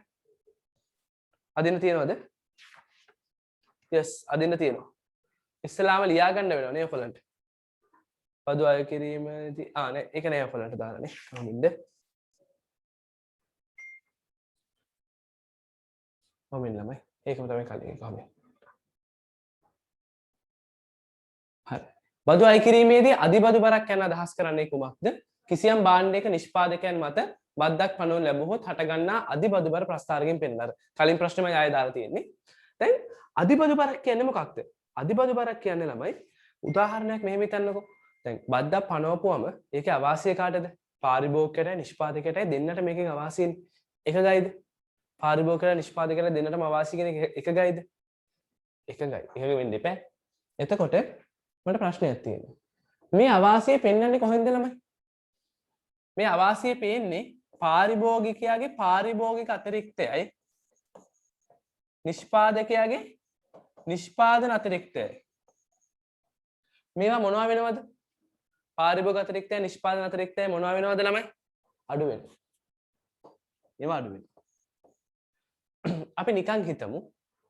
අදින්න තියනවද? yes අදින්න තියෙනවා. ඉස්සලාම ලියා ගන්න වෙනවා නේ ඔයගොල්ලන්ට. බදු අය කිරීමේදී නෑ ඒක නෑ ඔයගොල්ලන්ට දාලානේ. කොහොමින්ද? කොහොමින් ළමයි? ඒකම තමයි කලින් කොහොමද? හරි. බදු අය කිරීමේදී අධිබදු බරක් යන අදහස් කරන්නේ කුමක්ද? කිසියම් භාණ්ඩයක නිෂ්පාදකයන් මත බද්දක් පනවනු ලැබුවොත් හටගන්නා අධිබදු බර ප්‍රස්ථාරකින් පෙන්නන. කලින් ප්‍රශ්නෙම ආයෙ දාලා තියෙන්නේ. දැන් අධිබදු බරක් කියන්නේ මොකක්ද? අධිබදු බරක් කියන්නේ ළමයි උදාහරණයක් මෙහෙම හිතන්නකෝ. දැන් බද්දක් පනවපුවම ඒකේ අවාසිය කාටද? පාරිභෝගිකයටයි නිෂ්පාදකයටයි දෙන්නට මේකෙන් අවාසියනේ. එක ගයිද? පාරිභෝගිකයට නිෂ්පාදකයට දෙන්නටම අවාසි කියන එක ගයිද? එක ගයි. එකක වෙන්න එපා. එතකොට මට ප්‍රශ්නයක් තියෙනවා. මේ අවාසිය පෙන්වන්නේ කොහෙන්ද ළමයි? මේ අවාසිය පේන්නේ පාරිභෝගිකයාගේ පාරිභෝගික අතිරික්තයයි නිෂ්පාදකයාගේ නිෂ්පාදන අතිරික්තයයි. මේවා මොනවා වෙනවද? පාරිභෝගික අතිරික්තය නිෂ්පාදන අතිරික්තය මොනවා වෙනවද ළමයි? අඩු වෙනවා. ඒවා අඩු වෙනවා. අපි නිකන් හිතමු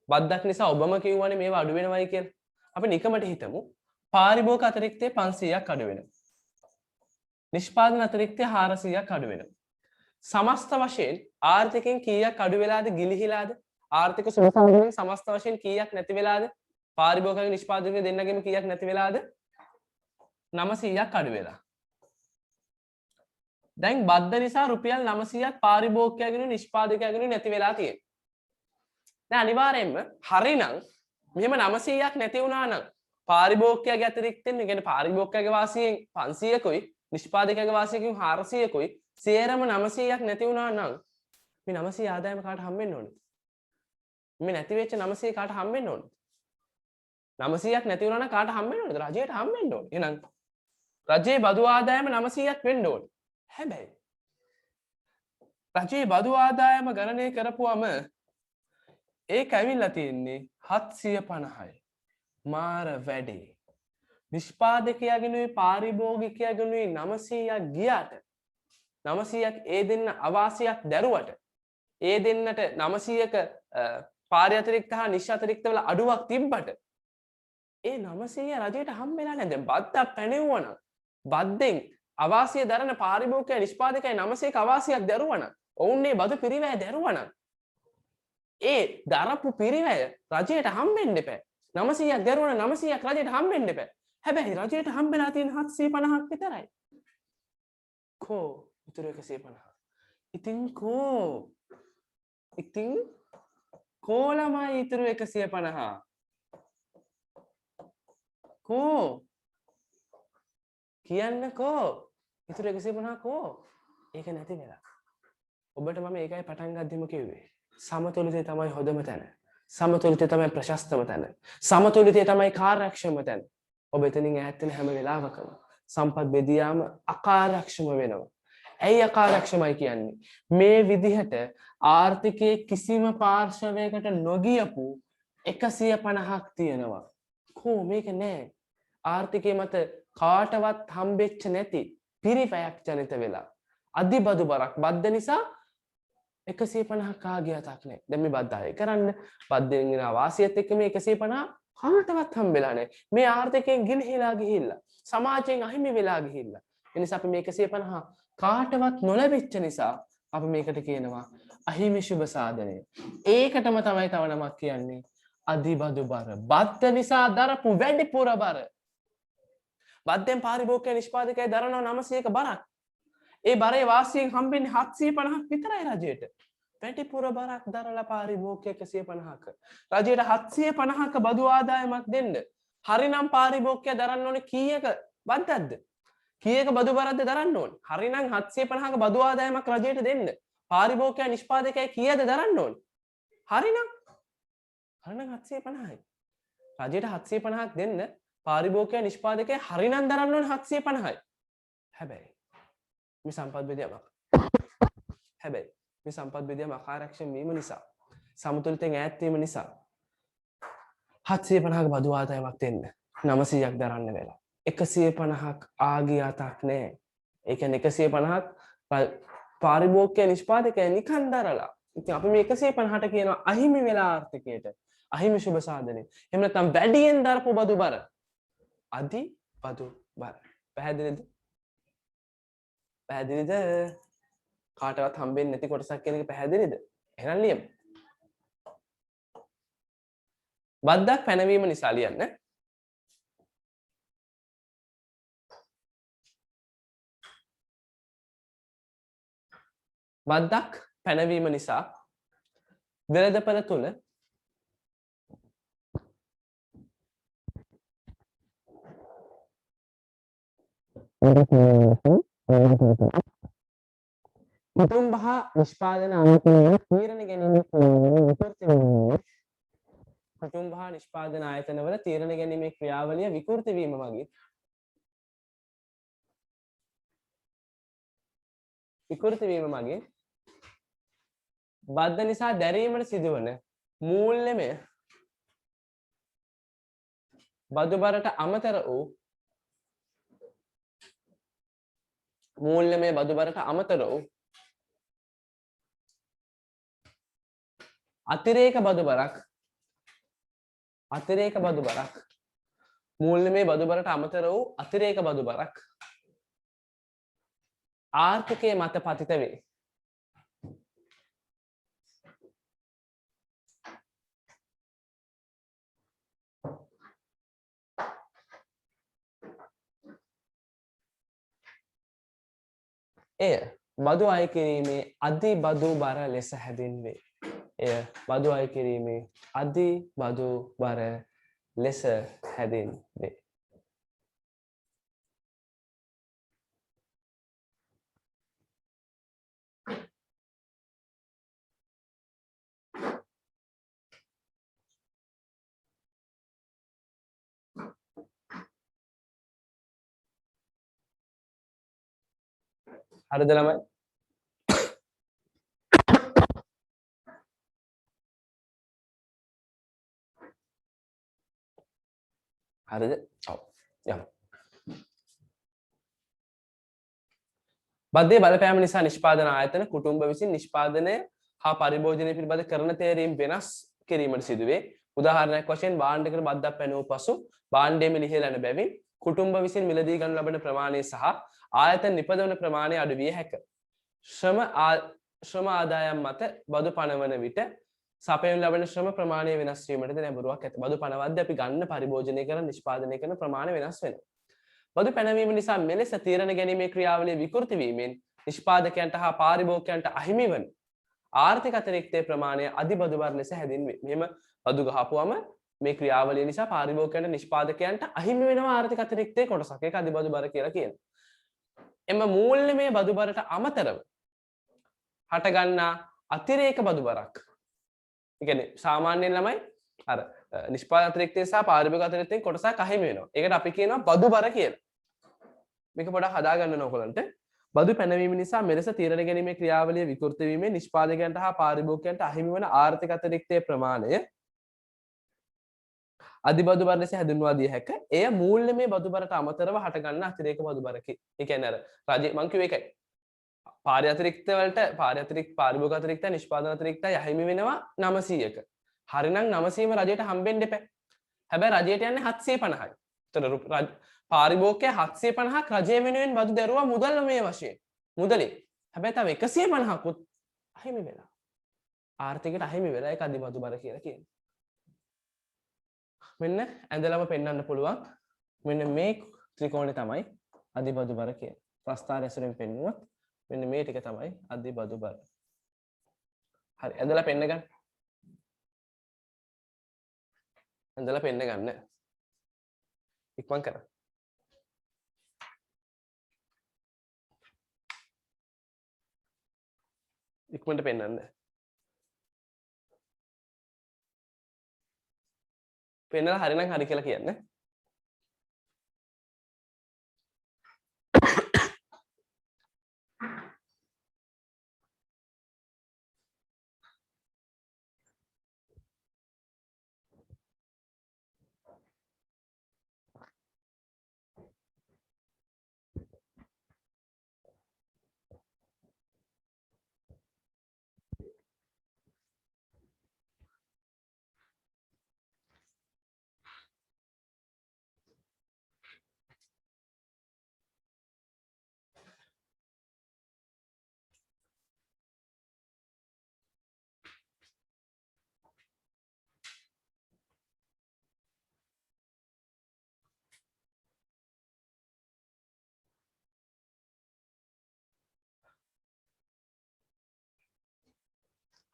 බද්දක් නිසා ඔබම කිව්වනේ මේවා අඩු වෙනවයි කියලා. අපි නිකමට හිතමු පාරිභෝගික අතිරික්තය 500ක් අඩු වෙනවා. නිෂ්පාදන අතිරික්තය 400ක් අඩු වෙනවා. සමස්ත වශයෙන් ආර්ථිකයෙන් කීයක් අඩු වෙලාද ගිලිහිලාද? ආර්ථික සුබසම්පන්නයෙන් සමස්ත වශයෙන් කීයක් නැති වෙලාද? පාරිභෝගික නිෂ්පාදක දෙන්නගෙම කීයක් නැති වෙලාද? 900ක් අඩු වෙලා. දැන් බද්ද නිසා රුපියල් 900ක් පාරිභෝගිකයගෙනුයි නිෂ්පාදකයගෙනුයි නැති වෙලා තියෙනවා. දැන් අනිවාර්යයෙන්ම හරිනම් මෙහෙම 900ක් නැති වුණා නම් පාරිභෝගිකයාගේ අතිරික්තෙන් ඒ කියන්නේ පාරිභෝගිකයාගේ වාසියෙන් 500කුයි නිෂ්පාදකයාගේ වාසියකින් 400කුයි සේරම 900ක් නැති වුණා නම් මේ 900 ආදායම කාට හම්බෙන්න ඕනද? මේ නැති වෙච්ච 900 කාට හම්බෙන්න ඕනද? 900ක් නැති වුණා නම් කාට හම්බෙන්න ඕනද? රජයට හම්බෙන්න ඕනේ. එහෙනම් රජයේ බදු ආදායම 900ක් වෙන්න ඕනේ. හැබැයි රජයේ බදු ආදායම ගණනය කරපුවම ඒක ඇවිල්ලා තියෙන්නේ 750යි. මාර වැඩේ. නිෂ්පාදකයාගෙනුයි පාරිභෝගිකයාගෙනුයි 900ක් ගියාට 900ක් ඒ දෙන්න අවාසියක් දැරුවට ඒ දෙන්නට 900ක පාරිඅතිරික්ත හා නිෂ්අතිරික්ත වල අඩුවක් තිබ්බට ඒ 900 රජයට හම්බෙලා නැහැ. දැන් බද්දක් පැනෙවුවනම් බද්දෙන් අවාසිය දරන පාරිභෝගිකයා නිෂ්පාදකයා 900ක අවාසියක් දැරුවනම් ඔවුන් මේ බදු පිරිවැය දැරුවනම් ඒ දරපු පිරිවැය රජයට හම්බෙන්න එපා. 900ක් දැරුවනම් 900ක් රජයට හම්බෙන්න එපා. හැබැයි රජයට හම්බෙලා තියෙන 750ක් විතරයි. කෝ ඉතුරු 150. ඉතින් කෝ ළමයි ඉතුරු 150. කෝ කියන්නකෝ ඉතුරු 150 කෝ? ඒක නැති වෙලා. ඔබට මම ඒකයි පටන් ගද්දිම කිව්වේ. සමතුලිතය තමයි හොඳම තැන. සමතුලිතය තමයි ප්‍රශස්තම තැන. සමතුලිතය තමයි කාර්යක්ෂම තැන. ඔබ එතනින් ඈත් වෙන හැම වෙලාවකම සම්පත් බෙදියාම අකාර්යක්ෂම වෙනවා. ඇයි අකාර්යක්ෂමයි කියන්නේ? මේ විදිහට ආර්ථිකයේ කිසිම පාර්ශවයකට නොගියපු 150ක් තියෙනවා. කෝ මේක නෑ. ආර්ථිකයේ මත කාටවත් හම්බෙච්ච නැති පිරිවැයක් ජනිත වෙලා අධිබදු බරක් බද්ද නිසා 150ක් ආගියතක් නෑ. දැන් මේ බද්ද ආයේ කරන්න බද්දෙන් එන වාසියත් එක්ක මේ 150 කාටවත් හම්බෙලා නෑ. මේ ආර්ථිකයෙන් ගිලිහිලා ගිහිල්ලා සමාජයෙන් අහිමි වෙලා ගිහිල්ලා. ඒ නිසා අපි මේ 150 කාටවත් නොලැබිච්ච නිසා අපි මේකට කියනවා අහිමි සුබ සාධනය. ඒකටම තමයි තව නමක් කියන්නේ අධිබදු බර. බද්ද නිසා දරපු වැඩිපුර බර. බද්දෙන් පාරිභෝගික නිෂ්පාදකයා දරනවා 900ක බරක්. ඒ බරේ වාසියෙන් හම්බෙන්නේ 750ක් විතරයි රජයට. වැඩිපුර බරක් දරලා පාරිභෝගික 150ක. රජයට 750ක බදු ආදායමක් දෙන්න. හරිනම් පාරිභෝගිකයා දරන්න ඕනේ කීයක බද්දක්ද? කීයක බදු බරක්ද දරන්න ඕනේ? හරිනම් 750ක බදු ආදායමක් රජයට දෙන්න. පාරිභෝගිකයා නිෂ්පාදකයා කීයද දරන්න ඕනේ? හරිනම් 750යි. රජයට 750ක් දෙන්න පාරිභෝගිකයා නිෂ්පාදකයා හරිනම් දරන්න ඕනේ 750යි. හැබැයි මේ සම්පත් බෙදීම අකාර්යක්ෂම වීම නිසා සමතුලිතයෙන් ඈත් වීම නිසා 750ක බදු ආදායමක් දෙන්න 900ක් දරන්න වෙලා 150ක් ආගිය අතක් නෑ. ඒ කියන්නේ 150ක් පාරිභෝගික නිෂ්පාදකයා නිකන් දරලා. ඉතින් අපි මේ 150ට කියනවා අහිමි වෙලා ආර්ථිකයට අහිමි සුබ සාධනෙ. එහෙම නැත්නම් වැඩියෙන් දරපු බදු බර. අධි බදු බර. පැහැදිලිද? පැහැදිලිද? කාටවත් හම්බෙන්නේ නැති කොටසක් කියන එක පැහැදිලිද? එහෙනම් ලියමු. බද්දක් පැනවීම නිසා ලියන්න. බද්දක් පැනවීම නිසා වෙළඳපළ තුල कुटुंब निष्पादन आयतन तीरण ගැනීමේ විකෘති වීම कुटुंब निष्पादन ආයතනවල තීරණ ගැනීමේ ක්‍රියාවලිය විකෘති වීම මගින් බද්ධ නිසා දැරීමට සිදුවන මූල්‍යමය බදු බරට අමතර වූ අතිරේක බදු බරක් මූල්‍යමය බදු බරට අමතර වූ අතිරේක බදු බරක් ආර්ථිකයේ මත පතිත වේ. එය බදු අය කිරීමේ අධි බදු බර ලෙස හැඳින්වේ. එය බදු අය කිරීමේ අධි බදු බර ලෙස හැඳින්වේ. හරිද ළමයි? හරිද? ඔව්. යමු. බද්ධයේ බලපෑම නිසා නිෂ්පාදන ආයතන කුටුම්බ විසින් නිෂ්පාදනය හා පරිභෝජනය පිළිබඳ කරන තේරීම් වෙනස් කිරීමට සිදුවේ. උදාහරණයක් වශයෙන් භාණ්ඩයකට බද්දක් පැනවූ පසු භාණ්ඩයේම ලිහිල් යන බැවින් කුටුම්බ විසින් මිලදී ගනු ලබන ප්‍රමාණය සහ ආයතන නිපදවන ප්‍රමාණය අඩු විය හැක. ශ්‍රම ආදායම් මත බදු පනවන විට සපයනු ලබන ශ්‍රම ප්‍රමාණය වෙනස් වීමටද නැඹුරුවක් ඇත. බදු පනවද්දී අපි ගන්න පරිභෝජනය කරන නිෂ්පාදනය කරන ප්‍රමාණය වෙනස් වෙනවා. බදු පැනවීම නිසා මෙලෙස තීරණ ගැනීමේ ක්‍රියාවලිය විකෘති වීමෙන් නිෂ්පාදකයන්ට හා පාරිභෝගිකයන්ට අහිමි වන ආර්ථික අතිරික්තයේ ප්‍රමාණය අධි බදු බර ලෙස හැඳින්වේ. මෙහෙම බදු ගහපුවම මේ ක්‍රියාවලිය නිසා පාරිභෝගිකයන්ට නිෂ්පාදකයන්ට අහිමි වෙනවා ආර්ථික අතිරික්තයේ කොටසක්. ඒක අධි බදු බර කියලා කියනවා. එම මූල්‍යමය බදු බරට අමතරව හටගන්නා අතිරේක බදු බරක්. ඒ කියන්නේ සාමාන්‍යයෙන් ළමයි අර නිෂ්පාදන අතිරික්තය සහ පාරිභෝගික අතිරික්තයෙන් කොටසක් අහිමි වෙනවා. ඒකට අපි කියනවා බදු බර කියලා. මේක පොඩ්ඩක් හදා ගන්න ඕන ඔයගලන්ට. බදු පැනවීම නිසා මෙලෙස තීරණ ගැනීමේ ක්‍රියාවලිය විකෘති වීමෙන් නිෂ්පාදකයන්ට හා පාරිභෝගිකයන්ට අහිමි වන ආර්ථික අතිරික්තයේ ප්‍රමාණය අධි බදු බර ලෙස හැඳින්වා දිය හැක. එය මූල්‍යමය බදු බරට අමතරව හටගන්න අතිරේක බදු බරකි. ඒ කියන්නේ අර රජයේ මං කිව්වේ ඒකයි. පාරි අතිරික්ත වලට පාරිභෝගික අතිරික්ත නිෂ්පාදන අතිරික්තය අහිමි වෙනවා 900ක. හරිනම් 900ම රජයට හම්බෙන්න එපා. හැබැයි රජයට යන්නේ 750යි. ඒතර පාරිභෝගිකය 750ක් රජය වෙනුවෙන් බදු දැරුවා මුදල් මේ වශයෙන්. මුදලේ. හැබැයි තව 150කුත් අහිමි වෙලා. ආර්ථිකයට අහිමි වෙලා ඒක අධි බදු බර කියලා කියනවා. මෙන්න ඇඳලම පෙන්වන්න පුළුවන්. මෙන්න මේ ත්‍රිකෝණය තමයි අධි බදු බර කියන්නේ. ප්‍රස්ථාරය ඇසුරෙන් පෙන්වුවොත් මෙන්න මේ ටික තමයි අධි බදු බර. හරි ඇඳලා පෙන්න ගන්න. ඇඳලා පෙන්න ගන්න. ඉක්මන් කරන්න. ඉක්මනට පෙන්නන්න. පෙන්නලා හරිනම් හරි කියලා කියන්න.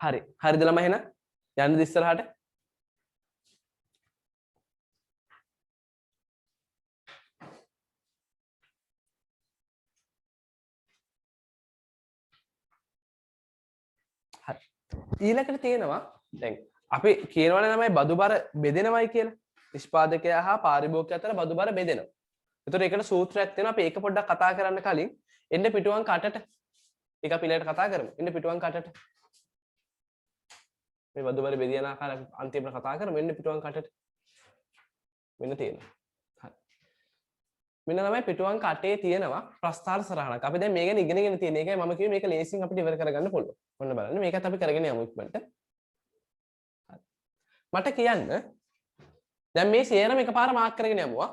හරි හරිද ළමයි එහෙනම් යන්නද ඉස්සරහට ඊළඟට තියෙනවා දැන් අපි කියනවනේ තමයි බදු බර බෙදෙනවයි කියලා. නිෂ්පාදකයා හා පාරිභෝගිකයා අතර බදු බර බෙදෙනවා. ඒතකොට ඒකට සූත්‍රයක් තියෙනවා. අපි ඒක පොඩ්ඩක් කතා කරන්න කලින් එන්න පිටුවන් කටට. ඒක අපි ඊළඟට කතා කරමු. එන්න පිටුවන් කටට. මේ බදු බර බෙදියන ආකාරය අන්තිමට කතා කරමු. එන්න පිටුවන් කටට. මෙන්න තියෙනවා. හරි. මෙන්න තමයි පිටුවන් කටේ තියෙනවා ප්‍රස්ථාර සරහනක්. අපි දැන් මේ ගැන ඉගෙනගෙන තියෙන එකයි මම කිව්වේ මේක ලේසියෙන් අපිට ඉවර කරගන්න පුළුවන්. ඔන්න බලන්න මේකත් අපි කරගෙන යමු ඉක්මනට. හරි. මට කියන්න දැන් මේ සියරම එකපාර මාක් කරගෙන යමුවා.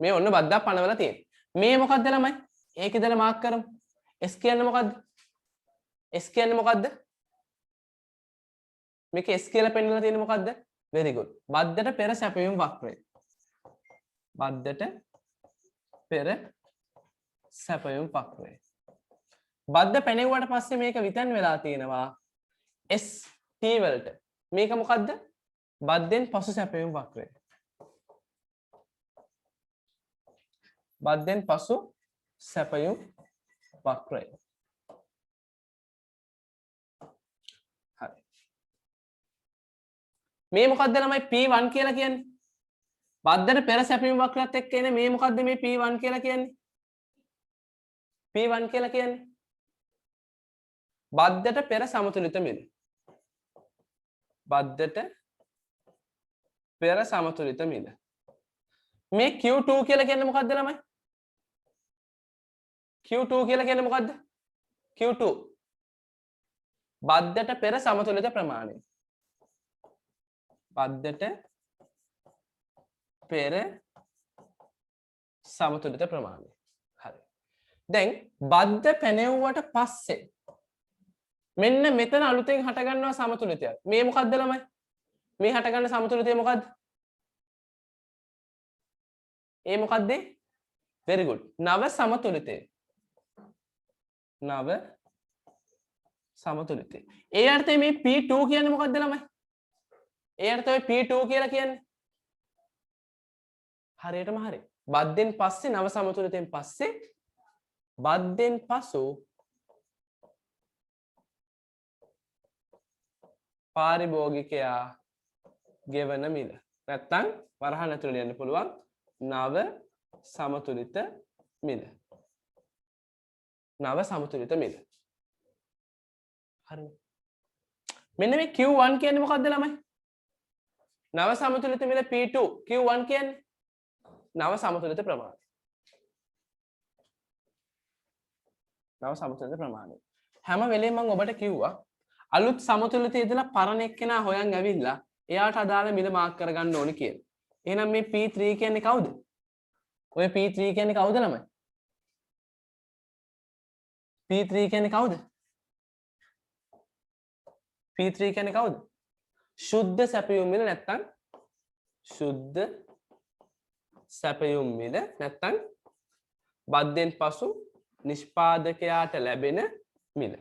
මේ ඔන්න බද්දක් පනවලා තියෙනවා. මේ මොකද්ද ළමයි? ඒක ඉදලා මාක් කරමු. S කියන්නේ මොකද්ද? S කියන්නේ මොකද්ද? මේක S කියලා පෙන්නලා තියෙන්නේ මොකද්ද? very good. බද්දට පෙර සැපයුම් වක්‍රය. බද්දට පෙර සැපයුම් වක්‍රය. බද්ද පැනෙව්වට පස්සේ මේක විතන් වෙලා තියෙනවා S T වලට. මේක මොකද්ද? බද්දෙන් පසු සැපයුම් වක්‍රය. බද්දෙන් පසු සැපයුම් වක්‍රය. හරි. මේ මොකද්ද ළමයි P1 කියලා කියන්නේ? බද්දට පෙර සැපයුම් වක්‍රයත් එක්ක එන මේ මොකද්ද මේ P1 කියලා කියන්නේ? P1 කියලා කියන්නේ බද්දට පෙර සමතුලිත මිල. බද්දට පෙර සමතුලිත මිල. මේ Q2 කියලා කියන්නේ මොකද්ද ළමයි? Q2 කියලා කියන්නේ මොකද්ද? Q2 බද්දට පෙර සමතුලිත ප්‍රමාණය. බද්දට පෙර සමතුලිත ප්‍රමාණය. හරි. දැන් බද්ද පැනෙව්වට පස්සේ මෙන්න මෙතන අලුතෙන් හට ගන්නවා සමතුලිතයක්. මේ මොකද්ද ළමයි? මේ හට ගන්න සමතුලිතය මොකද්ද? ඒ මොකද්ද? very good. නව සමතුලිතය. නව සමතුලිතය. ඒ අර්ථයෙන් මේ P2 කියන්නේ මොකද්ද ළමයි? ඒ අර්ථයෙන් P2 කියලා කියන්නේ හරියටම හරි. බද්දෙන් පස්සේ නව සමතුලිතයෙන් පස්සේ බද්දෙන් පසු පාරිභෝගිකයා ගෙවන මිල. නැත්තම් වරහන් ඇතුළේ ලියන්න පුළුවන් නව සමතුලිත මිල. නව සමතුලිත මිල. හරි. මෙන්න මේ Q1 කියන්නේ මොකද්ද ළමයි? නව සමතුලිත මිල P2. Q1 කියන්නේ නව සමතුලිත ප්‍රමාණය. නව සමතුලිත ප්‍රමාණය. හැම වෙලේම මම ඔබට කිව්වා අලුත් සමතුලිතය ඉදලා පරණ එක්කෙනා හොයන් ඇවිල්ලා එයාට අදාළ මිල මාක් කරගන්න ඕනේ කියලා. එහෙනම් මේ P3 කියන්නේ කවුද? ඔය P3 කියන්නේ කවුද ළමයි? P3 කියන්නේ කවුද? P3 කියන්නේ කවුද? සුද්ධ සැපයුම් මිල නැත්තම් සුද්ධ සැපයුම් මිල නැත්තම් බද්දෙන් පසු නිෂ්පාදකයාට ලැබෙන මිල.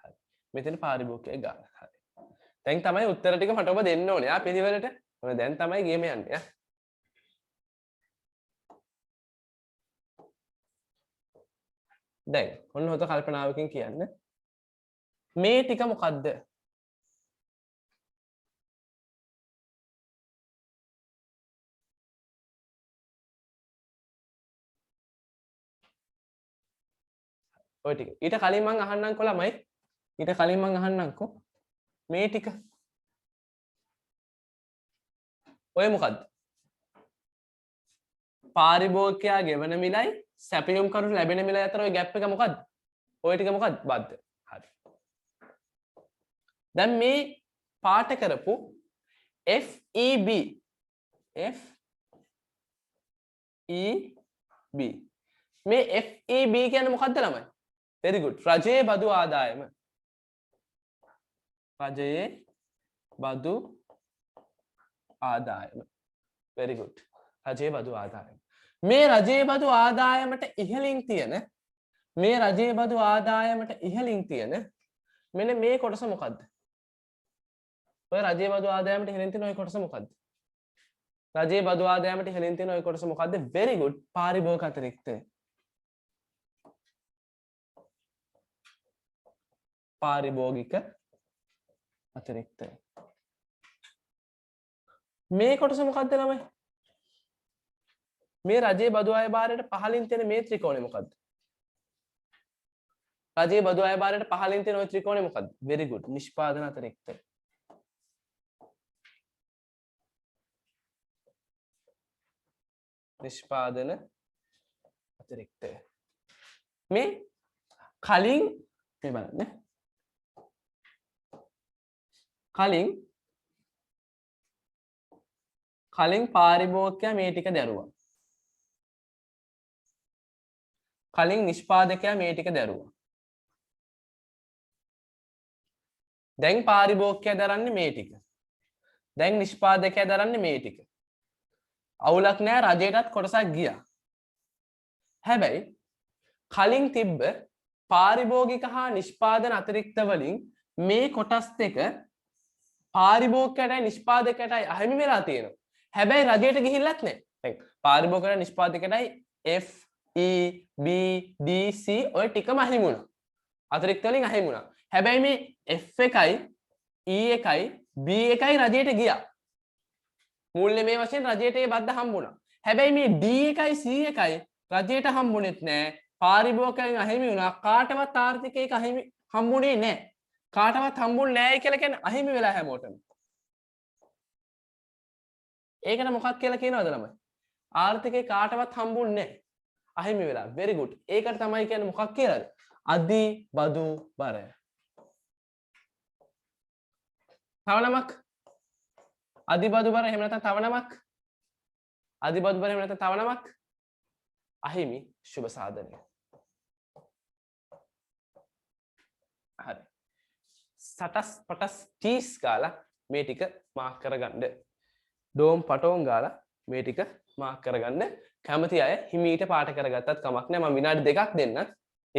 හරි. මෙතන පාරිභෝගිකය ගන්න. හරි. දැන් තමයි උත්තර ටික මට ඔබ දෙන්න ඕනේ. ආ පිළිවෙලට. ඔන්න දැන් තමයි ගේම යන්නේ. දැන් ඔන්න හොත කල්පනාවකින් කියන්න. මේ ටික මොකද්ද? ඔය ටික. ඊට කලින් මම අහන්නම්කො ළමයි. ඊට කලින් මම අහන්නම්කො. මේ ටික. ඔය මොකද්ද? පාරිභෝගිකයා ගෙවන මිලයි සැපයුම් කරුට ලැබෙන මිලයි අතර ඔය ગેප් එක මොකද්ද? ඔය ටික මොකද්ද? බද්ද. හරි. දැන් මේ පාට කරපු FEB මේ FEB කියන්නේ මොකද්ද ළමයි? very good. රජයේ බදු ආදායම. රජයේ බදු ආදායම. very good. රජයේ බදු ආදායම. මේ රජයේ බදු ආදායමට ඉහළින් තියෙන මෙන්න මේ කොටස මොකද්ද? ඔය රජයේ බදු ආදායමට ඉහළින් තියෙන ඔය කොටස මොකද්ද? රජයේ බදු ආදායමට ඉහළින් තියෙන ඔය කොටස මොකද්ද? very good. පාරිභෝගික අතිරික්තය. පාරිභෝගික අතිරික්තය. මේ කොටස මොකක්ද ළමයි? මේ රජයේ බදු අය භාරයට පහළින් තියෙන මේ ත්‍රිකෝණය මොකක්ද? රජයේ බදු අය භාරයට පහළින් තියෙන ওই ත්‍රිකෝණය මොකක්ද? very good. නිෂ්පාදන අතිරික්තය. නිෂ්පාදන අතිරික්තය. මේ කලින් මේ බලන්න. කලින් පාරිභෝගිකයා මේ ටික දැරුවා. කලින් නිෂ්පාදකයා මේ ටික දැරුවා. දැන් පාරිභෝගිකයා දරන්නේ මේ ටික. දැන් නිෂ්පාදකයා දරන්නේ මේ ටික. අවුලක් නෑ රජයටත් කොටසක් ගියා. හැබැයි කලින් තිබ්බ පාරිභෝගික හා නිෂ්පාදන අතිරික්ත වලින් මේ කොටස් දෙක පාරිභෝගිකයටයි නිෂ්පාදකයටයි අහිමි වෙලා තියෙනවා. හැබැයි රජයට ගිහිල්ලත් නැහැ. දැන් පාරිභෝගිකයට නිෂ්පාදකයටයි F E B D C ඔය ටිකම අහිමි වුණා. අතිරික්ත වලින් අහිමි වුණා. හැබැයි මේ F එකයි E එකයි B එකයි රජයට ගියා. මූල්‍ය මේ වශයෙන් රජයට ඒ බද්ද හම්බුණා. හැබැයි මේ D එකයි C එකයි රජයට හම්බුනේත් නැහැ. පාරිභෝගිකයන් අහිමි වුණා. කාටවත් ආර්ථිකයක අහිමි හම්බුනේ නැහැ. කාටවත් හම්බුන්නේ නැහැ කියලා කියන්නේ අහිමි වෙලා හැමෝටම. ඒකට මොකක් කියලා කියනවද ළමයි? ආර්ථිකේ කාටවත් හම්බුන්නේ නැහැ. අහිමි වෙලා. very good. ඒකට තමයි කියන්නේ මොකක් කියලාද? අදි බදු බරය. තව නමක්. අදි බදු බර එහෙම නැත්නම් තව නමක්. අදි බදු බර එහෙම නැත්නම් තව නමක්. අහිමි සුබ සාධනය. හරි. සටස් පටස් ටීස් ගාලා මේ ටික මාක් කරගන්න. ඩෝම් පටෝන් ගාලා මේ ටික මාක් කරගන්න. කැමති අය හිමීට පාට කරගත්තත් කමක් නැහැ. මම විනාඩි දෙකක් දෙන්න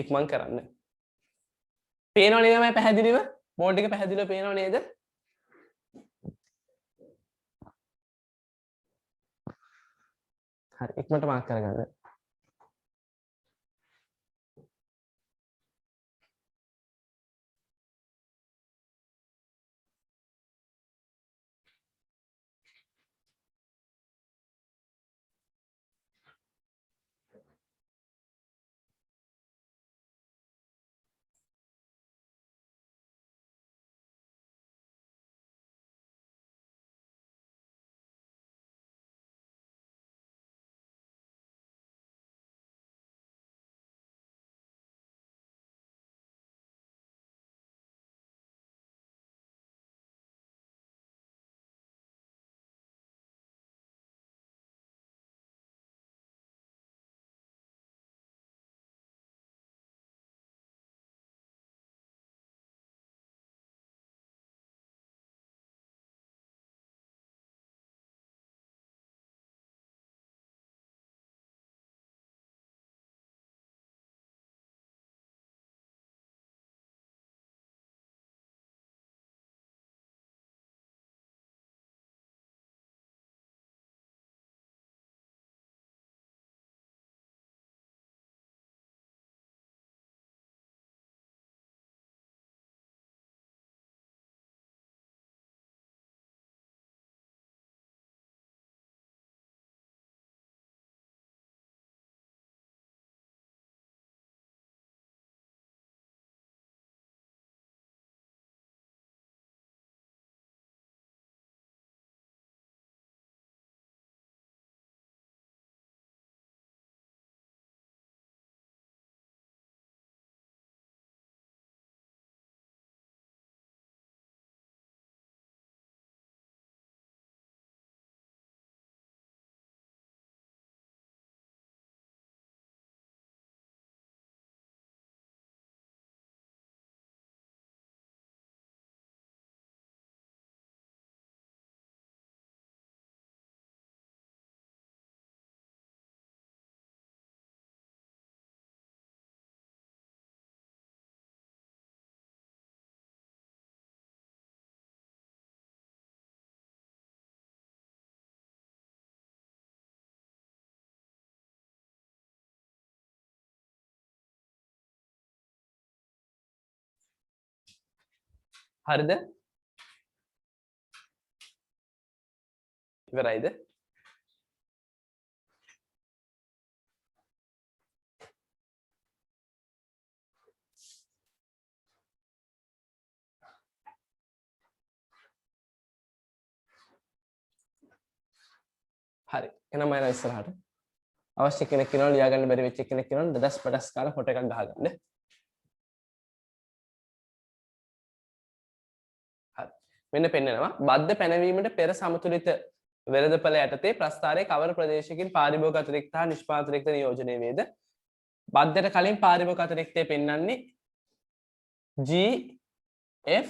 ඉක්මන් කරන්න. පේනව නේද මම පැහැදිලිව? බෝඩ් එක පැහැදිලිව පේනව නේද? හරි ඉක්මනට මාක් කරගන්න. හරිද? ඉවරයිද? හරි. එහෙනම් මම යනවා ඉස්සරහට. අවශ්‍ය කෙනෙක් කෙනා ලියා ගන්න බැරි වෙච්ච කෙනෙක් කෙනා දඩස් පඩස් කාලා ෆොටෝ එකක් ගහගන්න. හරි. මෙන්න පෙන්නනවා බද්ධ පැනවීමට පෙර සමතුලිත වෙළඳපළ යටතේ ප්‍රස්ථාරයේ කවර ප්‍රදේශයකින් පාරිභෝගික අතිරික්ත හා නිෂ්පාතිරික්ත නියෝජනය වේද? බද්ධට කලින් පාරිභෝගික අතිරික්තය පෙන්වන්නේ GFED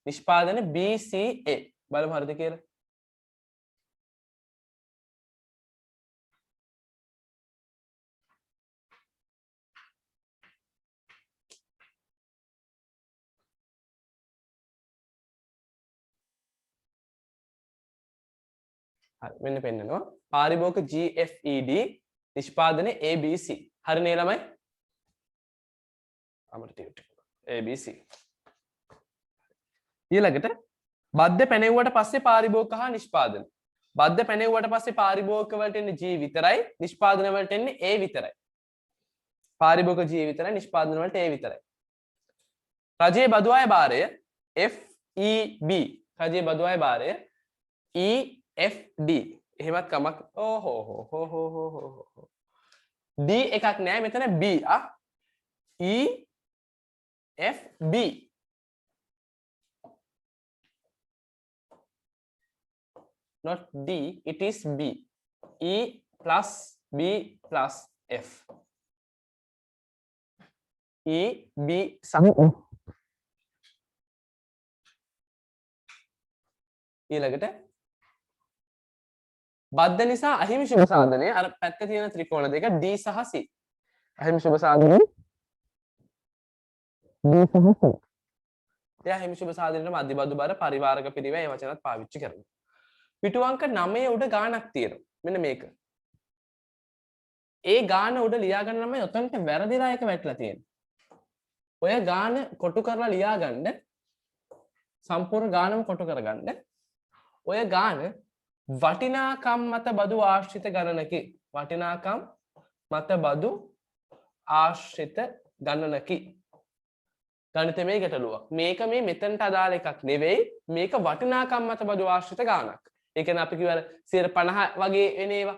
නිෂ්පාදන BCA බලමු හරිද කියලා. හරි මෙන්න පෙන්නනවා පාරිභෝගික GFED නිෂ්පාදන ABC හරි නේ ළමයි අමරටියුට් ABC ඊළඟට බද්ධ පැනෙව්වට පස්සේ පාරිභෝගික හා නිෂ්පාදන බද්ධ පැනෙව්වට පස්සේ පාරිභෝගික වලට එන්නේ G විතරයි නිෂ්පාදන වලට එන්නේ A විතරයි පාරිභෝගික G විතරයි නිෂ්පාදන වලට A විතරයි රජයේ බදු අය භාරය FEB රජයේ බදු අය භාරය EFD එහෙමත් කමක් ඕහෝ D එකක් නෑ මෙතන B EFB not D it is B E plus B plus F E B සම ඊළඟට බද්ධ නිසා අහිමි ශුභ සාධනය අර පැත්ත තියෙන ත්‍රිකෝණ දෙක D සහ C අහිමි ශුභ සාධනය D සහ C එයා අහිමි ශුභ සාධනයට මධ්‍ය බදු බර පරිවාරක පිරිවැය මේ වචනත් පාවිච්චි කරනවා පිටු අංක 9 උඩ ගානක් තියෙනවා මෙන්න මේක ඒ ගාන උඩ ලියා ගන්න නම් ඔතනට වැරදිලා එක වැටලා තියෙනවා ඔය ගාන කොටු කරලා ලියා ගන්න සම්පූර්ණ ගානම කොටු කරගන්න ඔය ගාන වටිනාකම් මත බදු ආශ්‍රිත ගණනකි වටිනාකම් මත බදු ආශ්‍රිත ගණනකි ගණිතමය ගැටලුවක් මේක මේ මෙතනට අදාළ එකක් නෙවෙයි මේක වටිනාකම් මත බදු ආශ්‍රිත ගානක් ඒ කියන්නේ අපි කිව්වර 50 වගේ එන ඒවා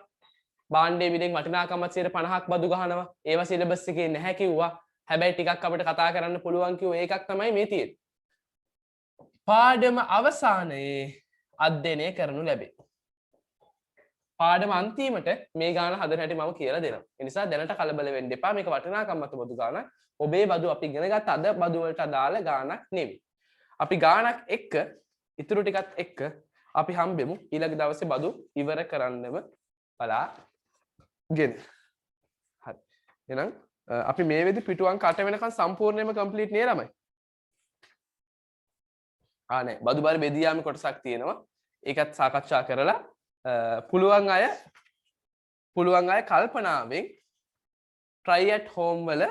භාණ්ඩයේ විලෙන් වටිනාකම් මත 50ක් බදු ගහනවා ඒවා සිලබස් එකේ නැහැ කිව්වා හැබැයි ටිකක් අපිට කතා කරන්න පුළුවන් කිව්ව ඒකක් තමයි මේ තියෙන්නේ පාඩම අවසානයේ අධ්‍යයනය කරනු ලැබේ පාඩම අන්තිමට මේ ගාන හදන හැටි මම කියලා දෙනවා. ඒ නිසා දැනට කලබල වෙන්න එපා. මේක වටිනාකම් මත බදු ගානක්. ඔබේ බදු අපි ඉගෙන ගත්ත අද බදු වලට අදාළ ගානක් නෙවෙයි. අපි ගානක් එක්ක ඉතුරු ටිකත් එක්ක අපි හම්බෙමු ඊළඟ දවසේ බදු ඉවර කරන්නම බලාගෙන. හරි. එහෙනම් අපි මේ වෙද්දි පිටු අංක 8 වෙනකන් සම්පූර්ණයෙන්ම කම්ප්ලීට් නේ ළමයි. නෑ. බදු බර බෙදී යාමේ කොටසක් තියෙනවා. ඒකත් සාකච්ඡා කරලා පුළුවන් අය කල්පනාවෙන් try at home වල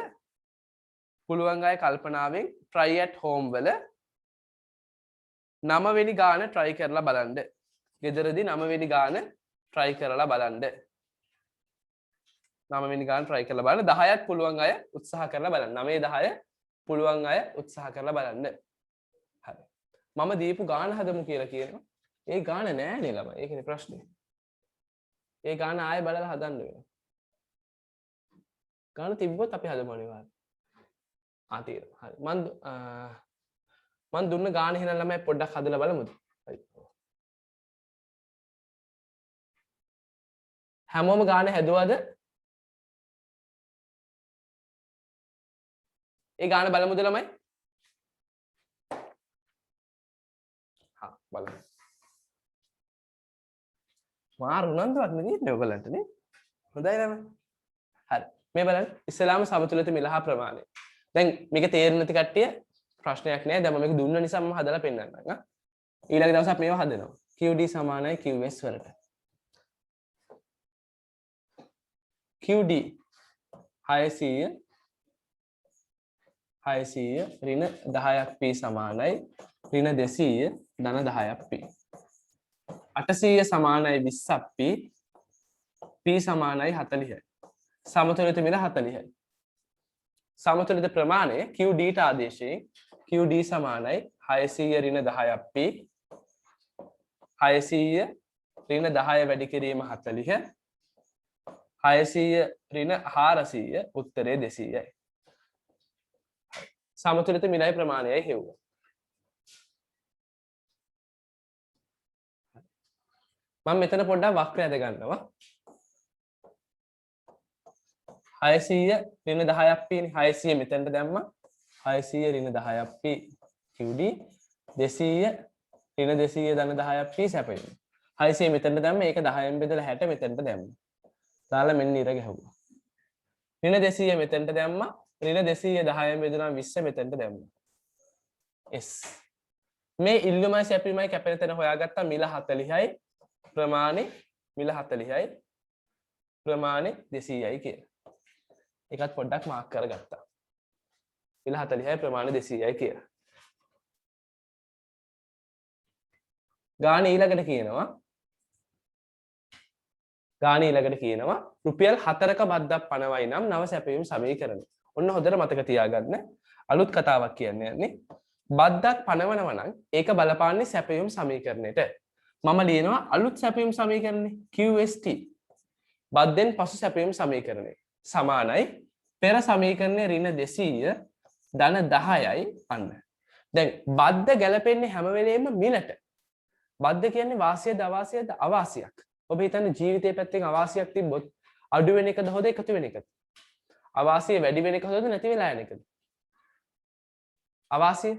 පුළුවන් අය කල්පනාවෙන් try at home වල 9 වෙනි ගාන try කරලා බලන්න. ගෙදරදී 9 වෙනි ගාන try කරලා බලන්න. 9 වෙනි ගාන try කරලා බලන්න. 10ත් පුළුවන් අය උත්සාහ කරලා බලන්න. 9 10 පුළුවන් අය උත්සාහ කරලා බලන්න. හරි. මම දීපු ගාන හදමු කියලා කියනවා. ඒ ගාන නෑනේ ළමයි. ඒකනේ ප්‍රශ්නේ. ඒ ගාන ආයෙ බලලා හදන්න වෙනවා. ගාන තිබ්බොත් අපි හදමු අනිවාර්යයෙන්. තියෙනවා. හරි. මන් දුන්න ගාන එහෙනම් ළමයි පොඩ්ඩක් හදලා බලමුද? හරි. හැමෝම ගාන හැදුවද? ඒ ගාන බලමුද ළමයි? බලමු. මාර උනන්දුවක් නෙන්නේ ඔයගලන්ට නේ. හොඳයි ළමයි. හරි. මේ බලන්න ඉස්ලාම සමතුලිත මිල හා ප්‍රමාණය. දැන් මේක තේරෙන්නේ නැති කට්ටිය ප්‍රශ්නයක් නෑ. දැන් මම මේක දුන්න නිසා මම හදලා පෙන්නන්නම්. ඊළඟ දවසේ අපි මේවා හදනවා. QD සමානයි QS වලට. QD 600 ඍණ 10ක් P සමානයි ඍණ 200 ධන 10ක් P. 800 සමානයි 20ක් p p සමානයි 40යි. සමතුලිත මිල 40යි. සමතුලිත ප්‍රමාණය qd ආදේශයෙන් qd සමානයි 600 ඍණ 10ක් p 600 ඍණ 10 වැඩි කිරීම 40 600 ඍණ 400 උත්තරේ 200යි. සමතුලිත මිලයි ප්‍රමාණයයි හෙව්වා. මම මෙතන පොඩ්ඩක් වක්‍රය ඇද ගන්නවා. 600 ඍණ 10ක් p නේ 600 මෙතනට දැම්මා 600 ඍණ 10ක් p qd 200 ඍණ 200 ධන 10ක් p සැපයුම 600 මෙතනට දැම්මා ඒක 10න් බෙදලා 60 මෙතනට දැම්මා දාලා මෙන්න ඉර ගැහුවා ඍණ 200 මෙතනට දැම්මා ඍණ 200 10න් බෙදලා 20 මෙතනට දැම්මා s මේ ඉල්ලුමයි සැපීමයි කැපෙන තැන හොයාගත්තා මිල 40යි ප්‍රමාණය මිල 40යි ප්‍රමාණය 200යි කියලා. ඒකත් පොඩ්ඩක් මාක් කරගත්තා. මිල 40යි ප්‍රමාණය 200යි කියලා. ගාණ ඊළඟට කියනවා රුපියල් 4ක බද්දක් පනවයි නම් නව සැපයීම් සමීකරණය. ඔන්න හොඳට මතක තියාගන්න. අලුත් කතාවක් කියන්නේ යන්නේ. බද්දක් පනවනවා නම් ඒක බලපාන්නේ සැපයීම් සමීකරණයට. මම ලියනවා අලුත් සැපයීම් සමීකරණය QST. බද්දෙන් පසු සැපයීම් සමීකරණය සමානයි පෙර සමීකරණය ඍණ 200 ධන 10යි අන්න. දැන් බද්ද ගැලපෙන්නේ හැම වෙලේම මිලට. බද්ද කියන්නේ වාසියද අවාසියද අවාසියක්. ඔබ හිතන්නේ ජීවිතේ පැත්තෙන් අවාසියක් තිබ්බොත් අඩු වෙන එකද හොඳ එකතු වෙන එකද? අවාසිය වැඩි වෙන එක හොඳද නැති වෙලා යන එකද? අවාසිය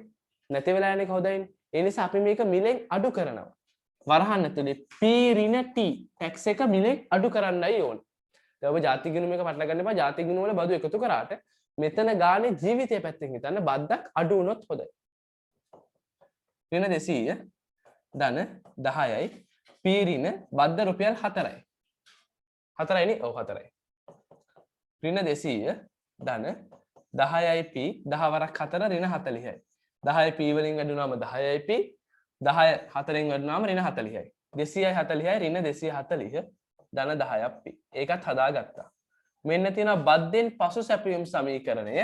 නැති වෙලා යන එක හොඳයිනේ. ඒ නිසා අපි මේක මිලෙන් අඩු කරනවා. වරහන් ඇතුලේ p ඍණ t ටැක්ස් එක මිලෙන් අඩු කරන්නයි ඕනේ. දැන් ඔබ ජාති ගිණුම එක පටල ගන්න එපා. ජාති ගිණුම වල බදු එකතු කරාට මෙතන ගානේ ජීවිතය පැත්තෙන් හිතන්න බද්දක් අඩු වුණොත් හොඳයි. ඍණ 200 ධන 10යි p ඍණ බද්ද රුපියල් 4යි. 4යිනේ? ඔව් 4යි. ඍණ 200 ධන 10යි p 10 වරක් 4 ඍණ 40යි. 10 p වලින් වැඩුණාම 10යි p 10 4ෙන් වැඩුණාම ඍණ 40යි. 240යි ඍණ 240 ධන 10ක් p. ඒකත් හදාගත්තා. මෙන්න තියෙනවා බද්දෙන් පසු සැපයීම් සමීකරණය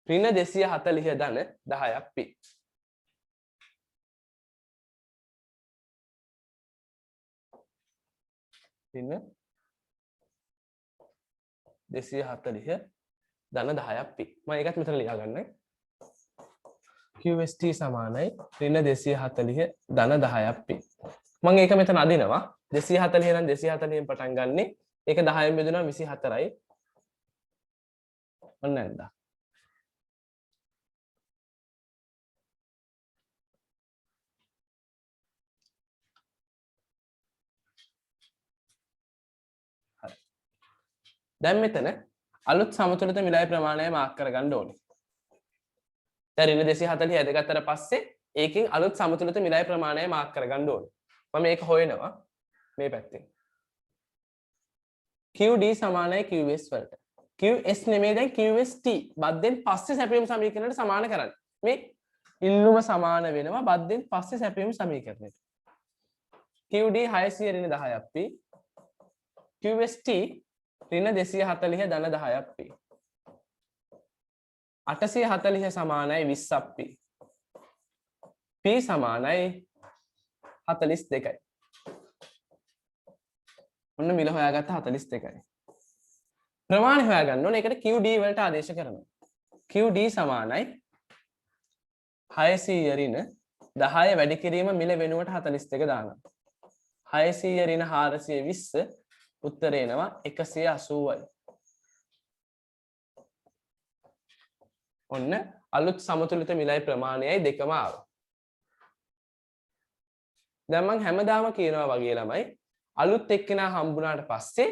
ඍණ 240 ධන 10ක් p. ඍණ 240 ධන 10ක් p. මම ඒකත් මෙතන ලියා ගන්නයි. QST සමානයි ඍණ 240 ධන 10ක් p. මම ඒක මෙතන අදිනවා 240 නම් 240න් පටන් ගන්නෙ. ඒක 10න් බෙදුණා 24යි. ඔන්න ඇන්දා. හරි. දැන් මෙතන අලුත් සමතුලිත මිලයි ප්‍රමාණය මාක් කරගන්න ඕනේ. දැන් ඍණ 240 ඇදගත්තට පස්සේ ඒකෙන් අලුත් සමතුලිත මිලයි ප්‍රමාණය මාක් කරගන්න ඕනේ. මම මේක හොයනවා මේ පැත්තෙන්. QD සමානයි QS වලට. QS නෙමෙයි දැන් QST. බද්දෙන් පස්සේ සැපයීම් සමීකරණයට සමාන කරන්න. මේ ඉල්ලුම සමාන වෙනවා බද්දෙන් පස්සේ සැපයීම් සමීකරණයට. QD 600 ඍණ 10ක් p. QST ඍණ 240 ධන 10ක් p. 840 සමානයි 20ක් p. p සමානයි 42යි. ඔන්න මිල හොයාගත්ත 42යි. ප්‍රමාණය හොයාගන්න ඕනේ. ඒකට QD වලට ආදේශ කරනවා. QD සමානයි 600 ඍණ 10 වැඩි කිරීම මිල වෙනුවට 42 දානවා. 600 ඍණ 420 උත්තරේ එනවා 180යි. ඔන්න අලුත් සමතුලිත මිලයි ප්‍රමාණයයි දෙකම ආවා. දැන් මම හැමදාම කියනවා වගේ ළමයි අලුත් එක්කෙනා හම්බුනාට පස්සේ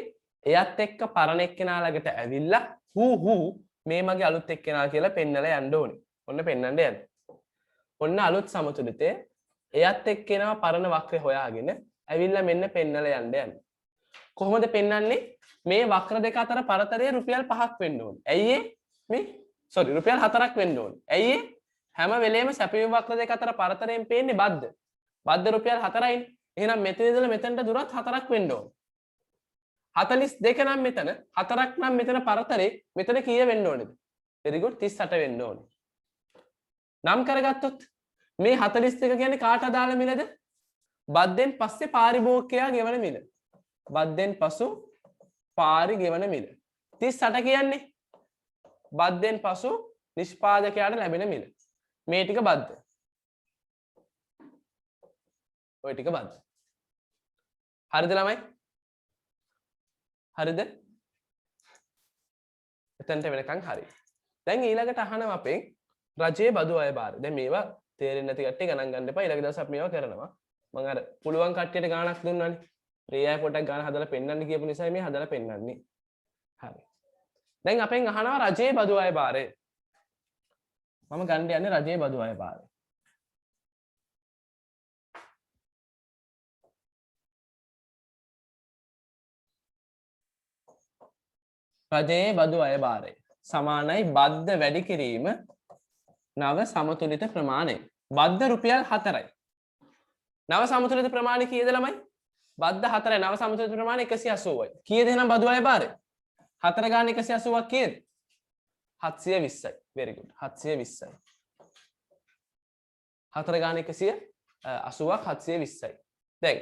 එයත් එක්ක පරණ එක්කෙනා ළඟට ඇවිල්ලා හූ මේ මගේ අලුත් එක්කෙනා කියලා පෙන්නලා යන්න ඕනේ. ඔන්න පෙන්නන්න යන්න. ඔන්න අලුත් සමතුලිතේ එයත් එක්කෙනා පරණ වක්‍රය හොයාගෙන ඇවිල්ලා මෙන්න පෙන්නලා යන්න. කොහොමද පෙන්නන්නේ? මේ වක්‍ර දෙක අතර පරතරය රුපියල් 5ක් වෙන්න ඕනේ. ඇයි මේ රුපියල් 4ක් වෙන්න ඕනේ. ඇයි හැම වෙලේම සැපයීම් වක්‍ර දෙක අතර පරතරයෙන් පේන්නේ බද්ද. බද්ද රුපියල් 4යිනේ. එහෙනම් මෙතන ඉඳලා මෙතනට දුරත් 4ක් වෙන්න ඕන. 42 නම් මෙතන 4ක් නම් මෙතන පරතරේ මෙතන කීය වෙන්න ඕනේද? very good 38 වෙන්න ඕනේ. නම් කරගත්තොත් මේ 42 කියන්නේ කාට අදාළ මිලද? බද්දෙන් පස්සේ පාරිභෝගිකයා ගෙවන මිල. බද්දෙන් පසු පාරි ගෙවන මිල. 38 කියන්නේ බද්දෙන් පසු නිෂ්පාදකයාට ලැබෙන මිල. මේ ටික බද්ද. ඔය ටික බද්ද. හරිද ළමයි? හරිද? එතනට වෙනකන් හරි. දැන් ඊළඟට අහනවා අපෙන් රජයේ බදු අය බාර. දැන් මේවා තේරෙන්නේ නැති කට්ටිය ගණන් ගන්න එපා. ඊළඟ දවස් අපි මේවා කරනවා. මම අර පුළුවන් කට්ටියට ගාණක් දුන්නානේ. රේයයි පොඩක් ගාන හදලා පෙන්නන්න කියපු නිසා මේ හදලා පෙන්නන්නේ. හරි. දැන් අපෙන් අහනවා රජයේ බදු අය බාරය. මම ගන්න යන්නේ රජයේ බදු අය බාරය. රජයේ බදු අය බාරය සමානයි බද්ද වැඩි කිරීම නව සමතුලිත ප්‍රමාණය. බද්ද රුපියල් 4යි. නව සමතුලිත ප්‍රමාණය කීයද ළමයි? බද්ද 4යි. නව සමතුලිත ප්‍රමාණය 180යි. කීයද එහෙනම් බදු අය බාරය? 4 ගාන 180ක් කීයද? 720යි. very good. 720යි. 4 ගාන 180ක් 720යි. දැන්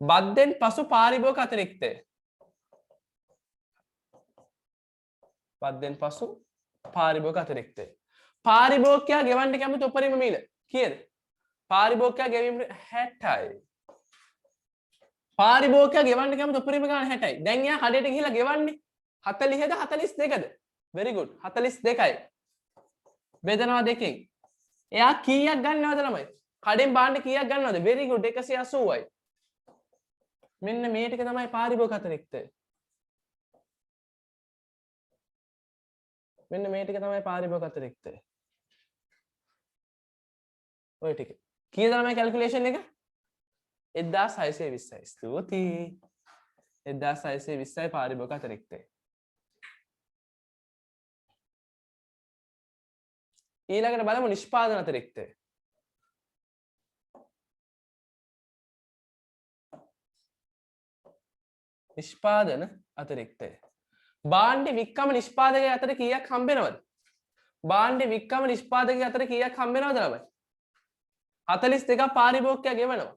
බද්දෙන් පසු පාරිභෝගික අතිරික්තය. බද්දෙන් පසු පාරිභෝගික අතිරික්තය. පාරිභෝගිකයා ගෙවන්න කැමති උපරිම මිල කීයද? පාරිභෝගිකයා ගෙවීම 60යි. පාරිභෝගිකයා ගෙවන්න කැමති උපරිම ගාණ 60යි. දැන් එයා කඩේට ගිහිල්ලා ගෙවන්නේ 40ද 42ද? very good 42යි. බෙදනවා දෙකෙන්. එයා කීයක් ගන්නවද ළමයි? කඩෙන් බාන්න කීයක් ගන්නවද? very good 180යි. මෙන්න මේ ටික තමයි පාරිභෝගික අතිරික්තය. මෙන්න මේ ටික තමයි පාරිභෝගික අතිරික්තය. ඔය ටික. කීයද ළමයි කැල්කියුලේෂන් එක? 1620යි. ස්තුතියි. 1620යි පාරිභෝගික අතිරික්තය. ඊළඟට බලමු නිෂ්පාදන අතිරික්තය. නිෂ්පාදන අතිරික්තය. භාණ්ඩ වික්කම නිෂ්පාදකය අතර කීයක් හම්බෙනවද? භාණ්ඩ වික්කම නිෂ්පාදකය අතර කීයක් හම්බෙනවද ළමයි? 42ක් පාරිභෝගිකයා ගෙවනවා.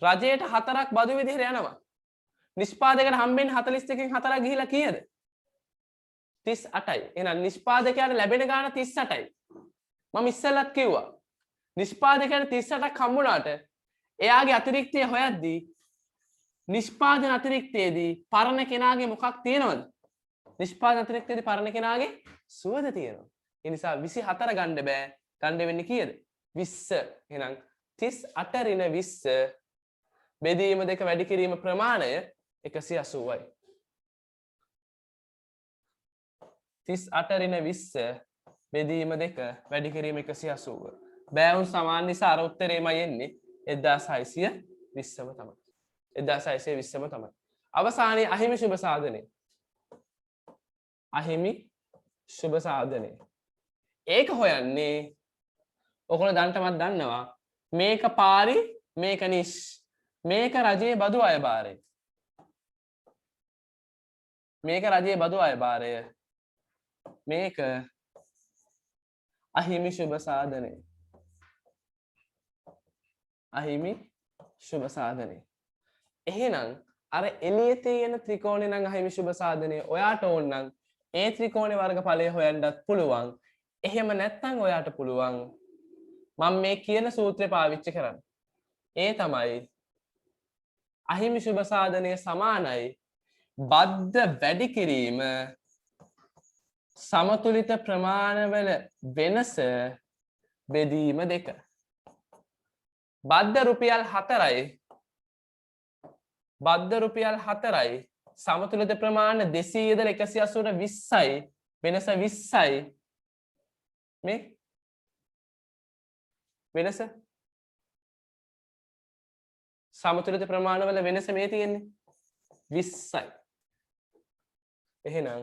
රජයට 4ක් බදු විදිහට යනවා. නිෂ්පාදකයට හම්බෙන්නේ 42කින් 4ක් ගිහිලා කීයද? 38යි. එහෙනම් නිෂ්පාදකයාට ලැබෙන ගාණ 38යි. මම ඉස්සෙල්ලත් කිව්වා. නිෂ්පාදකයාට 38ක් හම්බුණාට එයාගේ අතිරික්තය හොයද්දී නිෂ්පාදන අතිරික්තයේදී පරණ කෙනාගේ මොකක් තියෙනවද? නිෂ්පාදන අතිරික්තයේදී පරණ කෙනාගේ සුවඳ තියෙනවා. ඒ නිසා 24 ගන්න බෑ. ගන්න වෙන්නේ කීයද? 20. එහෙනම් 38 ඍණ 20 බෙදීම දෙක වැඩි කිරීම ප්‍රමාණය 180යි. 38 ඍණ 20 බෙදීම දෙක වැඩි කිරීම 180. බෑවුන් සමාන නිසා අර උත්තරේමයි එන්නේ 1620ම තමයි. 1620ම තමයි. අවසානයේ අහිමි සුබ සාධනය. අහිමි සුබ සාධනය. ඒක හොයන්නේ ඔයගොල්ලෝ දැනටමත් දන්නවා මේක පාරි මේක නිස් මේක රජයේ බදු අයභාරය. මේක රජයේ බදු අයභාරය. මේක අහිමි සුබ සාධනය. අහිමි සුබ සාධනය. එහෙනම් අර එළියේ තියෙන ත්‍රිකෝණේ නම් අහිමි සුබ සාධනය ඔයාට ඕන නම් ඒ ත්‍රිකෝණේ වර්ගඵලය හොයන්නත් පුළුවන්. එහෙම නැත්නම් ඔයාට පුළුවන් මම මේ කියන සූත්‍රය පාවිච්චි කරන්න. ඒ තමයි අහිමි සුබ සාධනය සමානයි බද්ධ වැඩි කිරීම සමතුලිත ප්‍රමාණවල වෙනස බෙදීම දෙක. බද්ධ රුපියල් 4යි බද්ධ රුපියල් 4යි සමතුලිත ප්‍රමාණ 200 ඉඳලා 180ට 20යි වෙනස 20යි මේ වෙනස සමතුලිත ප්‍රමාණවල වෙනස මේ තියෙන්නේ 20යි. එහෙනම්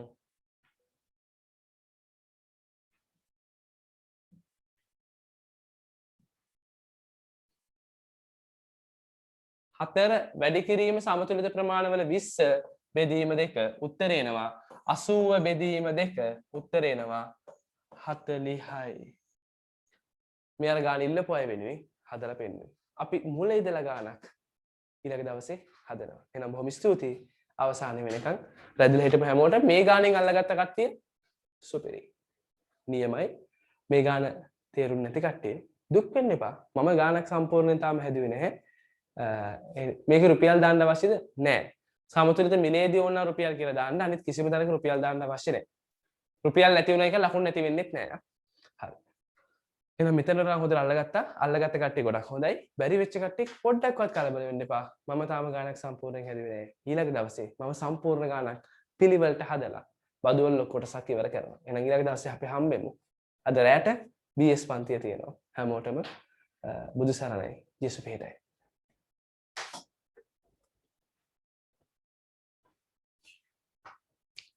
4 වැඩි කිරීම සමතුලිත ප්‍රමාණවල 20 බෙදීම 2 උත්තරේ එනවා 80 බෙදීම 2 උත්තරේ එනවා 40යි. මේ අර ගාන ඉල්ලපු අය වෙනුවෙන් හදලා පෙන්නුවේ. අපි මුල ඉඳලා ගානක් ඊළඟ දවසේ හදනවා. එහෙනම් බොහොම ස්තුතියි. අවසානයේ වෙනකන් රැඳිලා හිටපු හැමෝටම මේ ගානෙන් අල්ලගත්ත කට්ටිය සුපිරි. නියමයි. මේ ගාන තේරුම් නැති කට්ටිය දුක් වෙන්න එපා. මම ගානක් සම්පූර්ණයෙන් තාම හැදුවේ නැහැ. මේක රුපියල් දාන්න අවශ්‍යද? නැහැ. සමතුලිත මිලේදී ඕන රුපියල් කියලා දාන්න. අනිත් කිසිම තැනක රුපියල් දාන්න අවශ්‍ය නැහැ. රුපියල් නැති වුණා එක ලකුණු නැති වෙන්නෙත් නැහැ. හරි. එහෙනම් මෙතන නම් හොඳට අල්ලගත්තා. අල්ලගත්ත කට්ටිය ගොඩක් හොඳයි. බැරි වෙච්ච කට්ටිය පොඩ්ඩක්වත් කලබල වෙන්න එපා. මම තාම ගානක් සම්පූර්ණයෙන් හැදුවේ නැහැ. ඊළඟ දවසේ මම සම්පූර්ණ ගානක් පිළිවෙලට හදලා බදුවල කොටසක් ඉවර කරනවා. එහෙනම් ඊළඟ දවසේ අපි හම්බෙමු. අද රැට BS පන්තිය තියෙනවා. හැමෝටම බුදු සරණයි. යේසු පිහිටයි.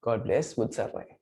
God bless. බුදු සරණයි.